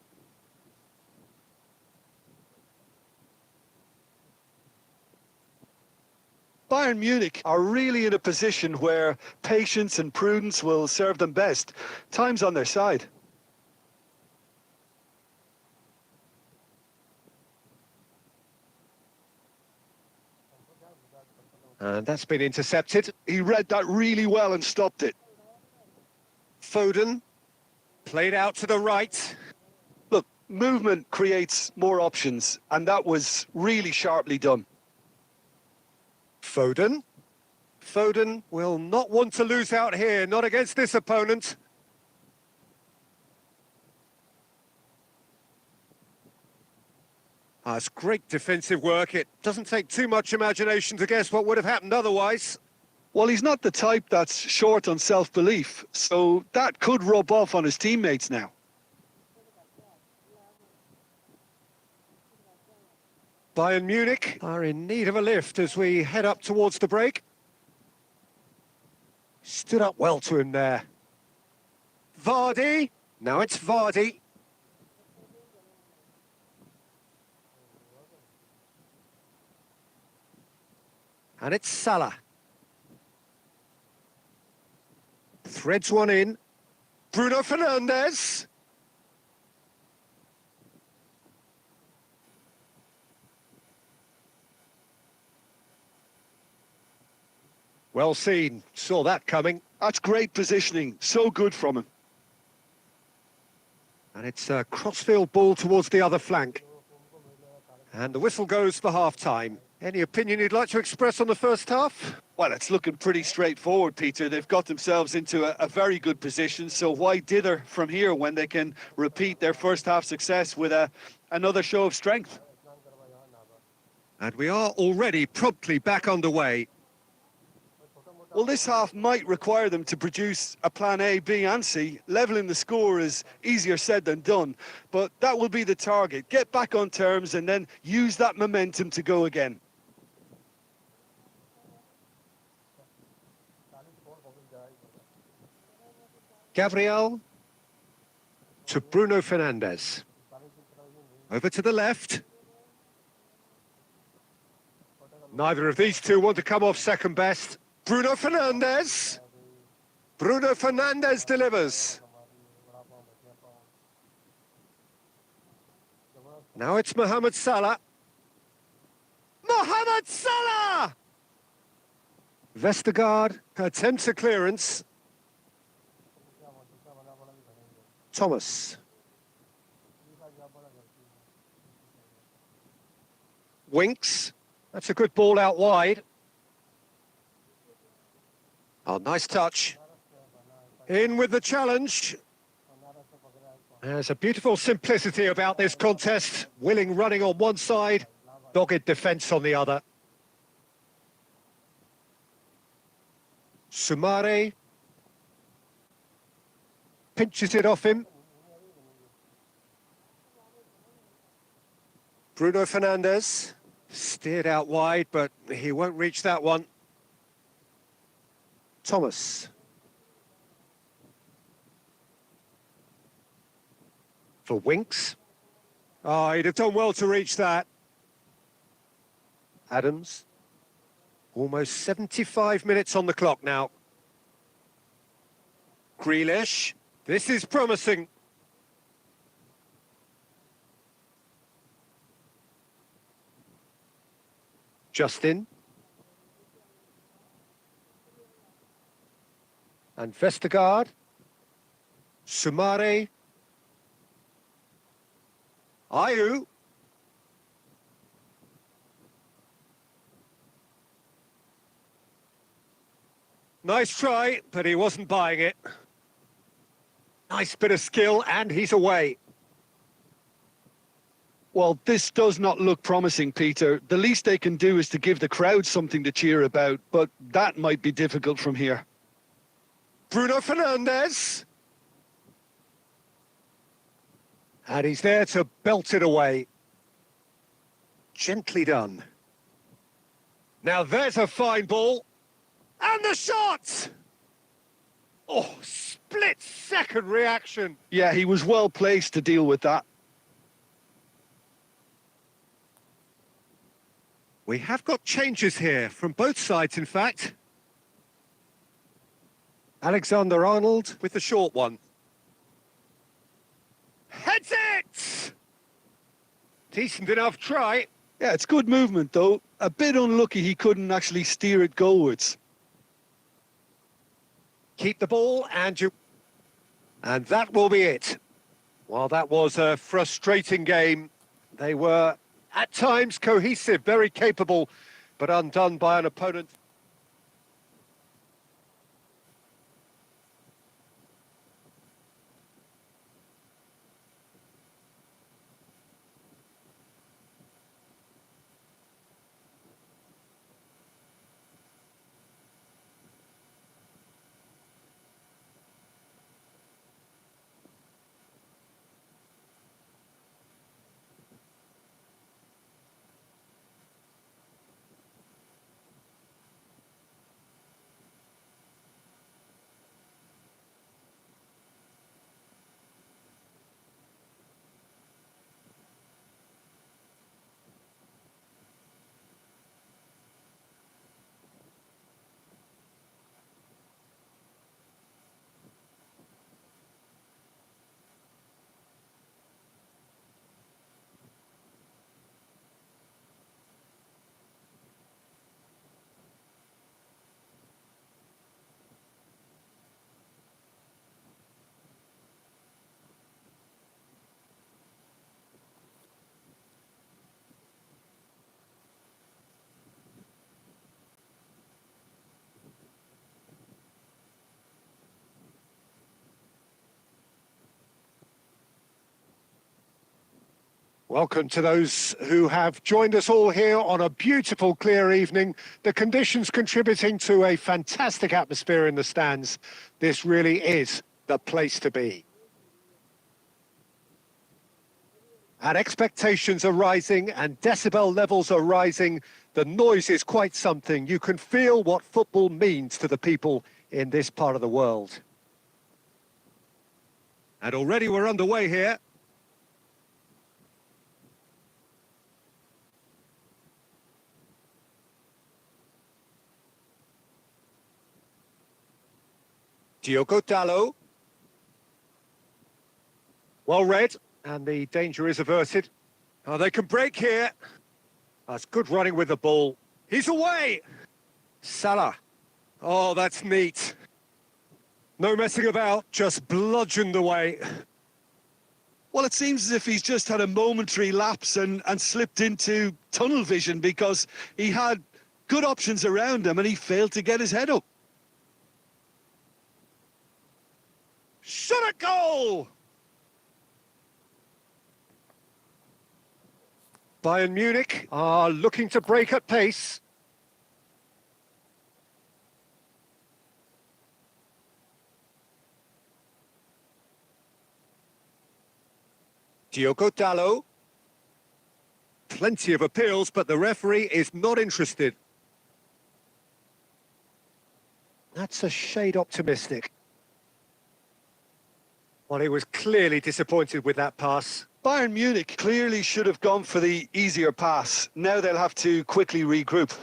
Bayern Munich are really in a position where patience and prudence will serve them best. Time's on their side. And that's been intercepted. He read that really well and stopped it. Foden, played out to the right. Look, movement creates more options, and that was really sharply done. Foden. Foden will not want to lose out here, not against this opponent. That's great defensive work. It doesn't take too much imagination to guess what would have happened otherwise. Well, he's not the type that's short on self-belief, so that could rub off on his teammates now. Bayern Munich are in need of a lift as we head up towards the break. Stood up well to him there. Vardy. Now it's Vardy. And it's Salah. Threads one in. Bruno Fernandes. Well seen. Saw that coming. That's great positioning. So good from him. And it's a crossfield ball towards the other flank. And the whistle goes for half-time. Any opinion you'd like to express on the first half? Well, it's looking pretty straightforward, Peter. They've got themselves into a very good position, so why dither from here when they can repeat their first half success with another show of strength? And we are already promptly back underway. Well, this half might require them to produce a plan A, B and C. Levelling the score is easier said than done, but that will be the target. Get back on terms and then use that momentum to go again. Gabriel to Bruno Fernandes. Over to the left. Neither of these two want to come off second best. Bruno Fernandes. Bruno Fernandes delivers. Now it's Mohamed Salah. Mohamed Salah! Vestergaard attempts a clearance. Thomas. Winks. That's a good ball out wide. Oh, nice touch. In with the challenge. There's a beautiful simplicity about this contest. Willing running on one side, dogged defence on the other. Sumare pinches it off him. Bruno Fernandes steered out wide, but he won't reach that one. Thomas. For Winks. Oh, he'd have done well to reach that. Adams. Almost 75 minutes on the clock now. Grealish. This is promising. Justin. And Vestergaard. Sumare. Ayew. Nice try, but he wasn't buying it. Nice bit of skill, and he's away. Well, this does not look promising, Peter. The least they can do is to give the crowd something to cheer about, but that might be difficult from here. Bruno Fernandes. And he's there to belt it away. Gently done. Now there's a fine ball. And the shot! Oh, split-second reaction. Yeah, he was well placed to deal with that. We have got changes here, from both sides, in fact. Alexander-Arnold with the short one. Heads it! Decent enough try. Yeah, it's good movement, though. A bit unlucky he couldn't actually steer it goalwards. Keep the ball and that will be it. While that was a frustrating game, they were at times cohesive, very capable, but undone by an opponent. Welcome to those who have joined us all here on a beautiful, clear evening. The conditions contributing to a fantastic atmosphere in the stands. This really is the place to be. And expectations are rising and decibel levels are rising. The noise is quite something. You can feel what football means to the people in this part of the world. And already we're underway here. Diogo Dalot. Well read, and the danger is averted. Oh, they can break here. That's good running with the ball. He's away! Salah. Oh, that's neat. No messing about, just bludgeoned away. Well, it seems as if he's just had a momentary lapse and slipped into tunnel vision, because he had good options around him and he failed to get his head up. Shot a goal! Bayern Munich are looking to break at pace. Diogo Dalot. Plenty of appeals, but the referee is not interested. That's a shade optimistic. Well, he was clearly disappointed with that pass. Bayern Munich clearly should have gone for the easier pass. Now they'll have to quickly regroup.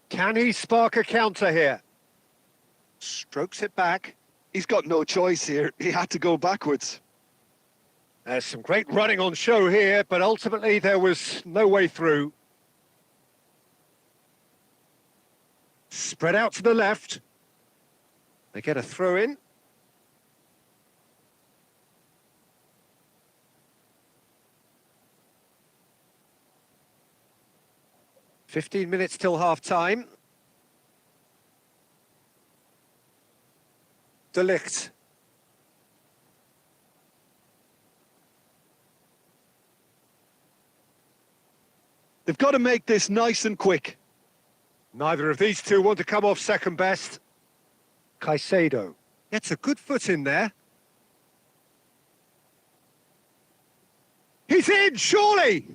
Can he spark a counter here? Strokes it back. He's got no choice here. He had to go backwards. There's some great running on show here, but ultimately there was no way through. Spread out to the left. They get a throw in. "15 minutes till half-time. De Ligt. They've got to make this nice and quick. Neither of these two want to come off second best. Caicedo gets a good foot in there. He's in, surely!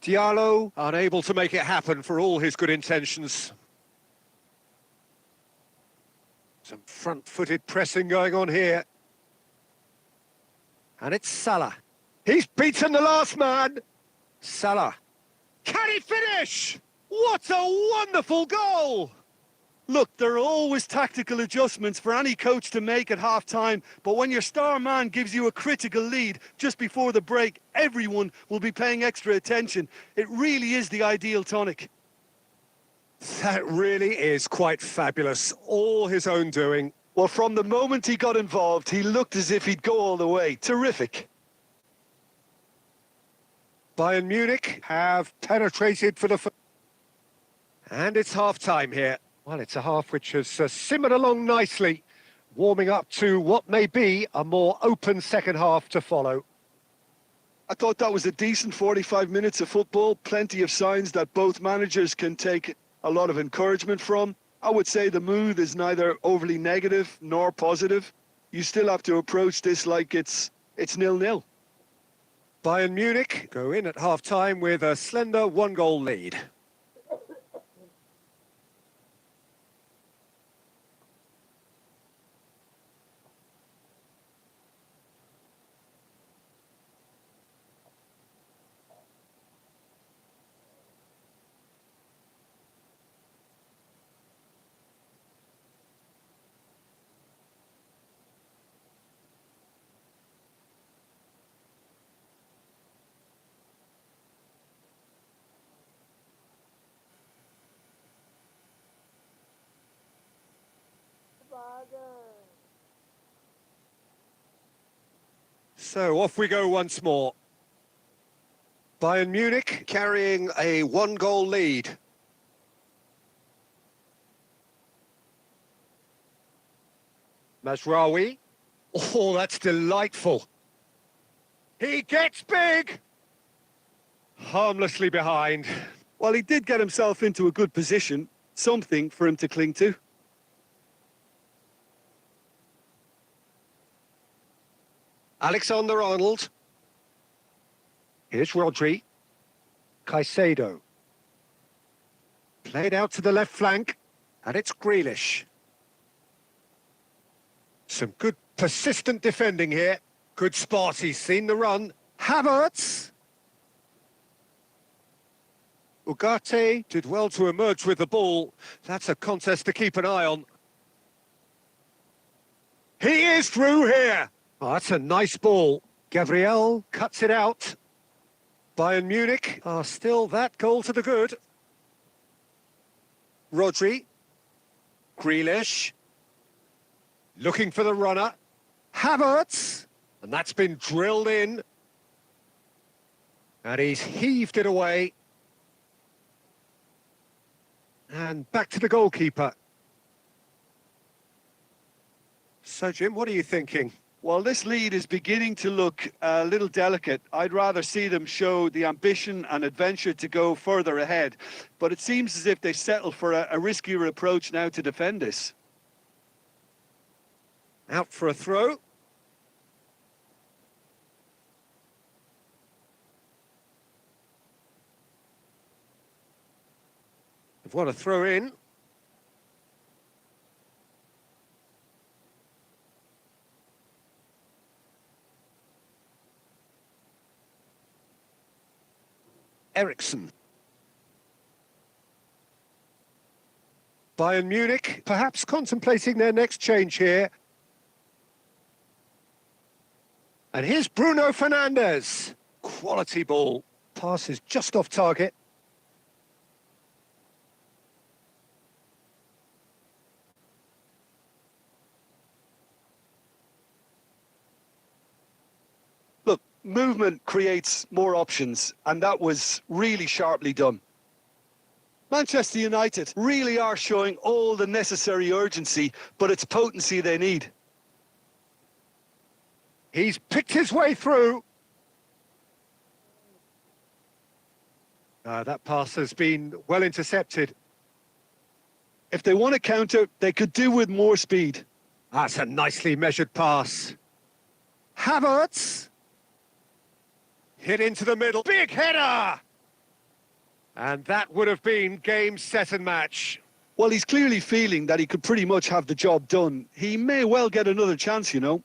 Diallo unable to make it happen for all his good intentions. Some front-footed pressing going on here. And it's Salah. He's beaten the last man. Salah. Can he finish? What a wonderful goal! Look, there are always tactical adjustments for any coach to make at half-time, but when your star man gives you a critical lead just before the break, everyone will be paying extra attention. It really is the ideal tonic. That really is quite fabulous. All his own doing. Well, from the moment he got involved, he looked as if he'd go all the way. Terrific. Bayern Munich have penetrated for the first. And it's half-time here. Well, it's a half which has simmered along nicely, warming up to what may be a more open second half to follow. I thought that was a decent 45 minutes of football. Plenty of signs that both managers can take a lot of encouragement from. I would say the mood is neither overly negative nor positive. You still have to approach this like it's 0-0. Bayern Munich go in at half-time with a slender one-goal lead. So off we go once more. Bayern Munich carrying a one-goal lead. Mazraoui. Oh, that's delightful. He gets big. Harmlessly behind. Well, he did get himself into a good position. Something for him to cling to. Alexander-Arnold. Here's Rodri. Caicedo. Played out to the left flank, and it's Grealish. Some good persistent defending here. Good spot, he's seen the run. Havertz. Ugarte did well to emerge with the ball. That's a contest to keep an eye on. He is through here. Oh, that's a nice ball. Gabriel cuts it out. Bayern Munich are still that goal to the good. Rodri. Grealish. Looking for the runner. Havertz. And that's been drilled in. And he's heaved it away. And back to the goalkeeper. So, Jim, what are you thinking? Well, this lead is beginning to look a little delicate. I'd rather see them show the ambition and adventure to go further ahead. But it seems as if they settle for a riskier approach now to defend this. Out for a throw. They've won a throw in. Eriksson. Bayern Munich perhaps contemplating their next change here. And here's Bruno Fernandes. Quality ball. Pass is just off target. Look, movement creates more options, and that was really sharply done. Manchester United really are showing all the necessary urgency, but it's potency they need. He's picked his way through. That pass has been well intercepted. If they want to counter, they could do with more speed. That's a nicely measured pass. Havertz. Hit into the middle. Big header! And that would have been game, set and match. Well, he's clearly feeling that he could pretty much have the job done. He may well get another chance, you know.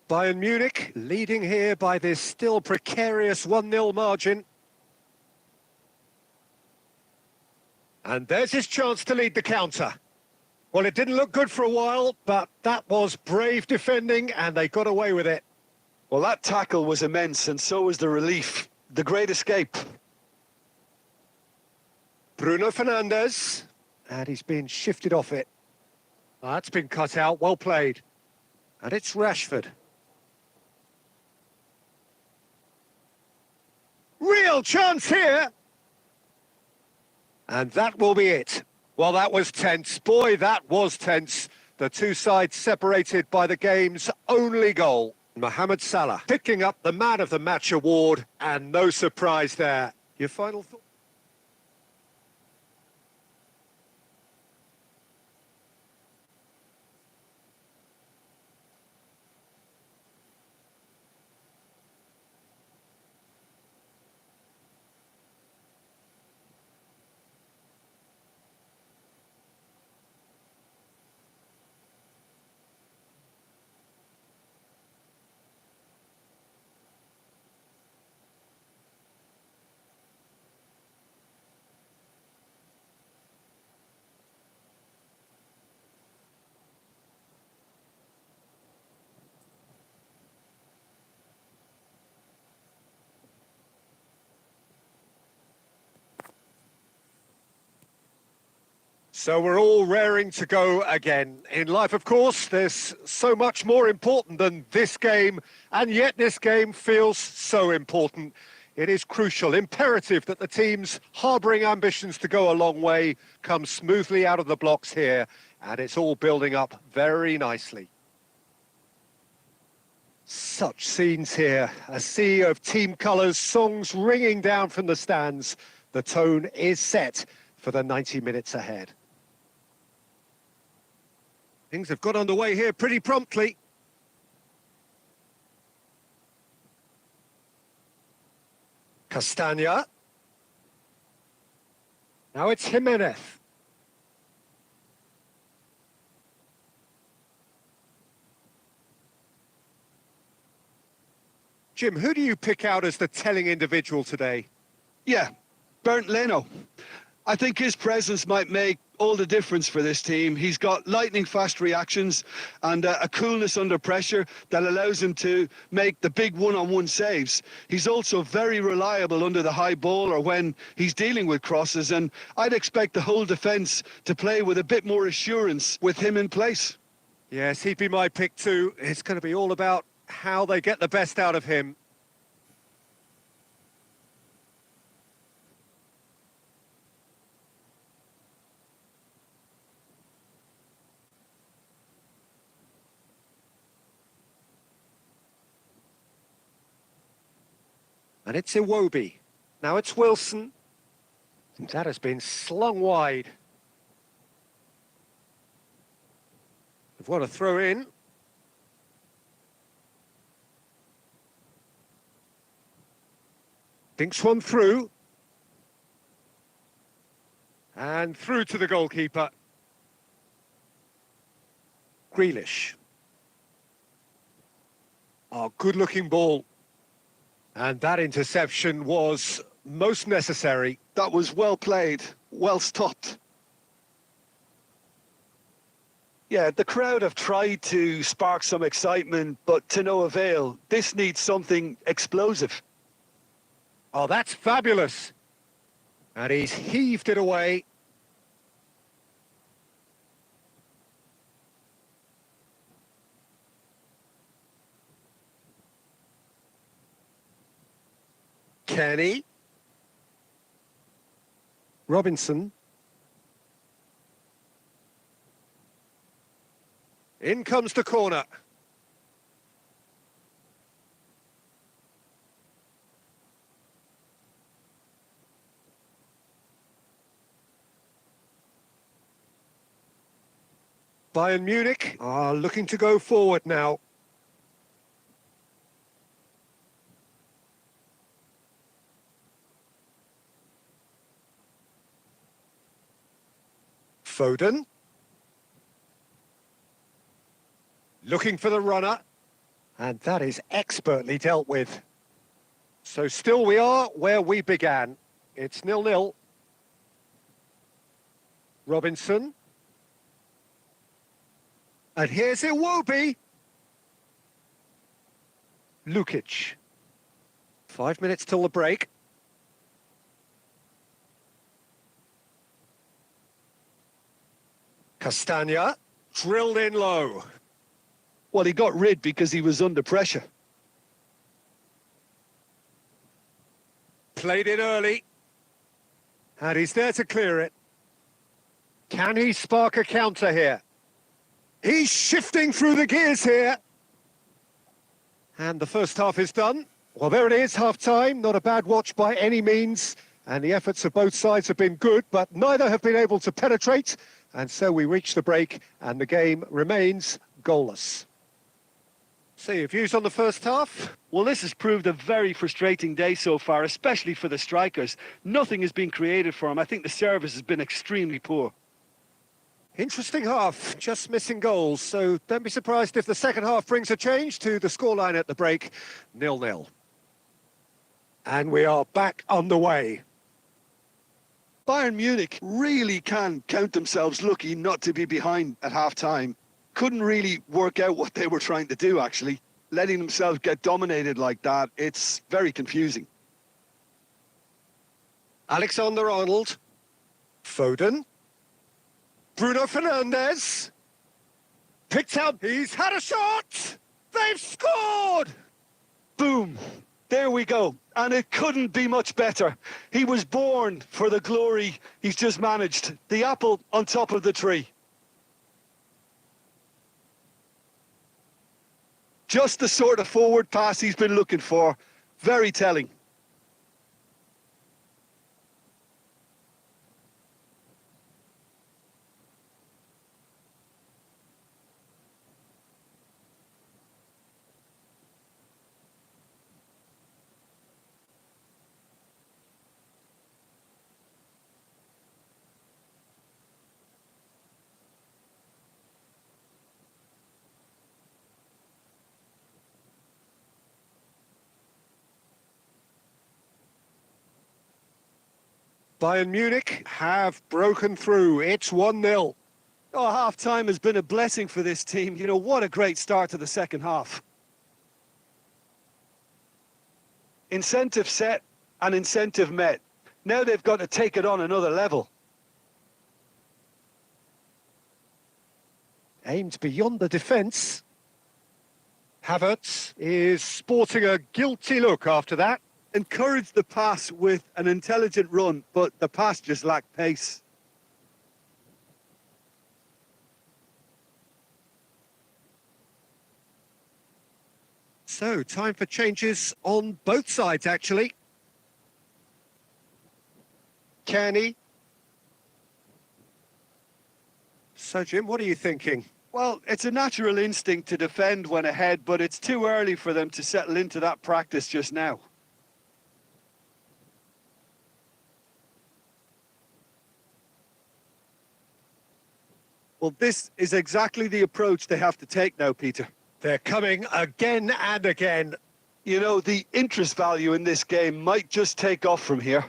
Bayern Munich leading here by this still precarious 1-0 margin. And there's his chance to lead the counter. Well, it didn't look good for a while, but that was brave defending, and they got away with it. Well, that tackle was immense, and so was the relief. The great escape. Bruno Fernandes, and he's been shifted off it. That's been cut out, well played. And it's Rashford. Real chance here! And that will be it. Well, that was tense. Boy, that was tense. The two sides separated by the game's only goal. Mohamed Salah picking up the Man of the Match award, and no surprise there. Your final thought? So we're all raring to go again. In life, of course, there's so much more important than this game, and yet this game feels so important. It is crucial, imperative that the teams harbouring ambitions to go a long way come smoothly out of the blocks here, and it's all building up very nicely. Such scenes here, a sea of team colours, songs ringing down from the stands. The tone is set for the 90 minutes ahead. Things have got underway here pretty promptly. Castagna. Now it's Jimenez. Jim, who do you pick out as the telling individual today? Yeah, Bernd Leno. I think his presence might make all the difference for this team. He's got lightning fast reactions and a coolness under pressure that allows him to make the big one-on-one saves. He's also very reliable under the high ball or when he's dealing with crosses, and I'd expect the whole defence to play with a bit more assurance with him in place. Yes, he'd be my pick too. It's going to be all about how they get the best out of him. And it's Iwobi. Now it's Wilson. That has been slung wide. They've got a throw in. Dinks one through. And through to the goalkeeper. Grealish. Oh, good-looking ball. And that interception was most necessary. That was well played, well stopped. Yeah, the crowd have tried to spark some excitement, but to no avail. This needs something explosive. Oh, that's fabulous. And he's heaved it away. Kenny. Robinson. In comes the corner. Bayern Munich are looking to go forward now. Foden. Looking for the runner. And that is expertly dealt with. So still we are where we began. It's 0-0. Robinson. And here's Iwobi. Lukic. 5 minutes till the break. Castagna, drilled in low. Well, he got rid because he was under pressure. Played in early. And he's there to clear it. Can he spark a counter here? He's shifting through the gears here. And the first half is done. Well, there it is, half-time. Not a bad watch by any means. And the efforts of both sides have been good, but neither have been able to penetrate. And so we reach the break, and the game remains goalless. So your views on the first half? Well, this has proved a very frustrating day so far, especially for the strikers. Nothing has been created for them. I think the service has been extremely poor. Interesting half, just missing goals. So don't be surprised if the second half brings a change to the scoreline at the break, 0-0. And we are back on the way. Bayern Munich really can count themselves lucky not to be behind at half-time. Couldn't really work out what they were trying to do, actually. Letting themselves get dominated like that, it's very confusing. Alexander-Arnold. Foden. Bruno Fernandes. Picked up. He's had a shot. They've scored. Boom. There we go. And it couldn't be much better. He was born for the glory he's just managed. The apple on top of the tree. Just the sort of forward pass he's been looking for. Very telling. Bayern Munich have broken through. It's 1-0. Oh, half-time has been a blessing for this team. You know, what a great start to the second half. Incentive set and incentive met. Now they've got to take it on another level. Aimed beyond the defence. Havertz is sporting a guilty look after that. Encouraged the pass with an intelligent run, but the pass just lacked pace. So, time for changes on both sides, actually. Kenny. So, Jim, what are you thinking? Well, it's a natural instinct to defend when ahead, but it's too early for them to settle into that practice just now. Well, this is exactly the approach they have to take now, Peter. They're coming again and again. You know, the interest value in this game might just take off from here.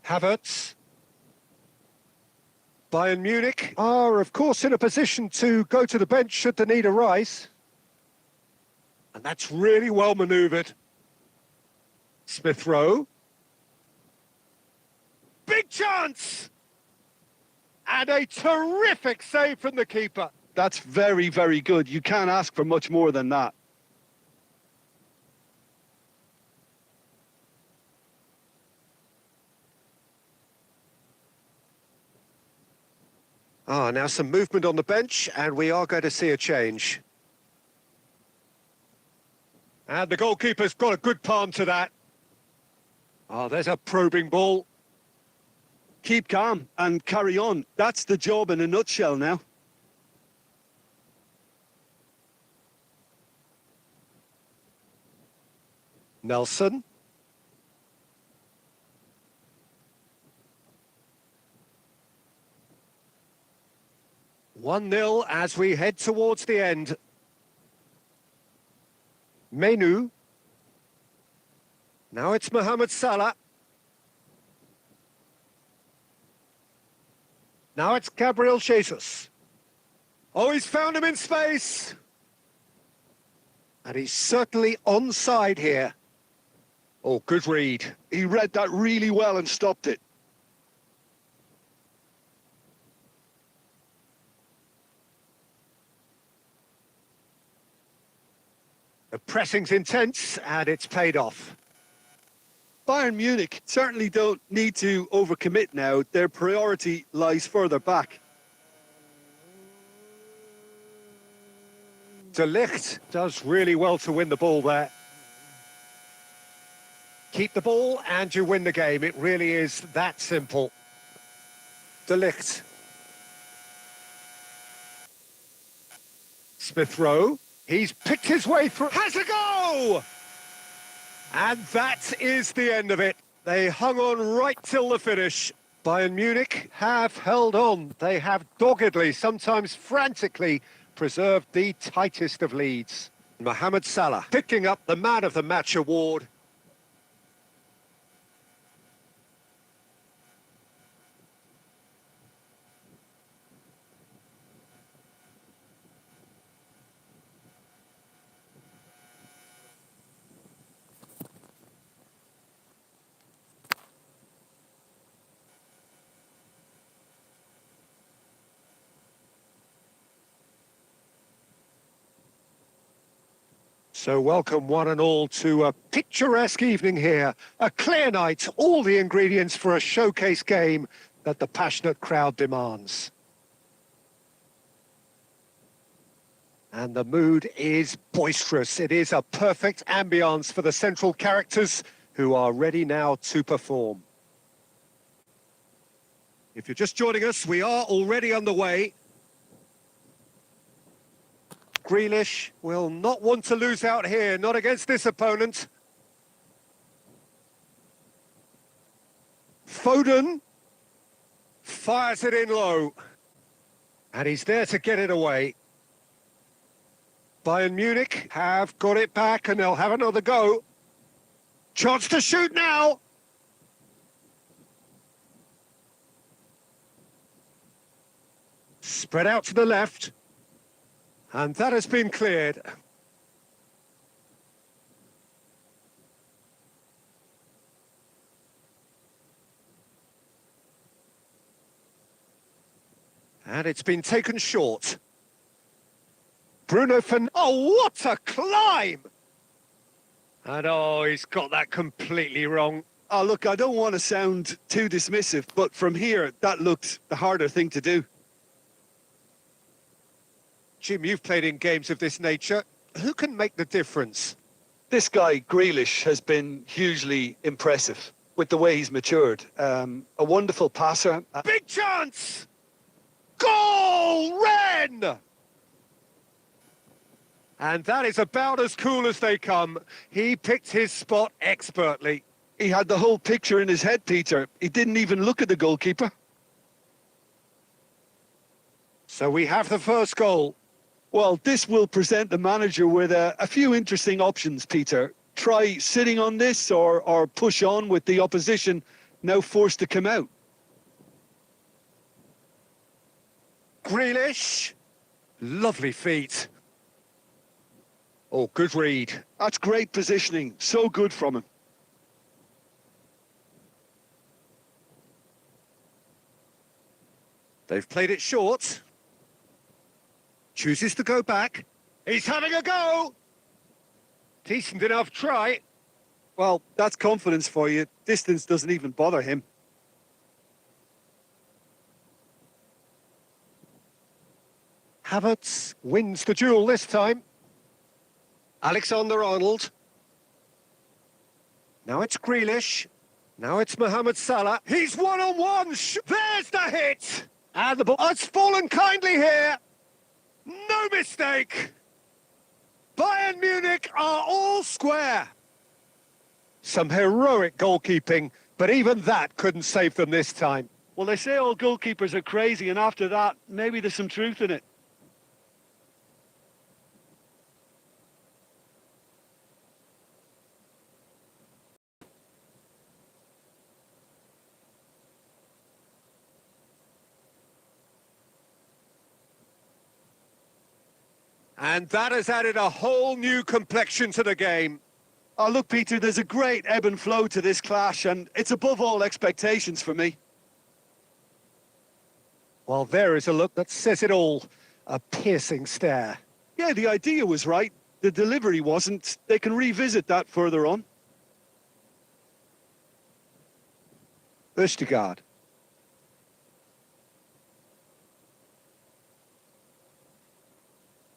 Havertz. Bayern Munich are, of course, in a position to go to the bench should the need arise. And that's really well manoeuvred. Smith Rowe. Big chance! And a terrific save from the keeper. That's very, very good. You can't ask for much more than that. Now some movement on the bench, and we are going to see a change. And the goalkeeper's got a good palm to that. There's a probing ball. Keep calm and carry on. That's the job in a nutshell now. Nelson. One-nil as we head towards the end. Menu. Now it's Mohamed Salah. Now it's Gabriel Jesus. Oh, he's found him in space. And he's certainly onside here. Oh, good read. He read that really well and stopped it. The pressing's intense, and it's paid off. Bayern Munich certainly don't need to overcommit now. Their priority lies further back. De Ligt does really well to win the ball there. Keep the ball and you win the game. It really is that simple. De Ligt. Smith Rowe. He's picked his way through. Has a go! And that is the end of it. They hung on right till the finish. Bayern Munich have held on. They have doggedly, sometimes frantically, preserved the tightest of leads. Mohamed Salah picking up the Man of the Match award. So welcome one and all to a picturesque evening here. A clear night, all the ingredients for a showcase game that the passionate crowd demands. And the mood is boisterous. It is a perfect ambience for the central characters who are ready now to perform. If you're just joining us, we are already underway. Grealish will not want to lose out here, not against this opponent. Foden fires it in low. And he's there to get it away. Bayern Munich have got it back and they'll have another go. Chance to shoot now. Spread out to the left. And that has been cleared. And it's been taken short. Bruno Fernandes. Oh, what a climb! And oh, he's got that completely wrong. Oh, look, I don't want to sound too dismissive, but from here, that looked the harder thing to do. Jim, you've played in games of this nature. Who can make the difference? This guy, Grealish, has been hugely impressive with the way he's matured. A wonderful passer. Big chance! Goal, Ren! And that is about as cool as they come. He picked his spot expertly. He had the whole picture in his head, Peter. He didn't even look at the goalkeeper. So we have the first goal. Well, this will present the manager with a few interesting options, Peter. Try sitting on this or push on with the opposition now forced to come out. Grealish. Lovely feet. Oh, good read. That's great positioning. So good from him. They've played it short. Chooses to go back. He's having a go. Decent enough try. Well, that's confidence for you. Distance doesn't even bother him. Havertz wins the duel this time. Alexander-Arnold. Now it's Grealish. Now it's Mohamed Salah. He's one-on-one. There's the hit. And the ball has fallen kindly here. No mistake. Bayern Munich are all square. Some heroic goalkeeping, but even that couldn't save them this time. Well, they say all goalkeepers are crazy, and after that, maybe there's some truth in it. And that has added a whole new complexion to the game. Oh, look, Peter, there's a great ebb and flow to this clash, and it's above all expectations for me. Well, there is a look that says it all. A piercing stare. Yeah, the idea was right. The delivery wasn't. They can revisit that further on. Østegard.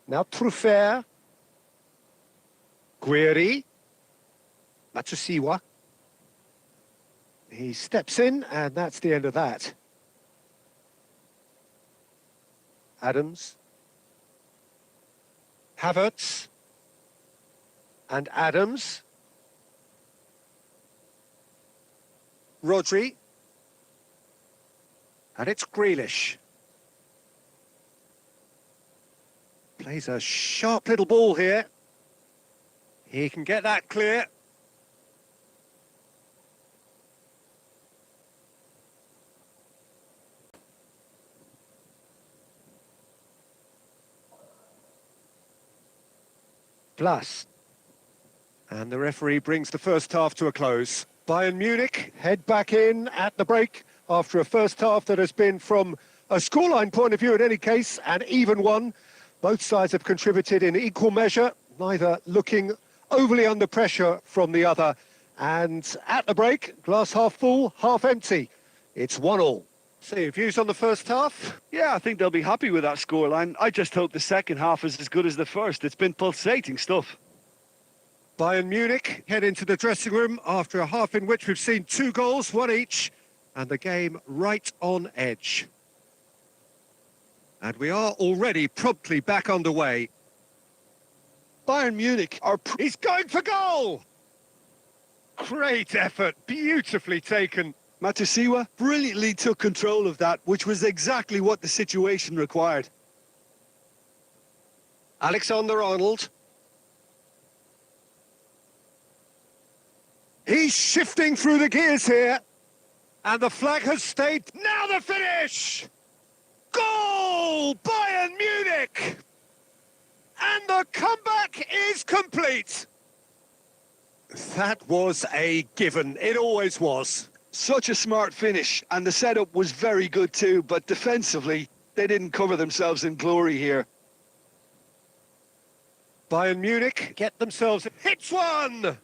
Now Truffert. Guiri. Matsusiwa. He steps in, and that's the end of that. Adams. Havertz. And Adams. Rodri. And it's Grealish. Plays a sharp little ball here. He can get that clear. Plus. And the referee brings the first half to a close. Bayern Munich head back in at the break after a first half that has been, from a scoreline point of view in any case, an even one. Both sides have contributed in equal measure, neither looking overly under pressure from the other. And at the break, glass half full, half empty. It's 1-1. So your views on the first half? Yeah, I think they'll be happy with that scoreline. I just hope the second half is as good as the first. It's been pulsating stuff. Bayern Munich head into the dressing room after a half in which we've seen 2 goals, 1 each, and the game right on edge. And we are already promptly back underway. Bayern Munich are... He's going for goal! Great effort, beautifully taken. Matsusiwa brilliantly took control of that, which was exactly what the situation required. Alexander-Arnold. He's shifting through the gears here. And the flag has stayed. Now the finish! Goal! Bayern Munich! And the comeback is complete. That was a given. It always was. Such a smart finish, and the setup was very good too, but defensively, they didn't cover themselves in glory here. Bayern Munich get themselves... Hits one!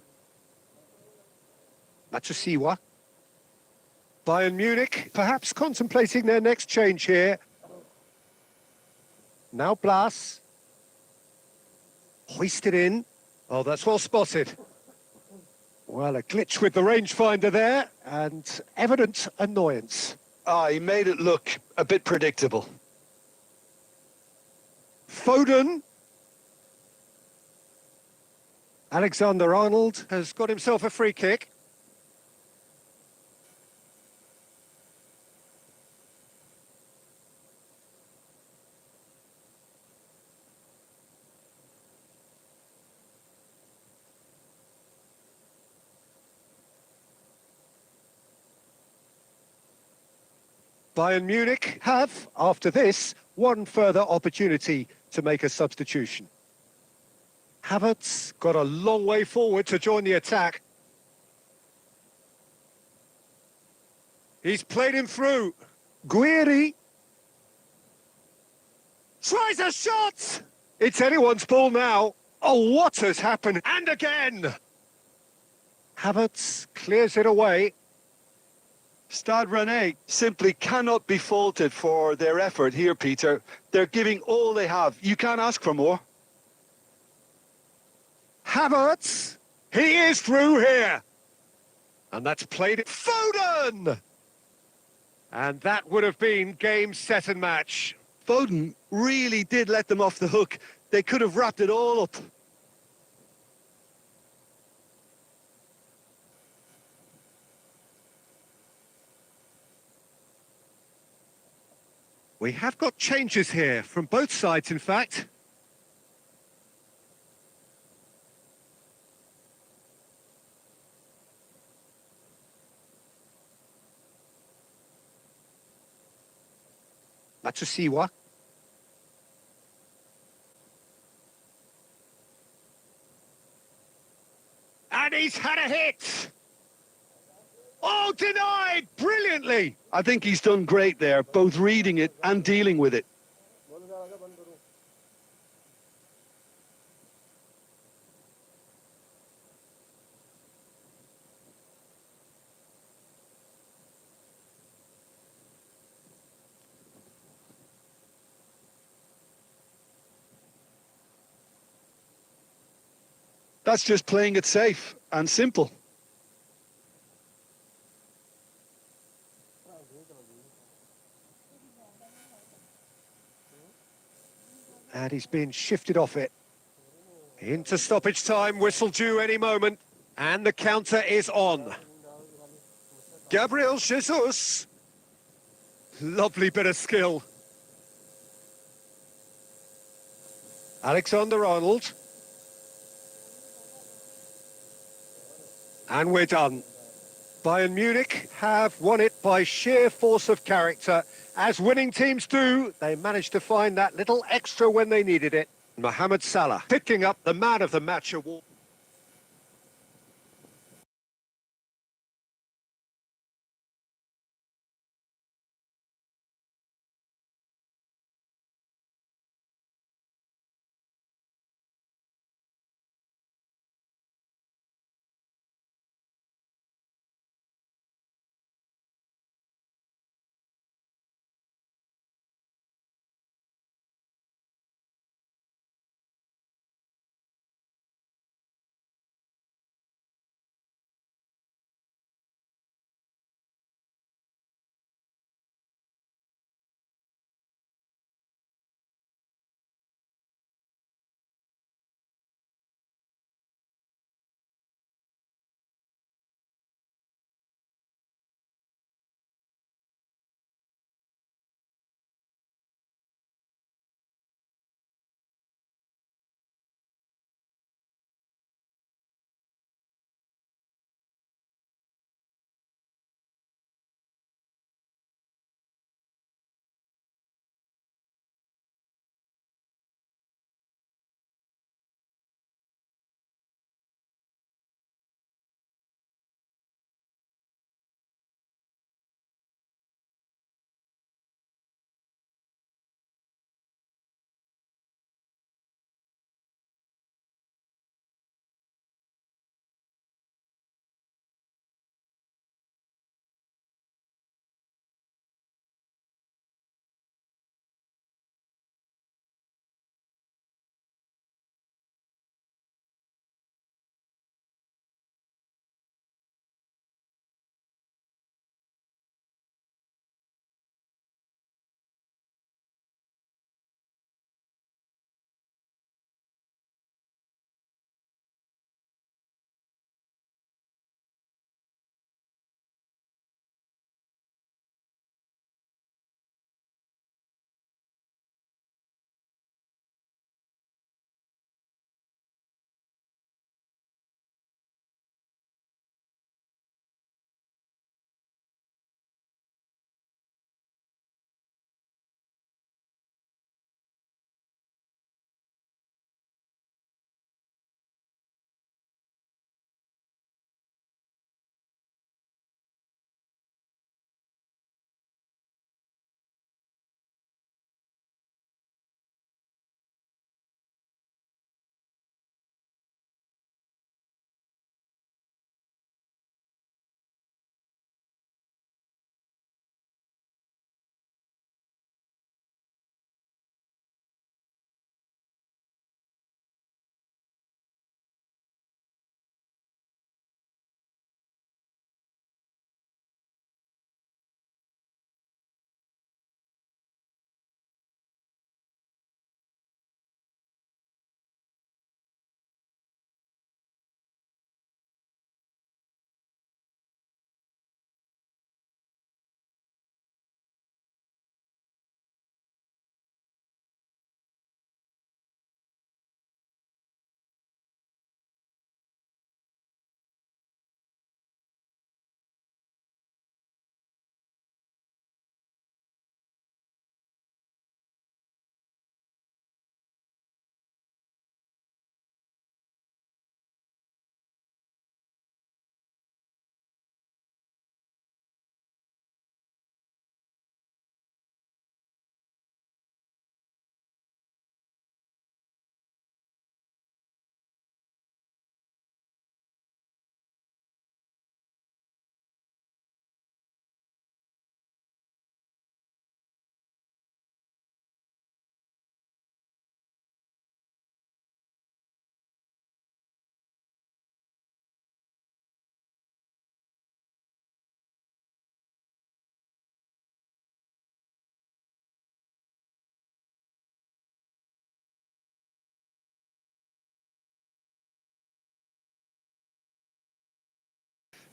Matsusiwa. Bayern Munich perhaps contemplating their next change here. Now Blas. Hoisted in. Oh, that's well spotted. Well, a glitch with the rangefinder there, and evident annoyance. He made it look a bit predictable. Foden. Alexander-Arnold has got himself a free kick. Bayern Munich have, after this, one further opportunity to make a substitution. Havertz got a long way forward to join the attack. He's played him through. Guiri tries a shot! It's anyone's ball now. Oh, what has happened? And again! Havertz clears it away. Stade Rennais simply cannot be faulted for their effort here, Peter. They're giving all they have. You can't ask for more. Havertz, he is through here. And that's played it. Foden! And that would have been game, set and match. Foden really did let them off the hook. They could have wrapped it all up. We have got changes here from both sides, in fact. Matsusiwa. And he's had a hit! Oh, denied brilliantly! I think he's done great there, both reading it and dealing with it. That's just playing it safe and simple. And he's been shifted off it. Into stoppage time, whistle due any moment. And the counter is on. Gabriel Jesus. Lovely bit of skill. Alexander-Arnold. And we're done. Bayern Munich have won it by sheer force of character. As winning teams do, they managed to find that little extra when they needed it. Mohamed Salah picking up the Man of the Match award.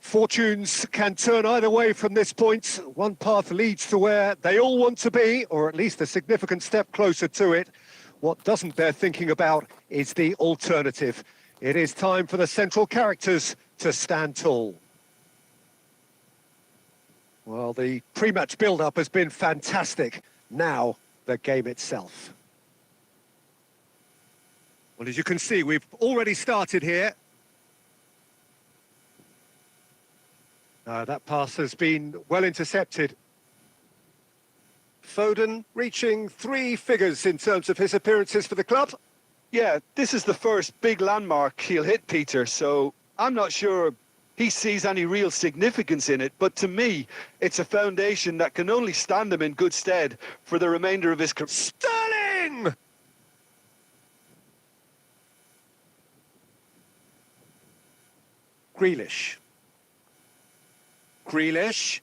Fortunes can turn either way from this point. One path leads to where they all want to be, or at least a significant step closer to it. What doesn't bear thinking about is the alternative. It is time for the central characters to stand tall. Well, the pre-match build-up has been fantastic. Now, the game itself. Well, as you can see, we've already started here. That pass has been well intercepted. Foden reaching 3 figures in terms of his appearances for the club. Yeah, this is the first big landmark he'll hit, Peter, so I'm not sure he sees any real significance in it, but to me, it's a foundation that can only stand him in good stead for the remainder of his career. Sterling! Grealish.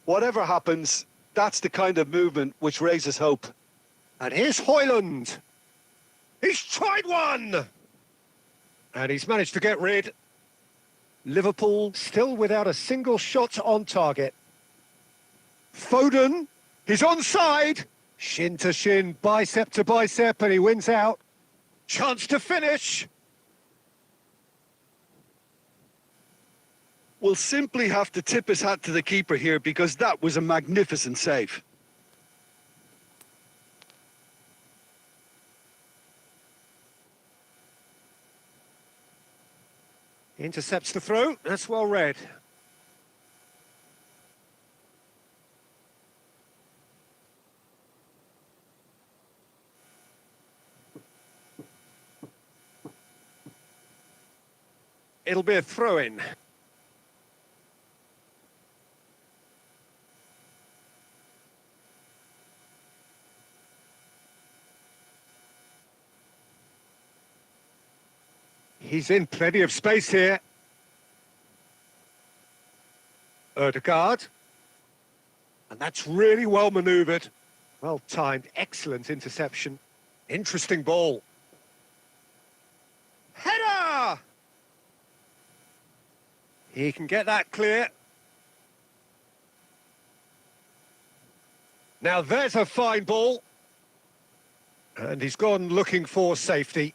Whatever happens, that's the kind of movement which raises hope. And here's Højlund. He's tried one! And he's managed to get rid. Liverpool still without a single shot on target. Foden, he's onside. Shin to shin, bicep to bicep, and he wins out. Chance to finish. We'll simply have to tip his hat to the keeper here because that was a magnificent save. Intercepts the throw. That's well read. It'll be a throw-in. He's in plenty of space here. Ødegaard. And that's really well manoeuvred. Well timed, excellent interception. Interesting ball. Header! He can get that clear. Now there's a fine ball. And he's gone looking for safety.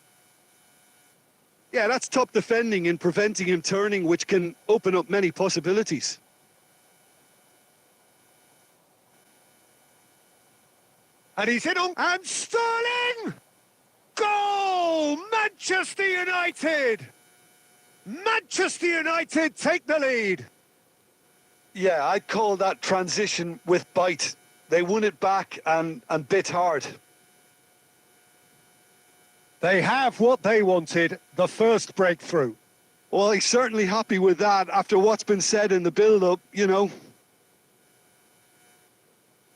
Yeah, that's top defending in preventing him turning, which can open up many possibilities. And he's in on... And Sterling! Goal! Manchester United! Manchester United take the lead. Yeah, I'd call that transition with bite. They won it back and bit hard. They have what they wanted, the first breakthrough. Well, he's certainly happy with that after what's been said in the build-up, you know.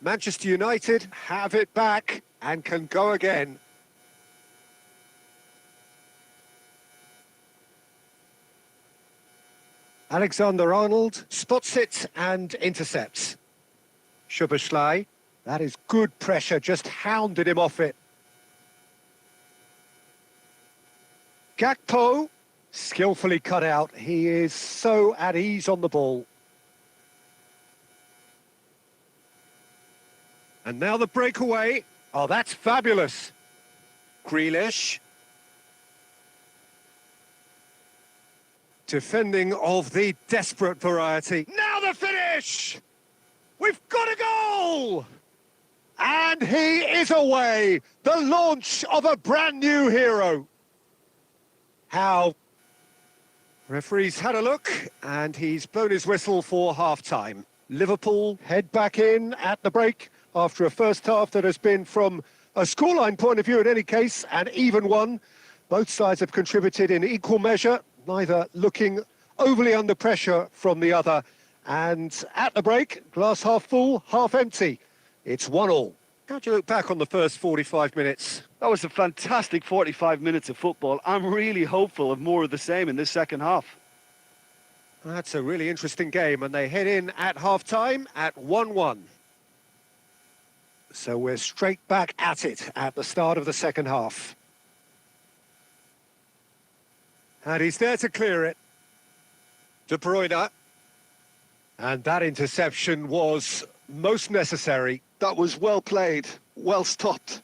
Manchester United have it back and can go again. Alexander-Arnold spots it and intercepts. Szoboszlai, that is good pressure, just hounded him off it. Gakpo, skillfully cut out. He is so at ease on the ball. And now the breakaway. Oh, that's fabulous. Grealish. Defending of the desperate variety. Now the finish! We've got a goal! And he is away. The launch of a brand new hero. How? Referee's had a look and he's blown his whistle for half-time. Liverpool head back in at the break after a first half that has been, from a scoreline point of view in any case, an even one. Both sides have contributed in equal measure, neither looking overly under pressure from the other. And at the break, glass half full, half empty. It's 1-1. How do you look back on the first 45 minutes? That was a fantastic 45 minutes of football. I'm really hopeful of more of the same in this second half. That's a really interesting game, and they head in at half-time at 1-1. So we're straight back at it at the start of the second half. And he's there to clear it. De Bruyne. And that interception was most necessary. That was well played, well stopped.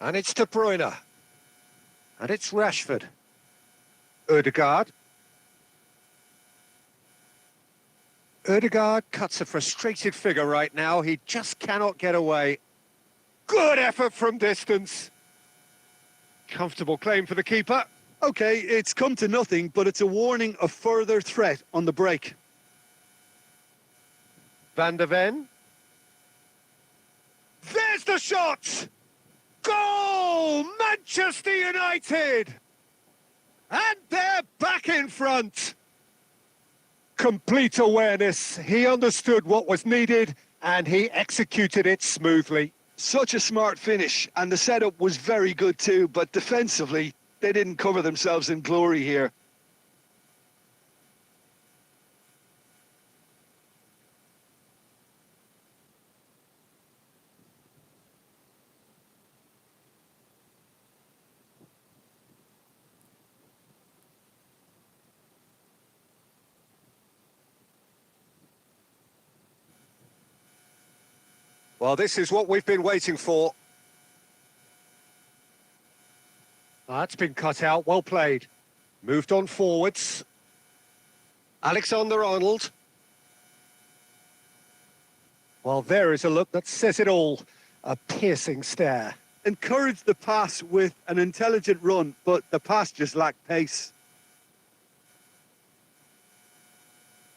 And it's De Bruyne. And it's Rashford. Ødegaard. Ødegaard cuts a frustrated figure right now. He just cannot get away. Good effort from distance. Comfortable claim for the keeper. Okay, it's come to nothing, but it's a warning of further threat on the break. Van der Ven. There's the shot! Goal! Manchester United! And they're back in front. Complete awareness. He understood what was needed and he executed it smoothly. Such a smart finish, and the setup was very good too, but defensively, they didn't cover themselves in glory here. Well, this is what we've been waiting for. That's been cut out, well played. Moved on forwards. Alexander-Arnold. Well, there is a look that says it all. A piercing stare. Encouraged the pass with an intelligent run, but the pass just lacked pace.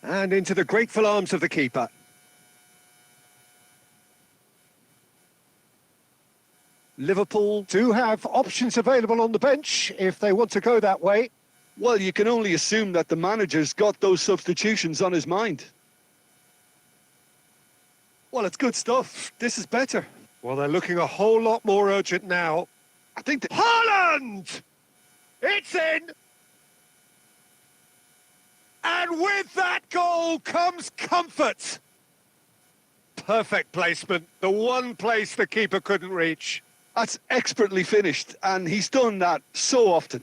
And into the grateful arms of the keeper. Liverpool do have options available on the bench if they want to go that way. Well, you can only assume that the manager's got those substitutions on his mind. Well, it's good stuff. This is better. Well, they're looking a whole lot more urgent now. I think that... Haaland! It's in! And with that goal comes comfort. Perfect placement. The one place the keeper couldn't reach. That's expertly finished, and he's done that so often.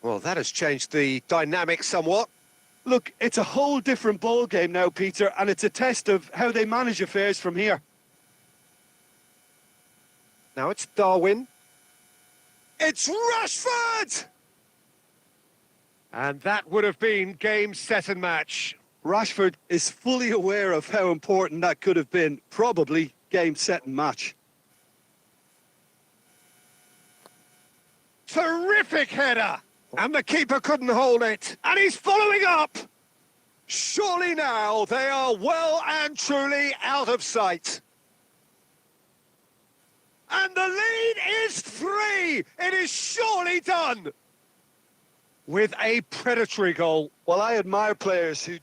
Well, that has changed the dynamic somewhat. Look, it's a whole different ball game now, Peter, and it's a test of how they manage affairs from here. Now it's Darwin. It's Rashford! And that would have been game, set and match. Rashford is fully aware of how important that could have been. Probably game, set and match. Terrific header! And the keeper couldn't hold it. And he's following up! Surely now they are well and truly out of sight. And the lead is 3! It is surely done! With a predatory goal. Well, I admire players who...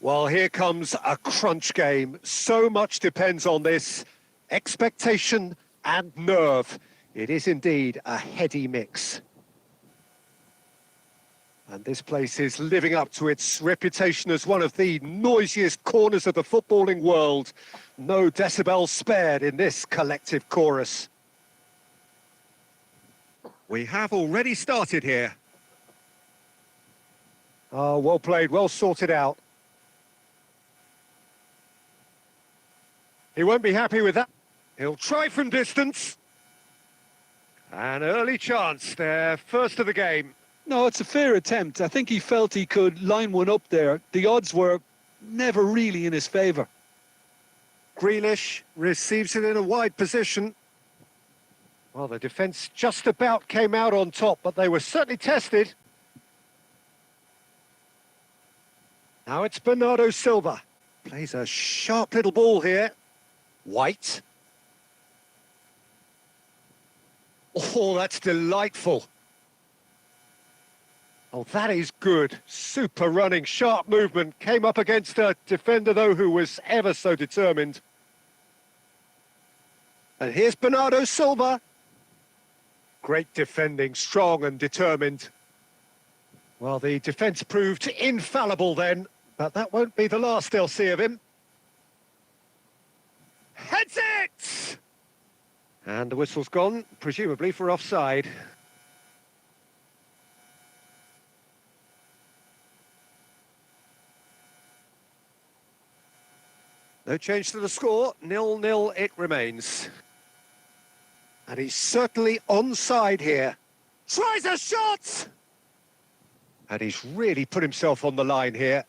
Well, here comes a crunch game. So much depends on this. Expectation and nerve. It is indeed a heady mix. And this place is living up to its reputation as one of the noisiest corners of the footballing world. No decibels spared in this collective chorus. We have already started here. Oh, well played, well sorted out. He won't be happy with that. He'll try from distance. An early chance there, first of the game. No, it's a fair attempt. I think he felt he could line one up there. The odds were never really in his favour. Grealish receives it in a wide position. Well, the defence just about came out on top, but they were certainly tested. Now it's Bernardo Silva. Plays a sharp little ball here. White. Oh, that's delightful. Oh, that is good. Super running, sharp movement. Came up against a defender, though, who was ever so determined. And here's Bernardo Silva. Great defending, strong and determined. Well, the defence proved infallible then, but that won't be the last they'll see of him. Heads it! And the whistle's gone, presumably for offside. No change to the score, 0-0 it remains. And he's certainly onside here. Tries a shot! And he's really put himself on the line here.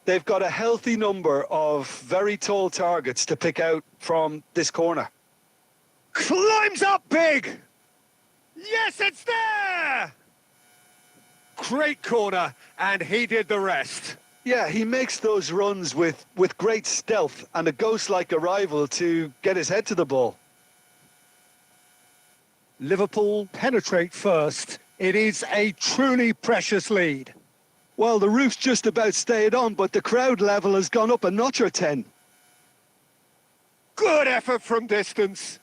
They've got a healthy number of very tall targets to pick out from this corner. Climbs up big! Yes, it's there! Great corner, and he did the rest. Yeah, he makes those runs with great stealth and a ghost-like arrival to get his head to the ball. Liverpool penetrate first. It is a truly precious lead. Well, the roof's just about stayed on, but the crowd level has gone up a notch or 10. Good effort from distance.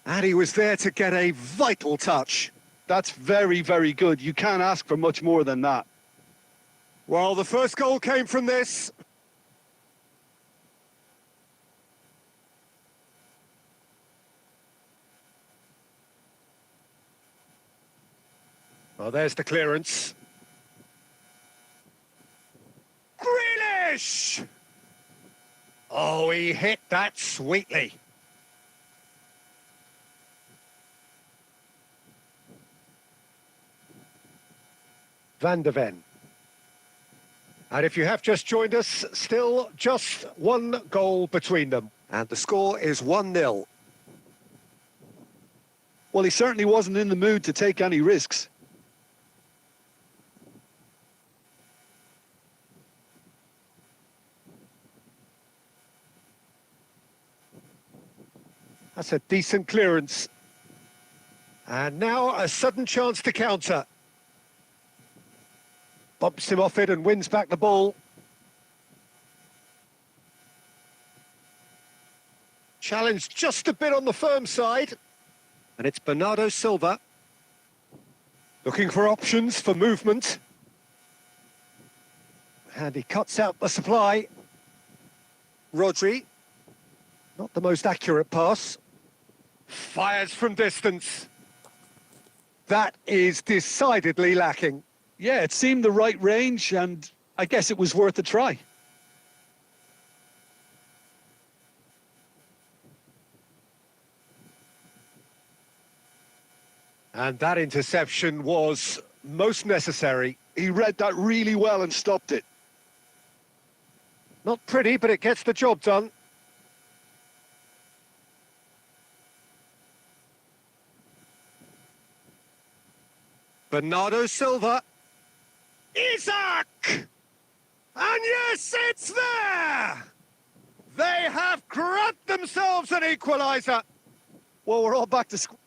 And he was there to get a vital touch. That's very, very good. You can't ask for much more than that. Well, the first goal came from this. Well, there's the clearance. Grealish! Oh, he hit that sweetly. Van de Ven. And if you have just joined us, still just one goal between them. And the score is 1-0. Well, he certainly wasn't in the mood to take any risks. That's a decent clearance. And now a sudden chance to counter. Bumps him off it and wins back the ball. Challenged just a bit on the firm side. And it's Bernardo Silva. Looking for options for movement. And he cuts out the supply. Rodri. Not the most accurate pass. Fires from distance. That is decidedly lacking. Yeah, it seemed the right range, and I guess it was worth a try. And that interception was most necessary. He read that really well and stopped it. Not pretty, but it gets the job done. Bernardo Silva. Isaac! And yes, it's there! They have grabbed themselves an equaliser. Well, we're all back to square.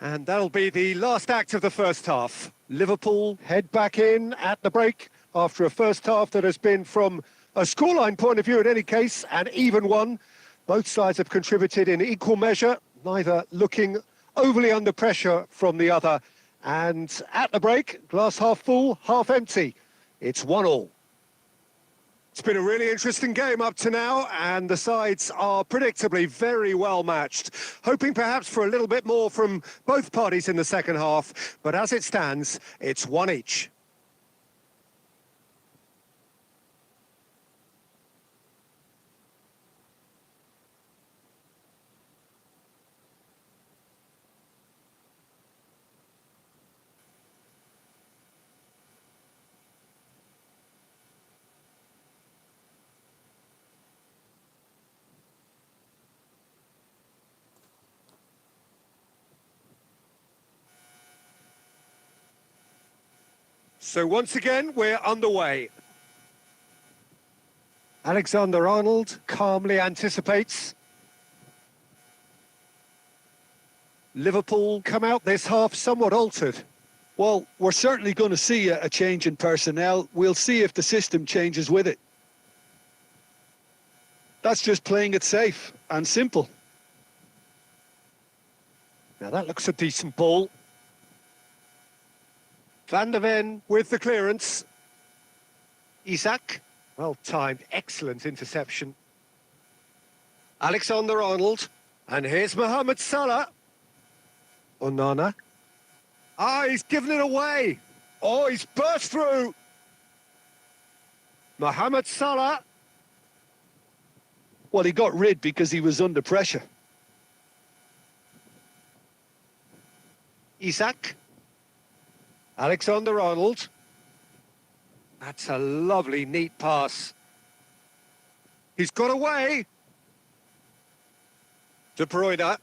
And that'll be the last act of the first half. Liverpool head back in at the break after a first half that has been, from a scoreline point of view in any case, an even one. Both sides have contributed in equal measure, neither looking overly under pressure from the other. And at the break, glass half full, half empty. It's 1-1. It's been a really interesting game up to now, and the sides are predictably very well matched. Hoping perhaps for a little bit more from both parties in the second half, but as it stands, it's one each. So once again, we're underway. Alexander-Arnold calmly anticipates. Liverpool come out this half somewhat altered. Well, we're certainly going to see a change in personnel. We'll see if the system changes with it. That's just playing it safe and simple. Now that looks a decent ball. Van der Ven with the clearance. Isak, well timed, excellent interception. Alexander-Arnold, and here's Mohamed Salah. Onana. Ah, he's given it away. Oh, he's burst through. Mohamed Salah. Well, he got rid because he was under pressure. Isak. Alexander-Arnold. That's a lovely, neat pass. He's got away. De Bruyne.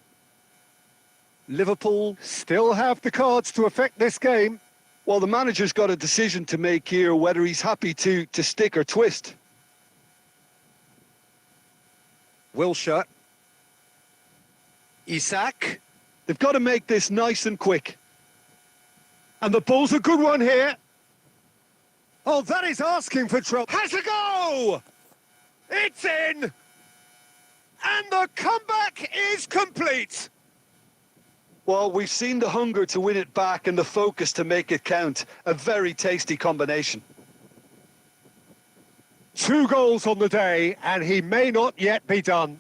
Liverpool still have the cards to affect this game. Well, the manager's got a decision to make here, whether he's happy to stick or twist. Wilshere. Isak. They've got to make this nice and quick. And the ball's a good one here. Oh, that is asking for trouble. Has a go! It's in! And the comeback is complete. Well, we've seen the hunger to win it back and the focus to make it count. A very tasty combination. 2 goals on the day, and he may not yet be done.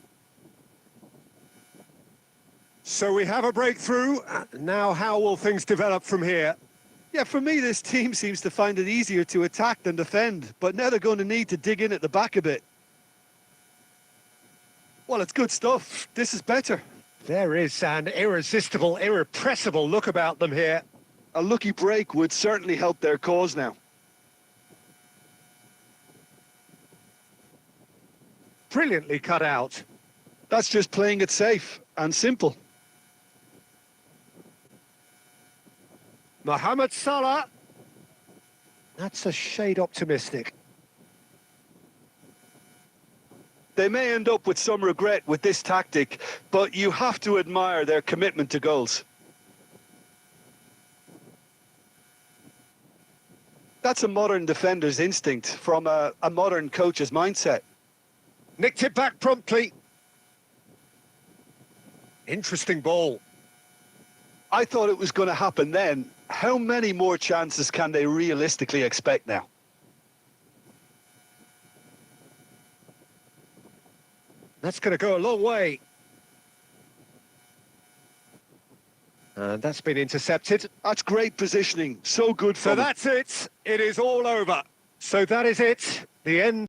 So we have a breakthrough. Now how will things develop from here? Yeah, for me, this team seems to find it easier to attack than defend, but now they're going to need to dig in at the back a bit. Well, it's good stuff. This is better. There is an irresistible, irrepressible look about them here. A lucky break would certainly help their cause now. Brilliantly cut out. That's just playing it safe and simple. Mohamed Salah. That's a shade optimistic. They may end up with some regret with this tactic, but you have to admire their commitment to goals. That's a modern defender's instinct from a modern coach's mindset. Nicked it back promptly. Interesting ball. I thought it was going to happen then. How many more chances can they realistically expect now? That's going to go a long way. And that's been intercepted. That's great positioning. So good for So them. that's it. It is all over. So that is it. The end.